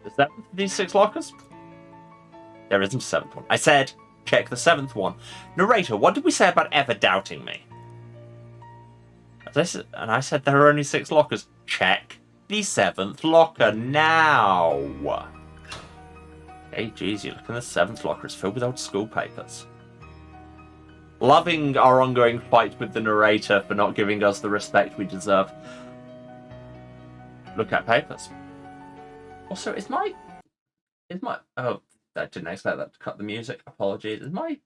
The 7th of these 6 lockers? There isn't a 7th one. I said, check the 7th one. Narrator, what did we say about ever doubting me? And I said there are only 6 lockers. Check the 7th locker now. Hey, geez, you look in the 7th locker. It's filled with old school papers. Loving our ongoing fight with the narrator for not giving us the respect we deserve. Look at papers. Also, is my... Oh, I didn't expect that to cut the music. Apologies. Is my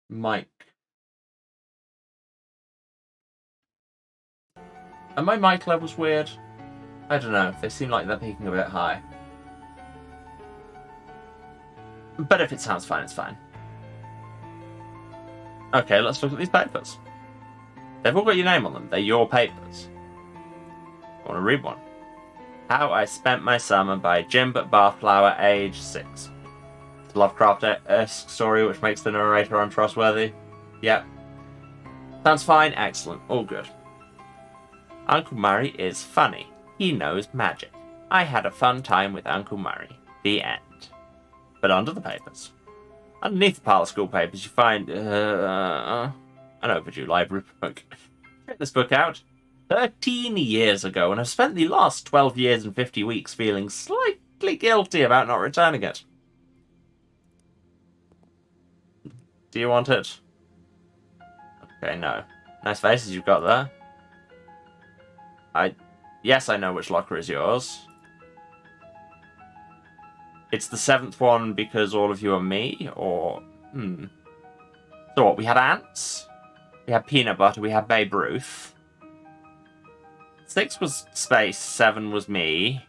mic... Are my mic levels weird? I don't know. They seem like they're peaking a bit high. But if it sounds fine, it's fine. Okay, let's look at these papers. They've all got your name on them. They're your papers. I want to read one. How I Spent My Summer by Jim Barflower, age 6. It's a Lovecraft-esque story which makes the narrator untrustworthy. Yep. Sounds fine. Excellent. All good. Uncle Murray is funny. He knows magic. I had a fun time with Uncle Murray. The end. But under the papers. Underneath the pile of school papers you find an overdue library book. Check this book out. 13 years ago, and I've spent the last 12 years and 50 weeks feeling slightly guilty about not returning it. Do you want it? Okay, no. Nice faces you've got there. Yes, I know which locker is yours. It's the 7th one because all of you are me, or... So what, we had ants, we had peanut butter, we had Babe Ruth. 6 was space, 7 was me,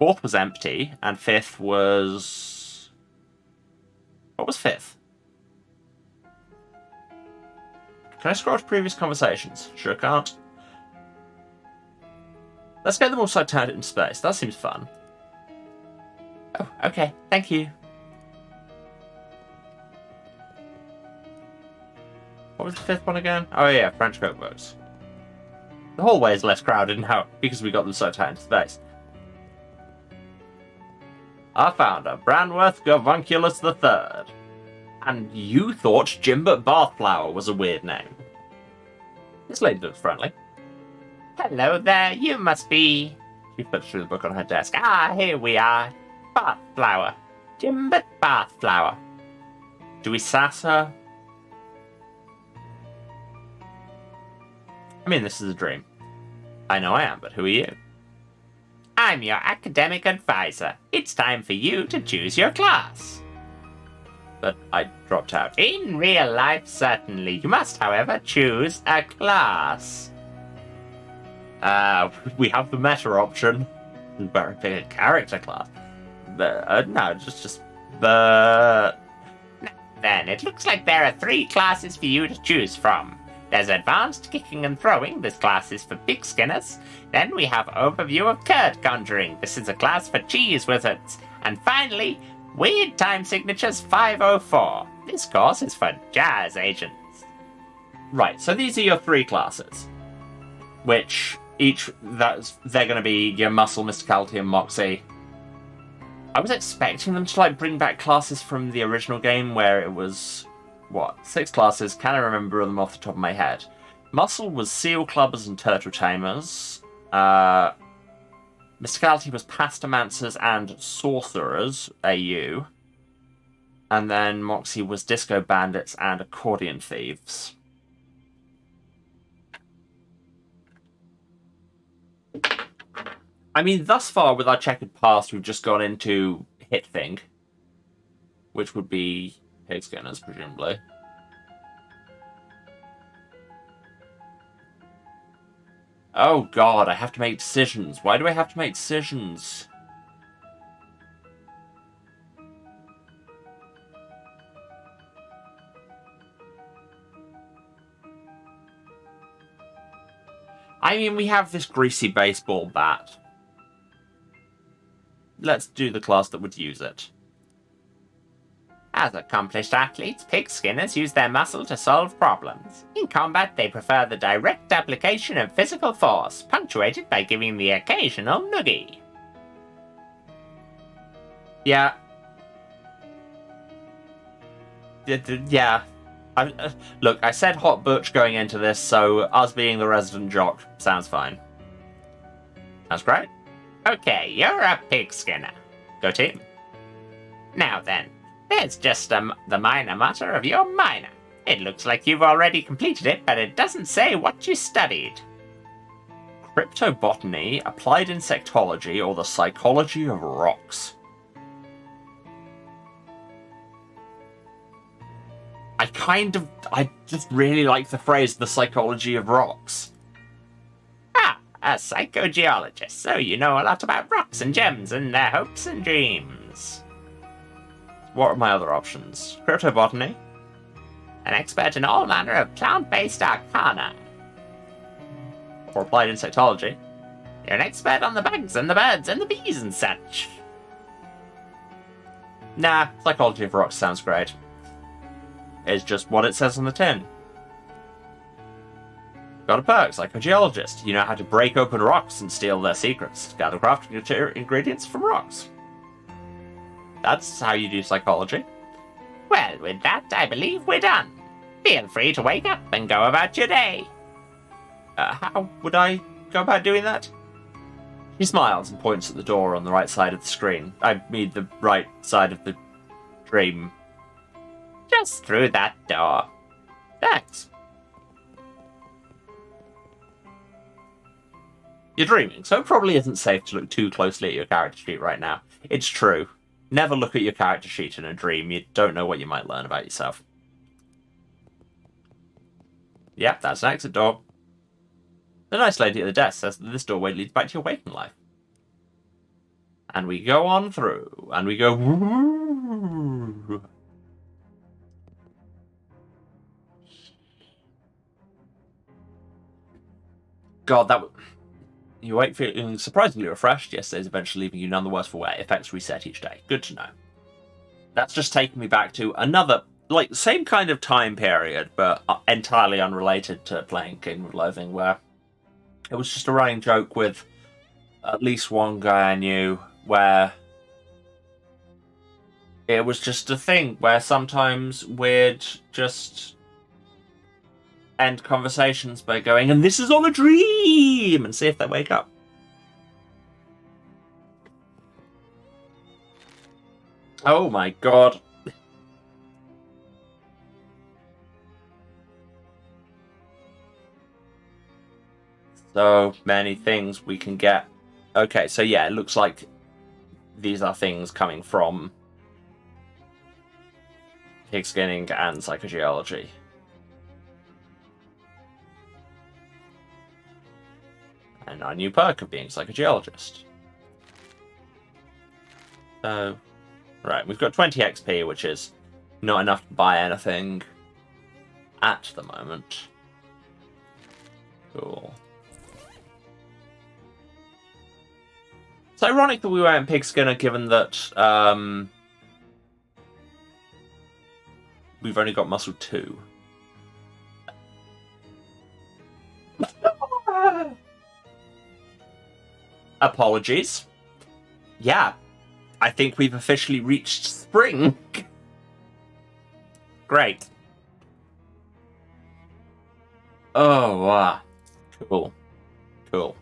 4th was empty, and 5th was... What was 5th? Can I scroll to previous conversations? Sure can't. Let's get them all subtitled in space. That seems fun. Oh, okay. Thank you. What was the 5th one again? Oh yeah, French cookbooks. The hallway is less crowded now because we got them so tight into space. Our founder, Branworth Gavunculus III. And you thought Jimbert Bathflower was a weird name. This lady looks friendly. Hello there, you must be... She flips through the book on her desk. Ah, here we are. Bathflower. Jimbert Bathflower. Do we sass her? I mean, this is a dream. I know I am, but who are you? I'm your academic advisor. It's time for you to choose your class. But I dropped out. In real life, certainly. You must, however, choose a class. We have the meta option. Better pick a character class. No, just the... Then, it looks like there are 3 classes for you to choose from. There's Advanced Kicking and Throwing. This class is for pig skinners. Then we have Overview of Curd Conjuring. This is a class for cheese wizards. And finally, Weird Time Signatures 504. This course is for jazz agents. Right, so these are your 3 classes. Which, they're going to be your Muscle, Mysticality, and Moxie. I was expecting them to, bring back classes from the original game where it was... 6 classes? Can I remember them off the top of my head? Muscle was Seal Clubbers and Turtle Tamers. Mysticality was Pastomancers and Sorcerers, AU. And then Moxie was Disco Bandits and Accordion Thieves. I mean, thus far, with our checkered past, we've just gone into Hit Thing. Which would be pig skinners, presumably. Oh god, I have to make decisions. Why do I have to make decisions? I mean, we have this greasy baseball bat. Let's do the class that would use it. As accomplished athletes, pig skinners use their muscle to solve problems. In combat, they prefer the direct application of physical force, punctuated by giving the occasional noogie. Yeah. Yeah. Look, I said hot butch going into this, so us being the resident jock sounds fine. That's great. Okay, you're a pig skinner. Go team. Now then, there's just the minor matter of your minor. It looks like you've already completed it, but it doesn't say what you studied. Cryptobotany, applied insectology, or the psychology of rocks. I just really like the phrase, the psychology of rocks. Ah, a psychogeologist, so you know a lot about rocks and gems and their hopes and dreams. What are my other options? Cryptobotany? An expert in all manner of plant-based arcana. Or applied insectology? You're an expert on the bugs and the birds and the bees and such. Nah, psychology of rocks sounds great. It's just what it says on the tin. Got a perk, psychogeologist. You know how to break open rocks and steal their secrets. Gather crafting ingredients from rocks. That's how you do psychology. Well, with that, I believe we're done. Feel free to wake up and go about your day. How would I go about doing that? He smiles and points at the door on the right side of the screen. I mean, the right side of the dream. Just through that door. Thanks. You're dreaming, so it probably isn't safe to look too closely at your character sheet right now. It's true. Never look at your character sheet in a dream. You don't know what you might learn about yourself. Yep, that's an exit door. The nice lady at the desk says that this doorway leads back to your waking life. And we go on through, and we go... Woo. God, that... You wake feeling surprisingly refreshed. Yesterday's adventure leaving you none the worse for wear. Effects reset each day. Good to know. That's just taken me back to another, same kind of time period, but entirely unrelated to playing Kingdom of Loathing, where it was just a running joke with at least one guy I knew, where It was just a thing where sometimes we'd just end conversations by going, and this is all a dream, and see if they wake up. Oh my god. So many things we can get. Okay, so yeah, it looks like these are things coming from pigskinning and psychogeology. And our new perk of being psychogeologist. So, right, we've got 20 XP, which is not enough to buy anything at the moment. Cool. It's ironic that we weren't Pigskinner, given that we've only got muscle 2. Apologies. Yeah, I think we've officially reached spring. Great. Oh, wow. Cool. Cool.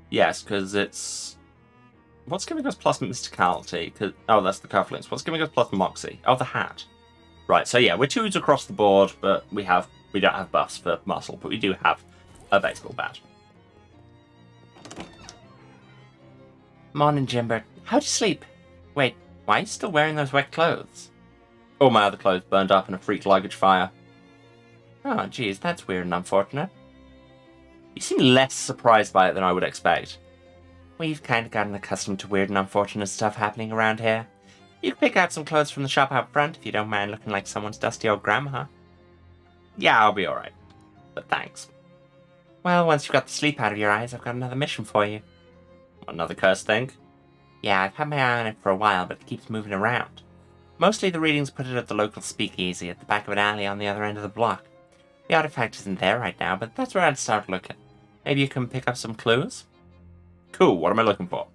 Yes, because it's... What's giving us plus mysticality? Oh, that's the cufflinks. What's giving us plus moxie? Oh, the hat. Right, so yeah, we're 2s across the board, but we don't have buffs for muscle, but we do have a baseball bat. Morning, Jimbert. How'd you sleep? Wait, why are you still wearing those wet clothes? All my other clothes burned up in a freak luggage fire. Oh, geez, that's weird and unfortunate. You seem less surprised by it than I would expect. We've kind of gotten accustomed to weird and unfortunate stuff happening around here. You can pick out some clothes from the shop out front if you don't mind looking like someone's dusty old grandma. Yeah, I'll be alright. But thanks. Well, once you've got the sleep out of your eyes, I've got another mission for you. Another cursed thing? Yeah, I've had my eye on it for a while, but it keeps moving around. Mostly the readings put it at the local speakeasy at the back of an alley on the other end of the block. The artifact isn't there right now, but that's where I'd start looking. Maybe you can pick up some clues? Cool, what am I looking for?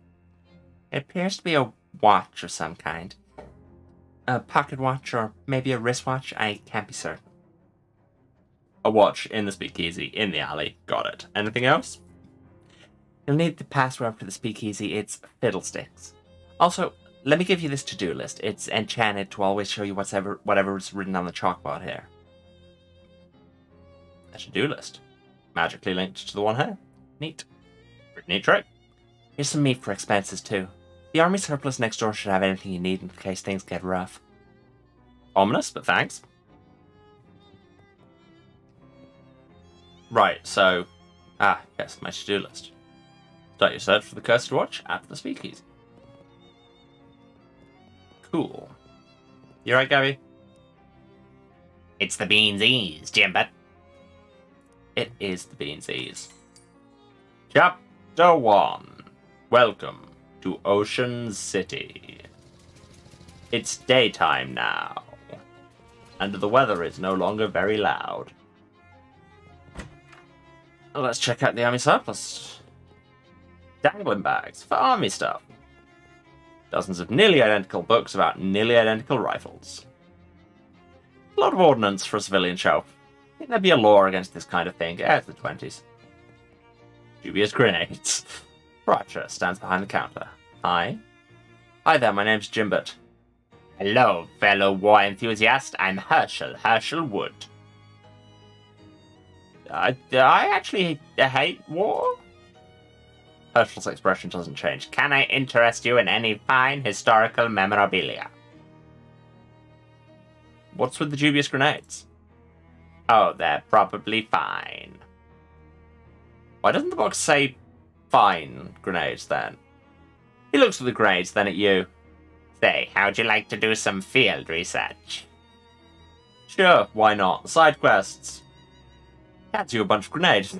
It appears to be a watch of some kind. A pocket watch or maybe a wristwatch, I can't be certain. A watch in the speakeasy, in the alley. Got it. Anything else? You'll need the password for the speakeasy. It's Fiddlesticks. Also, let me give you this to-do list. It's enchanted to always show you whatever's written on the chalkboard here. A to-do list. Magically linked to the one here. Neat. Pretty neat trick. Here's some meat for expenses, too. The army surplus next door should have anything you need in case things get rough. Ominous, but thanks. Right, so... yes, my to-do list. Start your search for the Cursed Watch at the speakeasy. Cool. You right, Gabby? It's the Beansies, Jimbert. It is the Beansies. Chapter 1. Welcome to Ocean City. It's daytime now, and the weather is no longer very loud. Let's check out the army surplus. Dangling bags for army stuff. Dozens of nearly identical books about nearly identical rifles. A lot of ordnance for a civilian show. I think there'd be a law against this kind of thing. Yeah, it's the 20s. Dubious grenades. Roger stands behind the counter. Hi. Hi there, my name's Jimbert. Hello, fellow war enthusiast. I'm Herschel Wood. I actually hate war. Herschel's expression doesn't change. Can I interest you in any fine historical memorabilia? What's with the dubious grenades? Oh, they're probably fine. Why doesn't the box say fine grenades then? He looks at the grenades, then at you. Say, how'd you like to do some field research? Sure, why not? Side quests. Hands you a bunch of grenades.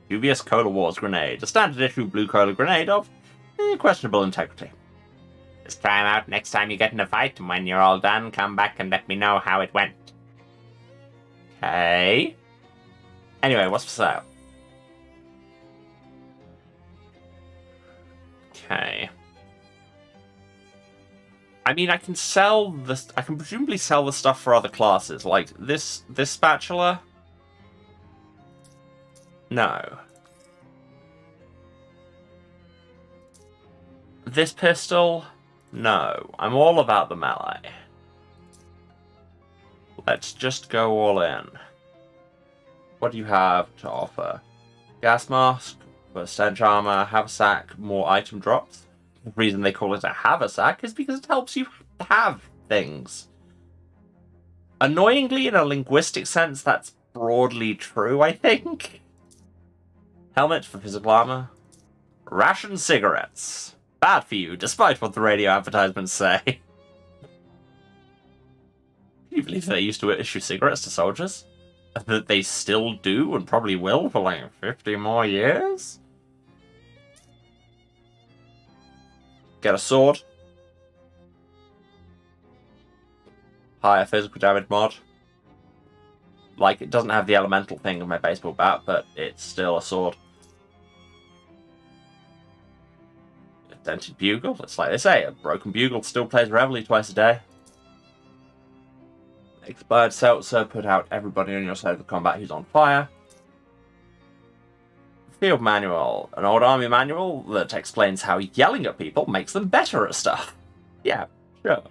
Dubious Cola Wars grenade. A standard issue blue cola grenade of questionable integrity. Just try them out next time you get in a fight, and when you're all done, come back and let me know how it went. Okay. Anyway, what's for sale? Okay. I mean, I can sell this. I can presumably sell the stuff for other classes, like this spatula. No. This pistol? No. I'm all about the melee. Let's just go all in. What do you have to offer? Gas mask, for stench armor, haversack, more item drops. The reason they call it a haversack is because it helps you have things. Annoyingly, in a linguistic sense, that's broadly true, I think. Helmet for physical armor. Ration cigarettes. Bad for you, despite what the radio advertisements say. Can you believe they used to issue cigarettes to soldiers? That they still do and probably will for like 50 more years? Get a sword. Higher physical damage mod. Like, it doesn't have the elemental thing of my baseball bat, but it's still a sword. A dented bugle. It's like they say, a broken bugle still plays reveille twice a day. Expired seltzer, put out everybody on your side of the combat who's on fire. Field manual, an old army manual that explains how yelling at people makes them better at stuff. Yeah, sure.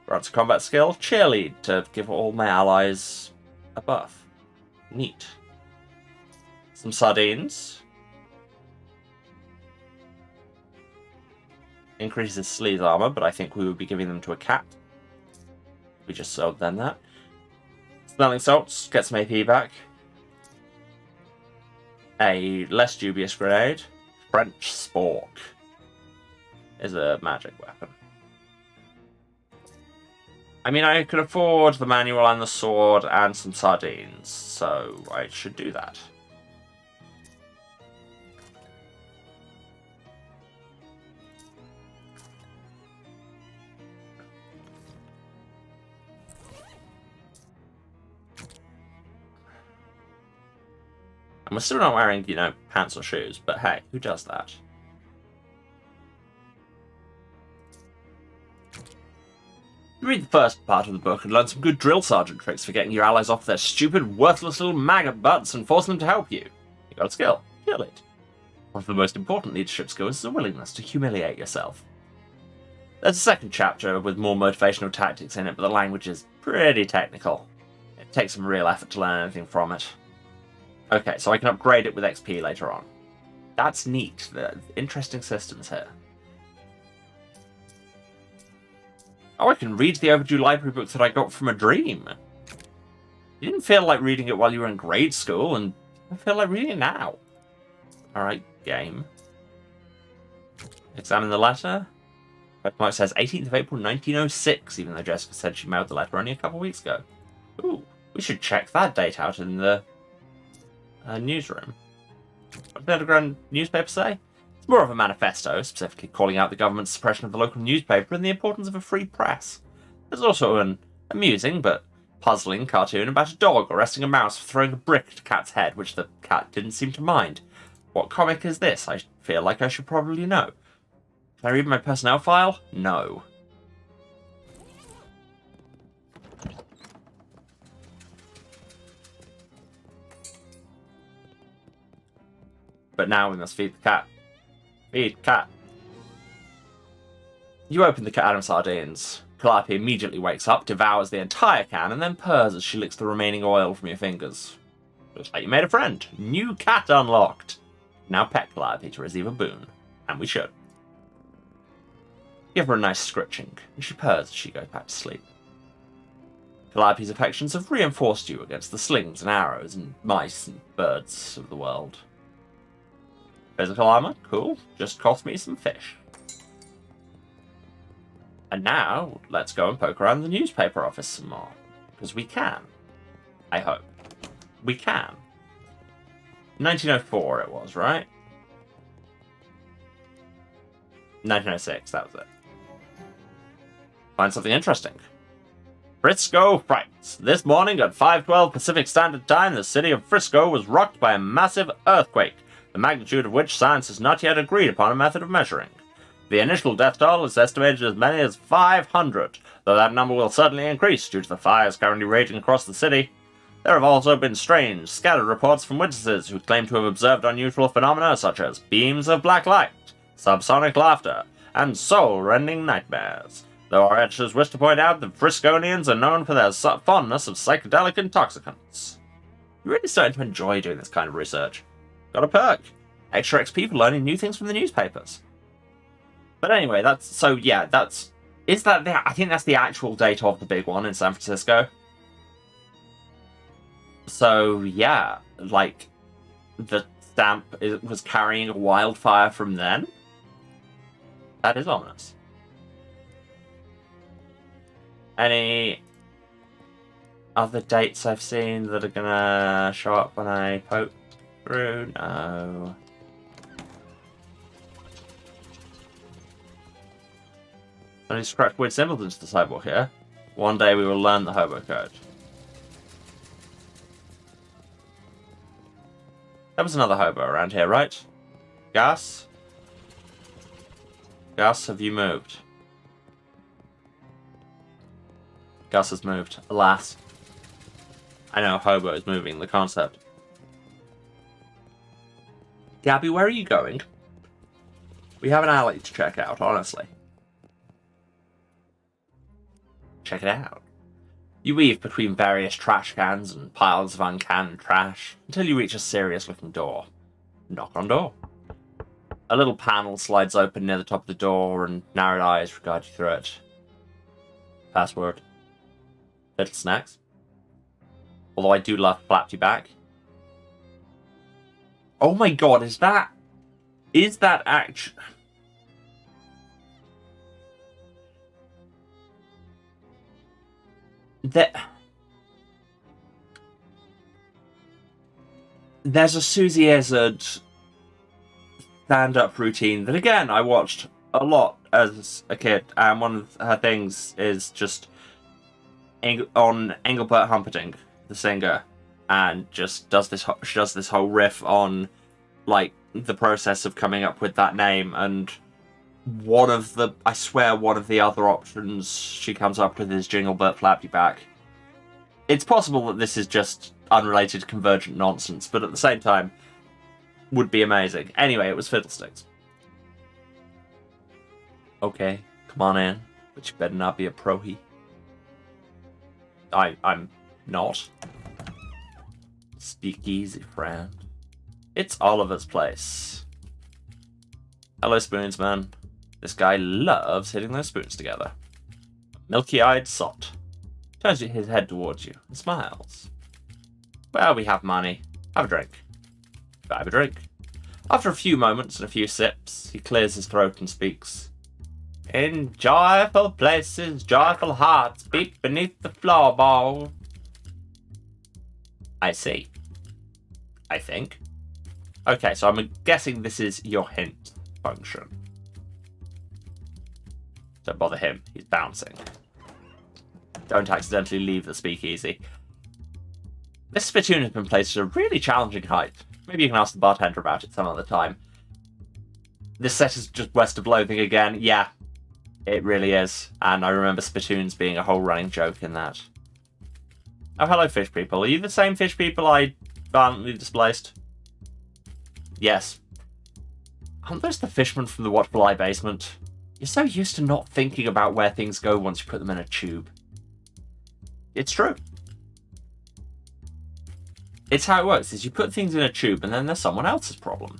Grants a combat skill, cheerlead, to give all my allies a buff. Neat. Some sardines. Increases sleeve armor, but I think we would be giving them to a cat. We just sold them that. Smelling salts, get some AP back. A less dubious grenade. French spork is a magic weapon. I mean, I could afford the manual and the sword and some sardines, so I should do that. And we're still not wearing, you know, pants or shoes, but hey, who does that? You read the first part of the book and learn some good drill sergeant tricks for getting your allies off their stupid, worthless little maggot butts and forcing them to help you. You got a skill. Kill it. One of the most important leadership skills is a willingness to humiliate yourself. There's a second chapter with more motivational tactics in it, but the language is pretty technical. It takes some real effort to learn anything from it. Okay, so I can upgrade it with XP later on. That's neat. There are interesting systems here. Oh, I can read the overdue library book that I got from a dream. You didn't feel like reading it while you were in grade school, and I feel like reading it now. Alright, game. Examine the letter. It says 18th of April 1906, even though Jessica said she mailed the letter only a couple weeks ago. Ooh, we should check that date out in the newsroom. What did the underground newspaper say? It's more of a manifesto, specifically calling out the government's suppression of the local newspaper and the importance of a free press. There's also an amusing but puzzling cartoon about a dog arresting a mouse for throwing a brick at a cat's head, which the cat didn't seem to mind. What comic is this? I feel like I should probably know. Can I read my personnel file? No. But now we must feed the cat. Feed cat. You open the can of sardines. Calliope immediately wakes up, devours the entire can, and then purrs as she licks the remaining oil from your fingers. Looks like you made a friend. New cat unlocked. Now pet Calliope to receive a boon. And we should. Give her a nice scritching, and she purrs as she goes back to sleep. Calliope's affections have reinforced you against the slings and arrows and mice and birds of the world. Physical armor? Cool. Just cost me some fish. And now, let's go and poke around the newspaper office some more. Because we can. I hope. We can. 1904 it was, right? 1906, that was it. Find something interesting. Frisco frights. This morning at 5:12 Pacific Standard Time, the city of Frisco was rocked by a massive earthquake, the magnitude of which science has not yet agreed upon a method of measuring. The initial death toll is estimated as many as 500, though that number will certainly increase due to the fires currently raging across the city. There have also been strange, scattered reports from witnesses who claim to have observed unusual phenomena such as beams of black light, subsonic laughter, and soul-rending nightmares. Though our editors wish to point out that Frisconians are known for their fondness of psychedelic intoxicants. You're really starting to enjoy doing this kind of research. Got a perk. Extra XP for learning new things from the newspapers. But anyway, I think that's the actual date of the big one in San Francisco. So, yeah, like, the stamp was carrying a wildfire from then? That is ominous. Any other dates I've seen that are gonna show up when I poke through? No. I need to scratch weird symbols into the sidewalk here. One day we will learn the hobo code. There was another hobo around here, right? Gus? Gus, have you moved? Gus has moved. Alas. I know hobo is moving, the concept. Gabby, where are you going? We have an alley to check out, honestly. Check it out. You weave between various trash cans and piles of uncanned trash until you reach a serious-looking door. Knock on door. A little panel slides open near the top of the door and narrowed eyes guide you through it. Password. Little snacks. Although I do love flapped you back. Oh my god, is that actually... There's a Susie Izzard stand-up routine that, again, I watched a lot as a kid, and one of her things is just on Engelbert Humperdinck, the singer, and just does this whole riff on, like, the process of coming up with that name, and one of the other options she comes up with is Jinglebert Flappy Back. It's possible that this is just unrelated convergent nonsense, but at the same time, would be amazing. Anyway, it was Fiddlesticks. Okay, come on in, but you better not be a prohee. I'm not. Speak easy, friend. It's Oliver's place. Hello, spoons, man. This guy loves hitting those spoons together. Milky-eyed sot. Turns his head towards you and smiles. Well, we have money. Have a drink. Have a drink. After a few moments and a few sips, he clears his throat and speaks. In joyful places, joyful hearts beat beneath the floorboard. I see. I think. Okay, so I'm guessing this is your hint function. Don't bother him, he's bouncing. Don't accidentally leave the speakeasy. This spittoon has been placed at a really challenging height. Maybe you can ask the bartender about it some other time. This set is just west of Loathing again. Yeah, it really is. And I remember spittoons being a whole running joke in that. Oh, hello, fish people. Are you the same fish people I violently displaced? Yes. Aren't those the fishermen from the Watchful Eye basement? You're so used to not thinking about where things go once you put them in a tube. It's true. It's how it works, is you put things in a tube and then they're someone else's problem.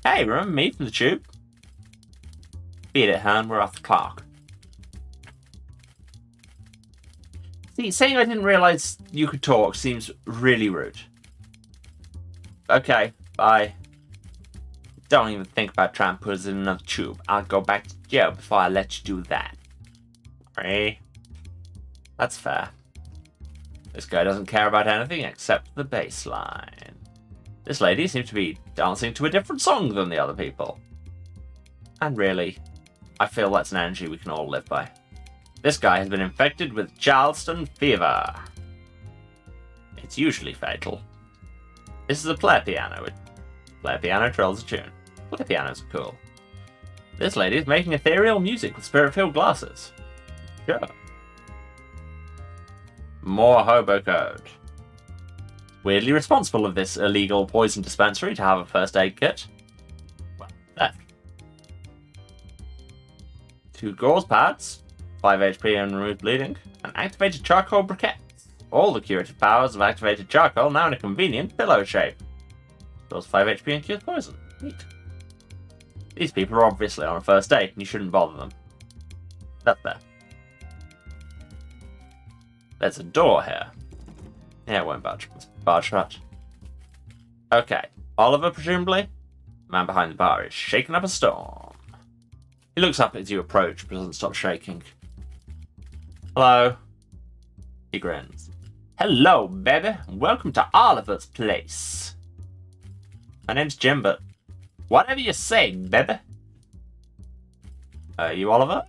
Hey, remember me from the tube? Beat it, Han, we're off the clock. See, saying I didn't realise you could talk seems really rude. Okay, bye. Don't even think about trying to put us in another tube. I'll go back to jail before I let you do that. Right? That's fair. This guy doesn't care about anything except the bass line. This lady seems to be dancing to a different song than the other people. And really, I feel that's an energy we can all live by. This guy has been infected with Charleston fever. It's usually fatal. This is a player piano. Player piano trolls a tune. Player pianos are cool. This lady is making ethereal music with spirit-filled glasses. Sure. More hobo code. Weirdly responsible of this illegal poison dispensary to have a first aid kit. Well, left. 2 gauze pads, 5 HP and remove bleeding, and activated charcoal briquettes. All the curative powers of activated charcoal now in a convenient pillow shape. Stores 5 HP and cures poison. Neat. These people are obviously on a first date and you shouldn't bother them. That's fair. There's a door here. Yeah, it won't budge. It's barred shut. Okay. Oliver, presumably? The man behind the bar is shaking up a storm. He looks up as you approach, but doesn't stop shaking. Hello. He grins. Hello, baby. Welcome to Oliver's place. My name's Jim, but whatever you say, baby. You Oliver?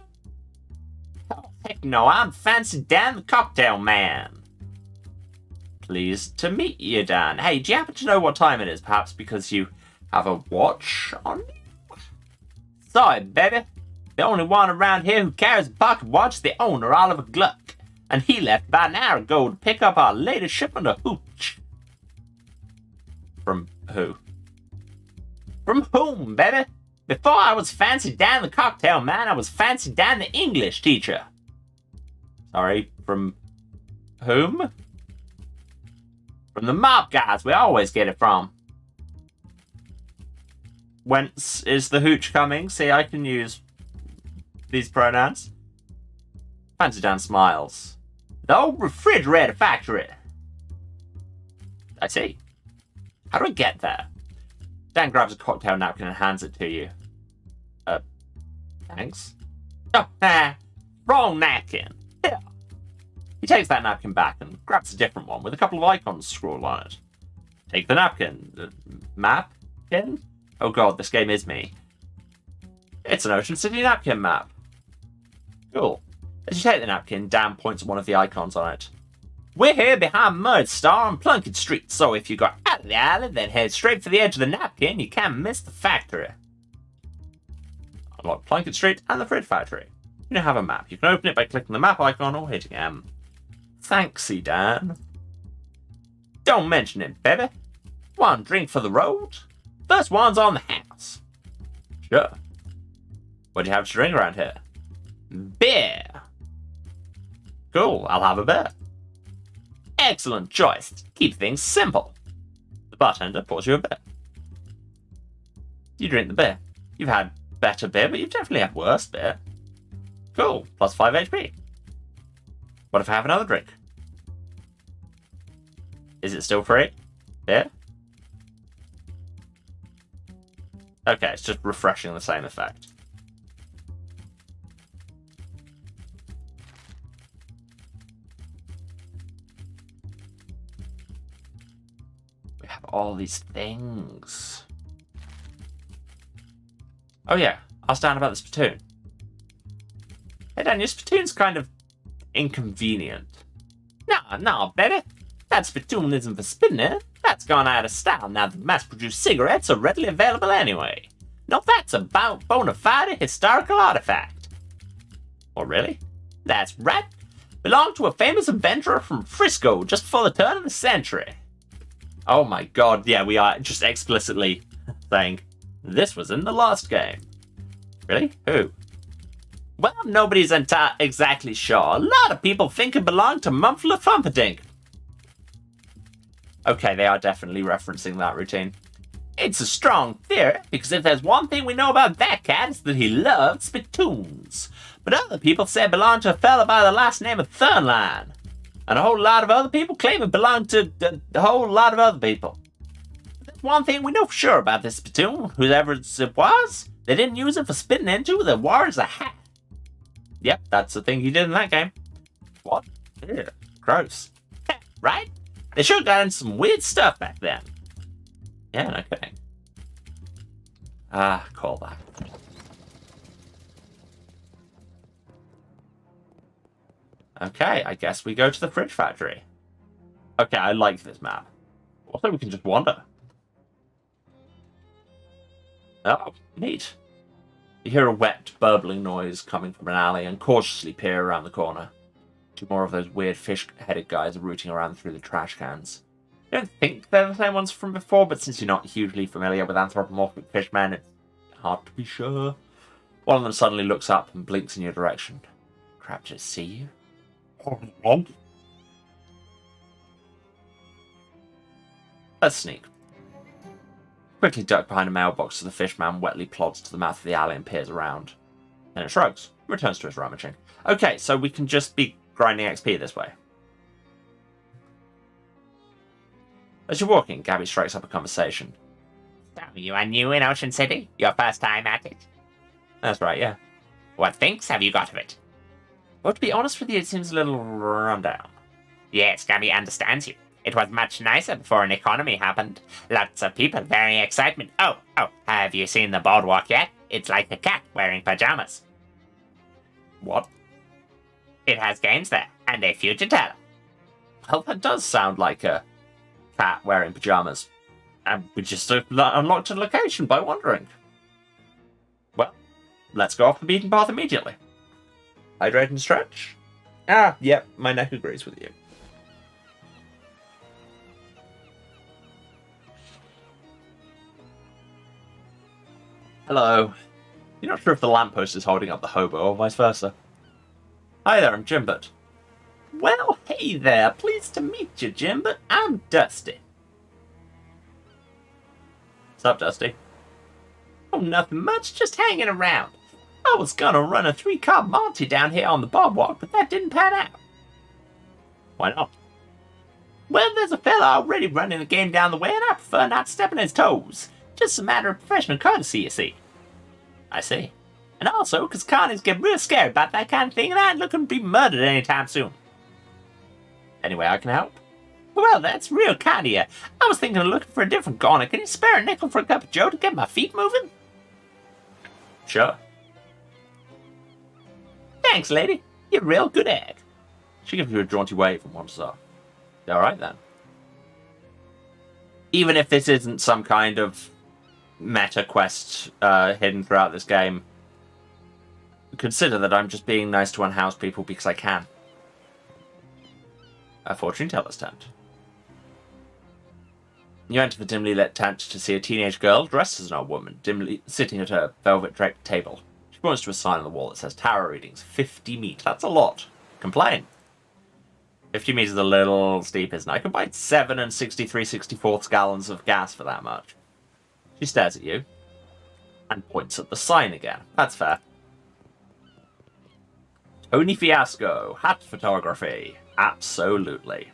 Oh, heck no, I'm Fancy Dan the Cocktail Man. Pleased to meet you, Dan. Hey, do you happen to know what time it is? Perhaps because you have a watch on you? Sorry, baby. The only one around here who carries a pocket watch is the owner, Oliver Gluck. And he left about an hour ago to pick up our latest shipment of hooch. From who? From whom, baby? Before I was Fancy Dan the Cocktail Man, I was Fancy Dan the English teacher. Sorry, from whom? From the mob guys we always get it from. Whence is the hooch coming? See, I can use these pronouns. Fancy Dan smiles. The old refrigerator factory. I see. How do I get there? Dan grabs a cocktail napkin and hands it to you. Thanks. Oh, wrong napkin. Here. He takes that napkin back and grabs a different one with a couple of icons scrawled on it. Take the napkin. Map? In? Oh god, this game is me. It's an Ocean City napkin map. Cool. As you take the napkin, Dan points at one of the icons on it. We're here behind Mud Star on Plunkett Street, so if you go out of the alley, then head straight for the edge of the napkin, you can't miss the factory. Unlock Plunkett Street and the Fridge Factory. You now have a map. You can open it by clicking the map icon or hitting M. Thanksy, Dan. Don't mention it, baby. One drink for the road. First one's on the house. Sure. What do you have to drink around here? Beer. Cool, I'll have a beer. Excellent choice. Keep things simple. The bartender pours you a beer. You drink the beer. You've had better beer, but you've definitely had worse beer. Cool, plus 5 HP. What if I have another drink? Is it still free? Beer? Okay, it's just refreshing the same effect. We have all these things. Oh yeah, ask Dan about the spittoon. Hey Dan, your spittoon's kind of inconvenient. Nah, baby. That spittoon isn't for spinning. That's gone out of style now that mass-produced cigarettes are readily available anyway. No, that's a bona fide historical artifact. Oh, really? That's right. Belonged to a famous adventurer from Frisco just before the turn of the century. Oh my god, yeah, we are just explicitly saying, this was in the last game. Really? Who? Well, nobody's exactly sure. A lot of people think it belonged to Mumfla Thumperdink. Okay, they are definitely referencing that routine. It's a strong theory, because if there's one thing we know about that cat, it's that he loved spittoons. But other people say it belonged to a fella by the last name of Thurnline. And a whole lot of other people claim it belonged to a whole lot of other people. But there's one thing we know for sure about this spittoon, whoever it was, they didn't use it for spitting into, they wore it as a hat. Yep, that's the thing he did in that game. What? Ew, gross. Right? They sure got into some weird stuff back then. Yeah, no kidding. Call that. Okay, I guess we go to the Fridge Factory. Okay, I like this map. Also, we can just wander. Oh, neat. You hear a wet, burbling noise coming from an alley and cautiously peer around the corner. Two more of those weird fish-headed guys are rooting around through the trash cans. You don't think they're the same ones from before, but since you're not hugely familiar with anthropomorphic fishmen, it's hard to be sure. One of them suddenly looks up and blinks in your direction. Crap, did it see you? Let's sneak. Quickly duck behind a mailbox as the fishman wetly plods to the mouth of the alley and peers around. Then it shrugs, returns to his rummaging. Okay, so we can just be grinding XP this way. As you're walking, Gabby strikes up a conversation. So, you are new in Ocean City? Your first time at it? That's right, yeah. What thinks have you got of it? Well, to be honest with you, it seems a little run down. Yes, Gabby understands you. It was much nicer before an economy happened. Lots of people, very excitement. Oh, have you seen the boardwalk yet? It's like a cat wearing pajamas. What? It has games there, and a future teller. Well, that does sound like a cat wearing pajamas. And we just unlocked a location by wandering. Well, let's go off the beaten path immediately. Hydrate and stretch? Yep, my neck agrees with you. Hello. You're not sure if the lamppost is holding up the hobo or vice versa. Hi there, I'm Jimbert. Well, hey there. Pleased to meet you, Jimbert. I'm Dusty. What's up, Dusty? Oh, nothing much, just hanging around. I was gonna run a 3-car Monty down here on the boardwalk, but that didn't pan out. Why not? Well, there's a fella already running the game down the way, and I prefer not stepping on his toes. Just a matter of professional courtesy, you see. I see. And also, because Connies get real scared about that kind of thing, and I ain't looking to be murdered anytime soon. Anyway, I can help. Well, that's real kind of you. I was thinking of looking for a different corner. Can you spare a nickel for a cup of joe to get my feet moving? Sure. Thanks, lady. You're a real good egg. She gives you a jaunty wave and wanders off. Alright then. Even if this isn't some kind of meta quest hidden throughout this game, consider that I'm just being nice to unhoused people because I can. A fortune teller's tent. You enter the dimly lit tent to see a teenage girl dressed as an old woman, dimly sitting at a velvet draped table. She points to a sign on the wall that says Tower Readings, 50 meat. That's a lot. Complain. 50 meat is a little steep, isn't it? I could buy 7 and 63/64 gallons of gas for that much. She stares at you and points at the sign again. That's fair. Tony Fiasco, hat photography. Absolutely.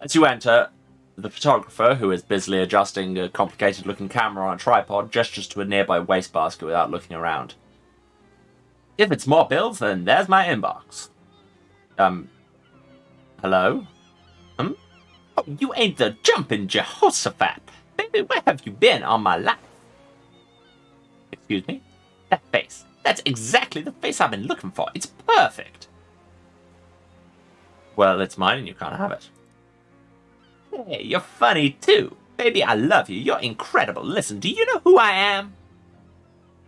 As you enter, the photographer, who is busily adjusting a complicated-looking camera on a tripod, gestures to a nearby wastebasket without looking around. If it's more bills, then there's my inbox. Hello? Oh, you ain't the jumping Jehoshaphat. Baby, where have you been all my life? Excuse me? That face. That's exactly the face I've been looking for. It's perfect. Well, it's mine and you can't have it. Hey, you're funny too. Baby, I love you. You're incredible. Listen, do you know who I am?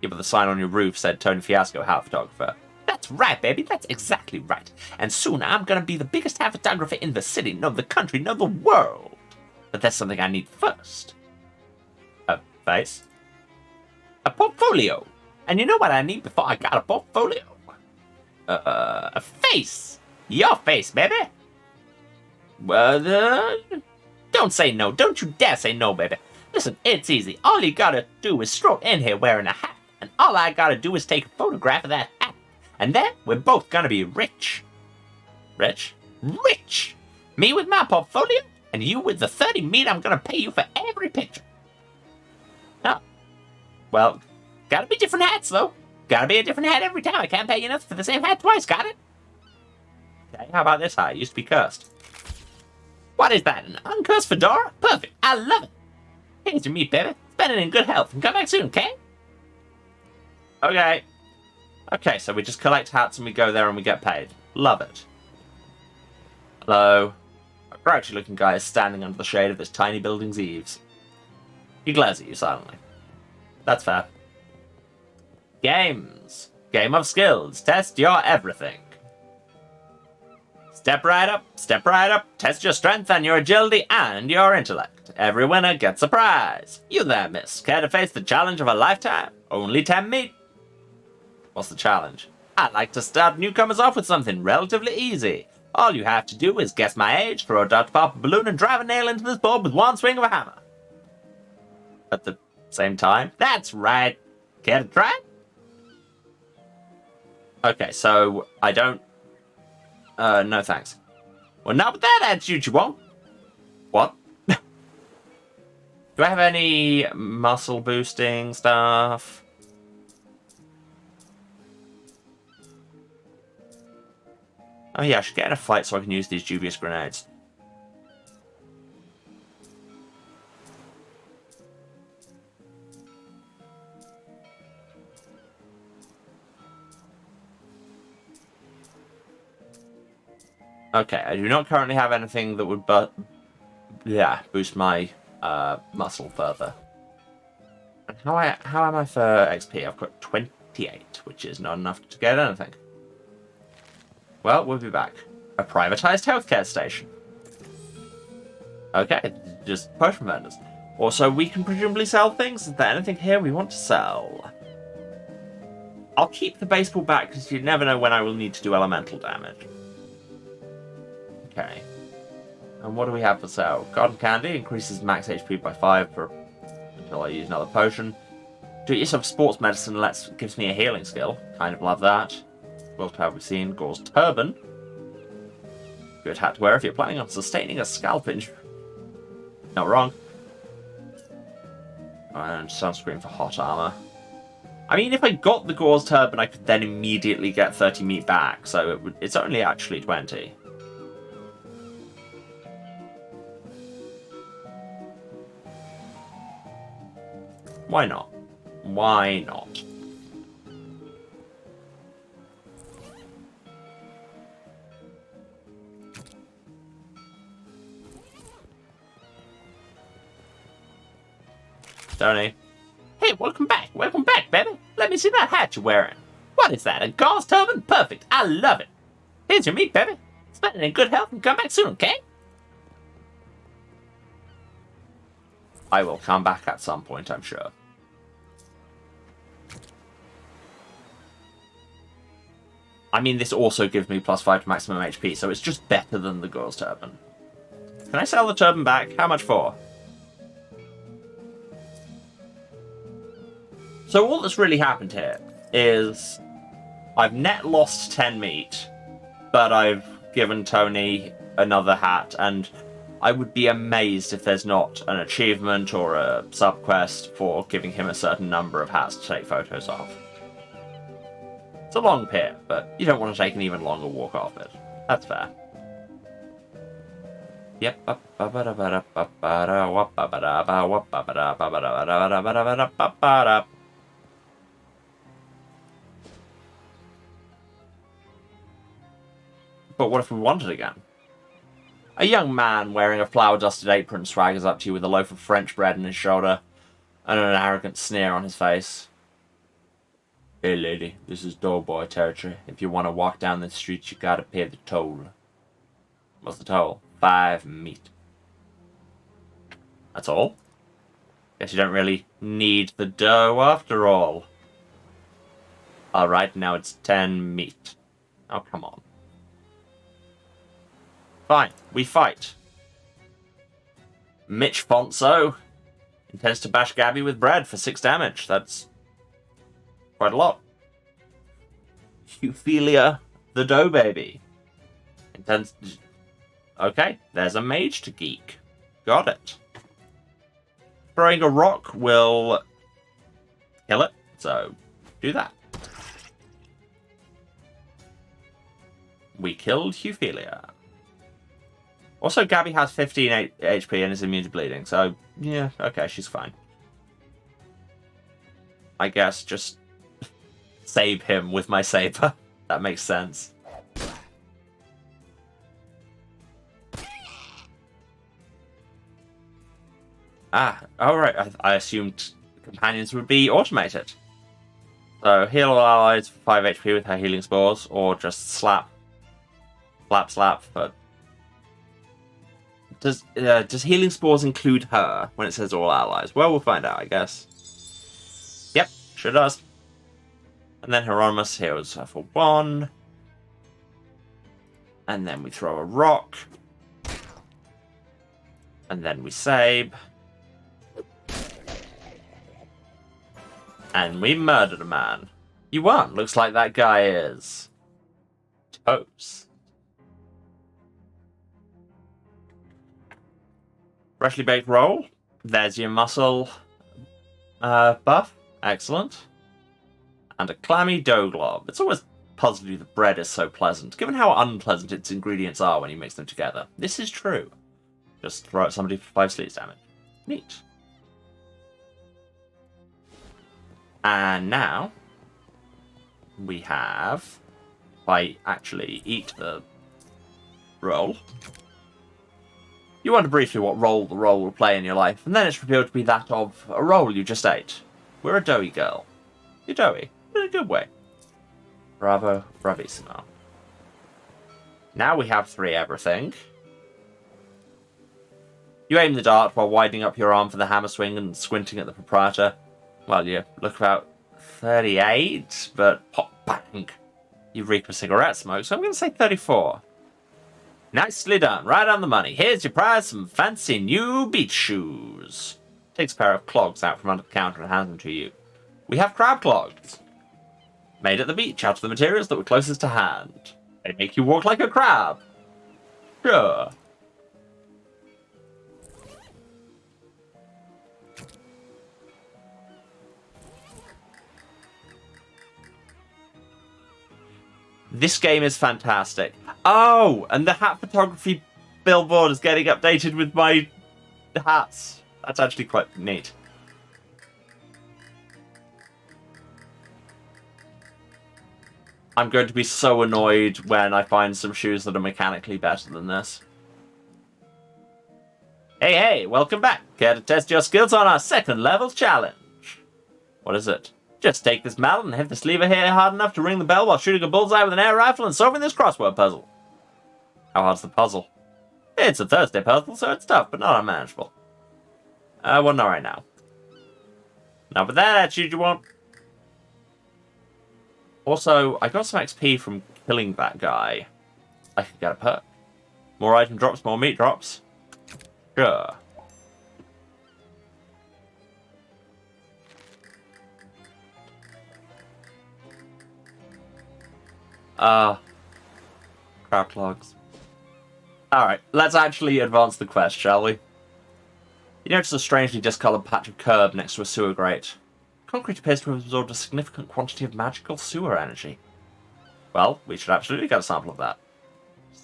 Yeah, but the sign on your roof said Tony Fiasco, hat photographer. That's right, baby. That's exactly right. And soon I'm gonna be the biggest hat photographer in the city, no, the country, no, the world. But that's something I need first. A face? A portfolio. And you know what I need before I got a portfolio? A face. Your face, baby. Well, don't say no. Don't you dare say no, baby. Listen, it's easy. All you gotta do is stroll in here wearing a hat. And all I gotta do is take a photograph of that hat. And then we're both gonna be rich. Rich? Rich! Me with my portfolio, and you with the 30 meat I'm gonna pay you for every picture. Oh. Well, gotta be different hats, though. Gotta be a different hat every time. I can't pay you nothing for the same hat twice, got it? Okay, how about this hat? It used to be cursed. What is that, an uncursed fedora? Perfect, I love it. Here's your meat, baby. Spend it in good health, and come back soon, okay? Okay. Okay, so we just collect hats and we go there and we get paid. Love it. Hello. A grouchy looking guy is standing under the shade of this tiny building's eaves. He glares at you silently. That's fair. Games. Game of skills. Test your everything. Step right up, test your strength and your agility and your intellect. Every winner gets a prize. You there, miss. Care to face the challenge of a lifetime? Only 10 meat. What's the challenge? I'd like to start newcomers off with something relatively easy. All you have to do is guess my age, throw a dart to pop a balloon, and drive a nail into this board with one swing of a hammer. At the same time? That's right. Care to try? Okay, so I don't... no thanks. Well, not with that attitude, you won't. What? Do I have any muscle boosting stuff? Oh yeah, I should get in a fight so I can use these dubious grenades. Okay, I do not currently have anything that would boost my muscle further. And how am I for XP? I've got 28, which is not enough to get anything. Well, we'll be back. A privatized healthcare station. Okay, just potion vendors. Also, we can presumably sell things. Is there anything here we want to sell? I'll keep the baseball bat because you never know when I will need to do elemental damage. Okay. And what do we have for sale? Garden candy increases max HP by 5 until I use another potion. Do it yourself sports medicine gives me a healing skill. Kind of love that. What else have we seen? Gore's turban. Good hat to wear if you're planning on sustaining a scalp injury. Not wrong. And sunscreen for hot armor. I mean, if I got the Gore's turban, I could then immediately get 30 meat back, so it's only actually 20. Why not? Why not? Stormy. Hey, welcome back, baby. Let me see that hat you're wearing. What is that, a gauze turban? Perfect, I love it. Here's your meat, baby. Spend it in good health and come back soon, okay? I will come back at some point, I'm sure. I mean, this also gives me +5 to maximum HP, so it's just better than the Gore's turban. Can I sell the turban back? How much for? So all that's really happened here is I've net lost 10 meat, but I've given Tony another hat, and I would be amazed if there's not an achievement or a sub-quest for giving him a certain number of hats to take photos of. It's a long pier, but you don't want to take an even longer walk off it. That's fair. Yep. But what if we wanted again? A young man wearing a flour-dusted apron swaggers up to you with a loaf of French bread on his shoulder and an arrogant sneer on his face. Hey lady, this is doughboy territory. If you want to walk down the street, you gotta pay the toll. What's the toll? 5 meat. That's all? Guess you don't really need the dough after all. Alright, now it's 10 meat. Oh, come on. Fine, we fight. Mitch Fonso intends to bash Gabby with bread for 6 damage. That's quite a lot. Euphelia, the dough baby. Intends... Okay, there's a mage to geek. Got it. Throwing a rock will kill it, so do that. We killed Euphelia. Also, Gabby has 15 HP and is immune to bleeding, so yeah, okay, she's fine. I guess just save him with my saber. That makes sense. Ah, alright, I assumed companions would be automated. So heal all allies for 5 HP with her healing spores, or just slap. Slap, but... Does healing spores include her when it says all allies? Well, we'll find out, I guess. Yep, sure does. And then Hieronymus heals her for 1. And then we throw a rock. And then we save. And we murdered a man. You won. Looks like that guy is... toast. Freshly baked roll. There's your muscle buff. Excellent. And a clammy dough glob. It's always puzzled you that bread is so pleasant, given how unpleasant its ingredients are when you mix them together. This is true. Just throw at somebody for 5 sleeves damage. Neat. And now we have, if I actually eat the roll, you wonder briefly what role the roll will play in your life, and then it's revealed to be that of a roll you just ate. We're a doughy girl. You're doughy, in a good way. Bravo, bravissimo. Now we have 3 everything. You aim the dart while widening up your arm for the hammer swing and squinting at the proprietor. Well, you look about 38, but pop, bang. You reap a cigarette smoke, so I'm going to say 34. Nicely done, right on the money. Here's your prize, some fancy new beach shoes. Takes a pair of clogs out from under the counter and hands them to you. We have crab clogs. Made at the beach out of the materials that were closest to hand. They make you walk like a crab. Sure. This game is fantastic. Oh, and the hat photography billboard is getting updated with my hats. That's actually quite neat. I'm going to be so annoyed when I find some shoes that are mechanically better than this. Hey, welcome back. Care to test your skills on our 2nd level challenge? What is it? Just take this mallet and hit this lever here hard enough to ring the bell while shooting a bullseye with an air rifle and solving this crossword puzzle. How hard's the puzzle? It's a Thursday puzzle, so it's tough, but not unmanageable. Well, not right now. Not with that attitude you want. Also, I got some XP from killing that guy. I could get a perk. More item drops, more meat drops. Sure. Crab clogs. Alright, let's actually advance the quest, shall we? You notice a strangely discoloured patch of curb next to a sewer grate. Concrete appears to have absorbed a significant quantity of magical sewer energy. Well, we should absolutely get a sample of that.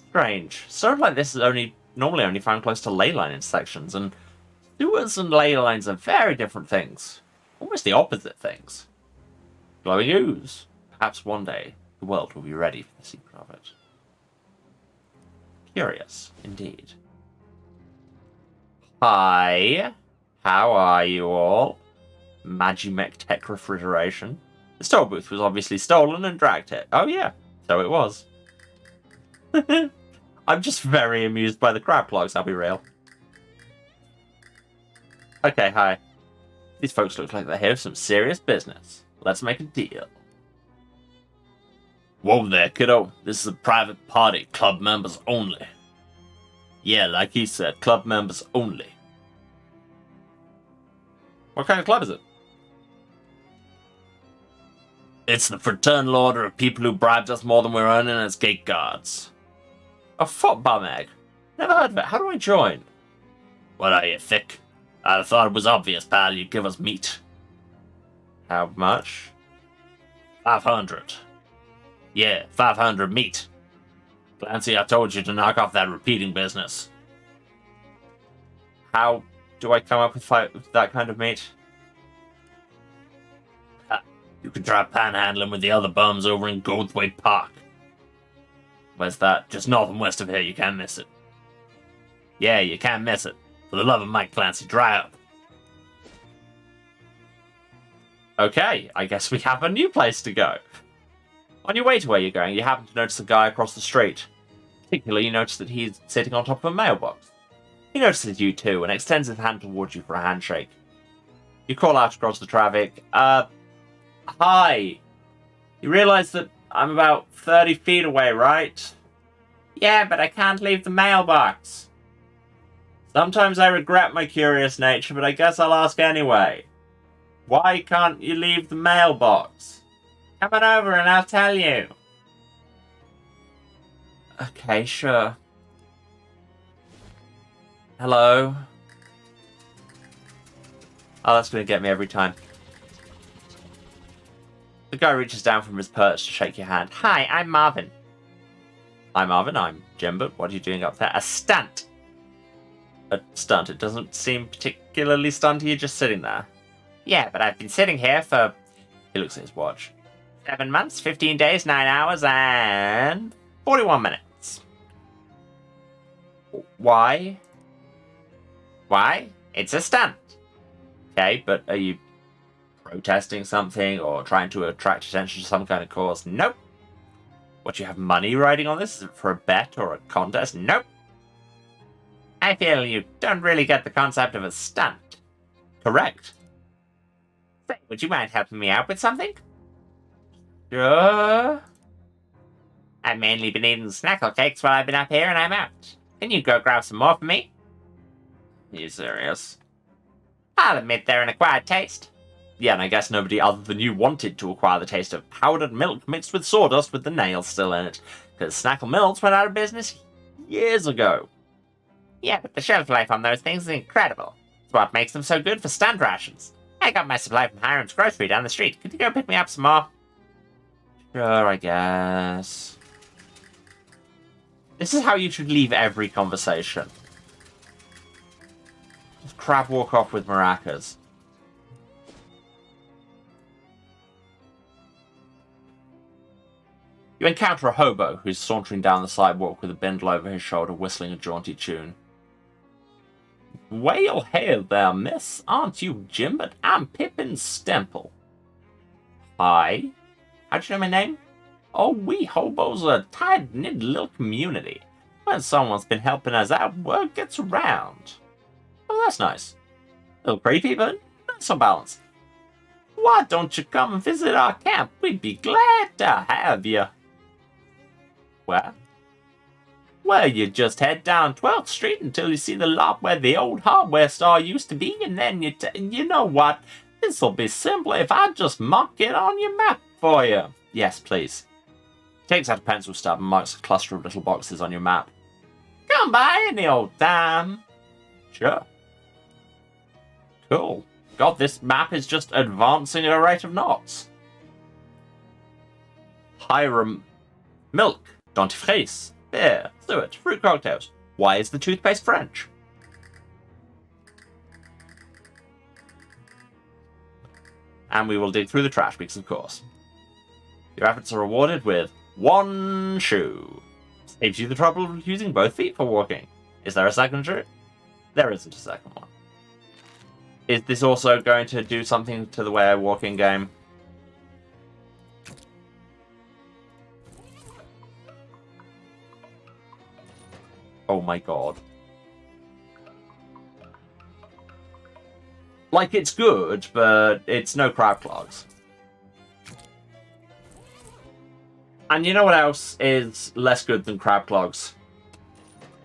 Strange. Stuff like this is normally only found close to ley line intersections, and sewers and ley lines are very different things. Almost the opposite things. Glowing ooze. Perhaps one day the world will be ready for the secret of it. Curious, indeed. Hi. How are you all? Magimech Tech Refrigeration. The store booth was obviously stolen and dragged here. Oh yeah, so it was. I'm just very amused by the crab clogs, I'll be real. Okay, hi. These folks look like they're here for some serious business. Let's make a deal. Whoa there, kiddo. This is a private party. Club members only. Yeah, like he said, club members only. What kind of club is it? It's the fraternal order of people who bribed us more than we're earning as gate guards. A foot bum egg. Never heard of it. How do I join? What are you, thick? I thought it was obvious, pal. You'd give us meat. How much? 500. Yeah, 500 meat. Clancy, I told you to knock off that repeating business. How do I come up with that kind of meat? You can try panhandling with the other bums over in Goldthwaite Park. Where's that? Just north and west of here, you can't miss it. Yeah, you can't miss it. For the love of Mike Clancy, dry up. Okay, I guess we have a new place to go. On your way to where you're going, you happen to notice a guy across the street. Particularly, you notice that he's sitting on top of a mailbox. He notices you too and extends his hand towards you for a handshake. You call out across the traffic, hi. You realize that I'm about 30 feet away, right? Yeah, but I can't leave the mailbox. Sometimes I regret my curious nature, but I guess I'll ask anyway. Why can't you leave the mailbox? Come on over and I'll tell you. Okay, sure. Hello? Oh, that's going to get me every time. The guy reaches down from his perch to shake your hand. Hi, I'm Marvin. Hi, Marvin. I'm Jimbert. What are you doing up there? A stunt. A stunt? It doesn't seem particularly stunty. You're just sitting there. Yeah, but I've been sitting here for He looks at his watch. 7 months, 15 days, 9 hours, and 41 minutes. Why? Why? It's a stunt. Okay, but are you protesting something or trying to attract attention to some kind of cause? Nope. What, do you have money riding on this? Is it for a bet or a contest? Nope. I feel you don't really get the concept of a stunt. Correct. Say, would you mind helping me out with something? Sure. I've mainly been eating snackle cakes while I've been up here and I'm out. Can you go grab some more for me? Are you serious? I'll admit they're an acquired taste. Yeah, and I guess nobody other than you wanted to acquire the taste of powdered milk mixed with sawdust with the nails still in it, because Snackle Mills went out of business years ago. Yeah, but the shelf life on those things is incredible. It's what makes them so good for stand rations. I got my supply from Hiram's Grocery down the street. Could you go pick me up some more? Sure, I guess. This is how you should leave every conversation. Just crab walk off with maracas. You encounter a hobo who's sauntering down the sidewalk with a bindle over his shoulder, whistling a jaunty tune. Well, hey there, miss. Aren't you Jimbert? I'm Pippin Stemple. Hi. How'd you know my name? Oh, we hobos are a tight-knit little community. When someone's been helping us out, word gets around. Oh, that's nice. A little creepy, but nice on balance. Why don't you come and visit our camp? We'd be glad to have you. Where? Well, you just head down 12th Street until you see the lot where the old hardware store used to be, and then you know what? This'll be simpler if I just mark it on your map for you. Yes, please. He takes out a pencil stub and marks a cluster of little boxes on your map. Come by any old time. Sure. Cool. God, this map is just advancing at a rate of knots. Hiram. Milk. Dentifrice. Beer. Suet. Fruit cocktails. Why is the toothpaste French? And we will dig through the trash because, of course. Your efforts are rewarded with 1 shoe. Saves you the trouble of using both feet for walking. Is there a second shoe? There isn't a second one. Is this also going to do something to the way I walk in game? Oh my god. Like, it's good, but it's no crab clogs. And you know what else is less good than crab clogs?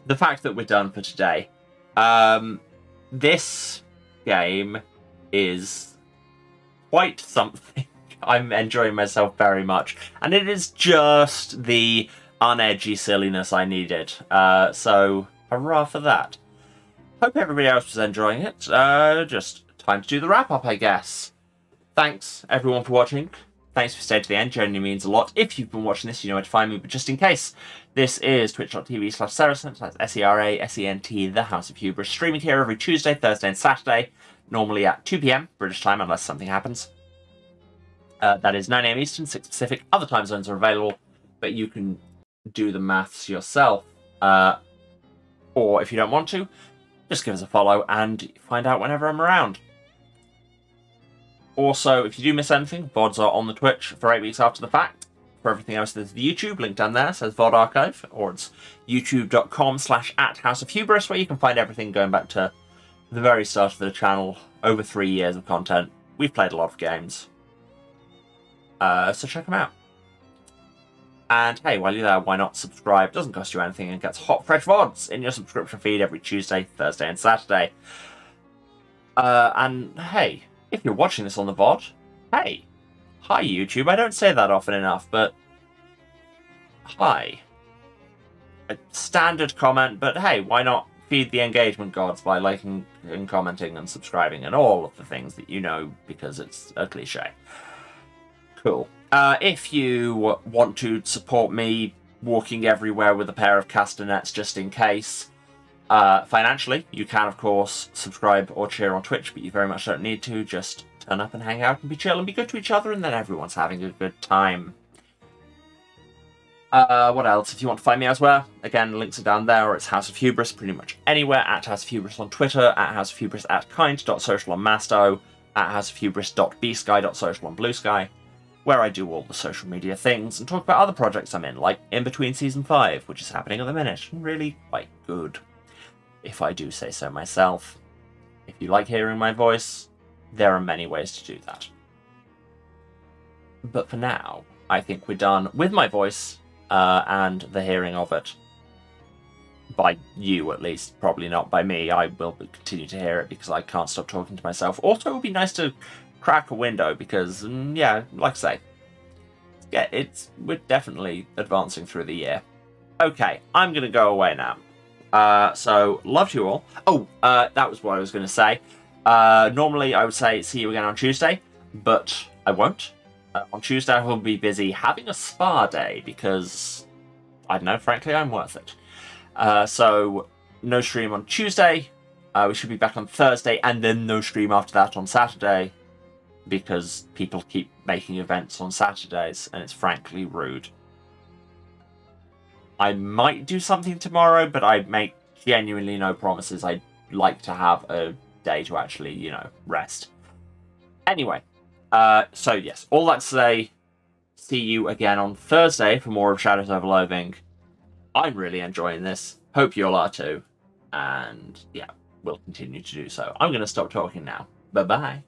The fact that we're done for today. This game is quite something. I'm enjoying myself very much. And it is just the unedgy silliness I needed. So, hurrah for that. Hope everybody else was enjoying it. Just time to do the wrap-up, I guess. Thanks, everyone, for watching. Thanks for staying to the end, genuinely means a lot. If you've been watching this, you know where to find me, but just in case, this is twitch.tv/Serasent, that's SERASENT, the House of Hubris, streaming here every Tuesday, Thursday, and Saturday, normally at 2 PM British time, unless something happens. That is 9 AM Eastern, 6 Pacific. Other time zones are available, but you can do the maths yourself. Or if you don't want to, just give us a follow and find out whenever I'm around. Also, if you do miss anything, VODs are on the Twitch for 8 weeks after the fact. For everything else, there's the YouTube, link down there, says VOD Archive, or it's youtube.com/@House of Hubris, where you can find everything going back to the very start of the channel, over 3 years of content. We've played a lot of games. So check them out. And hey, while you're there, why not subscribe? Doesn't cost you anything and gets hot, fresh VODs in your subscription feed every Tuesday, Thursday, and Saturday. And hey, if you're watching this on the VOD, hey, hi YouTube. I don't say that often enough, but hi. A standard comment, but hey, why not feed the engagement gods by liking and commenting and subscribing and all of the things that you know, because it's a cliche. Cool. If you want to support me walking everywhere with a pair of castanets just in case, financially, you can, of course, subscribe or cheer on Twitch, but you very much don't need to. Just turn up and hang out and be chill and be good to each other, and then everyone's having a good time. What else? If you want to find me elsewhere, again, links are down there, or it's House of Hubris pretty much anywhere, at House of Hubris on Twitter, at House of Hubris at kind.social on Masto, at houseofhubris.bsky.social on Blue Sky, where I do all the social media things and talk about other projects I'm in, like In Between Season 5, which is happening at the minute, and really quite good, if I do say so myself. If you like hearing my voice, there are many ways to do that. But for now, I think we're done with my voice, and the hearing of it. By you, at least. Probably not by me. I will continue to hear it because I can't stop talking to myself. Also, it would be nice to crack a window because, yeah, like I say, we're definitely advancing through the year. Okay, I'm going to go away now. So, love to you all. Oh, that was what I was going to say. Normally, I would say see you again on Tuesday, but I won't. On Tuesday, I will be busy having a spa day because, I don't know, frankly, I'm worth it. So, no stream on Tuesday. We should be back on Thursday, and then no stream after that on Saturday because people keep making events on Saturdays, and it's frankly rude. I might do something tomorrow, but I make genuinely no promises. I'd like to have a day to actually, rest. Anyway, so yes, all that to say, see you again on Thursday for more of Shadows Over Loathing. I'm really enjoying this. Hope you all are too. And yeah, we'll continue to do so. I'm going to stop talking now. Bye-bye.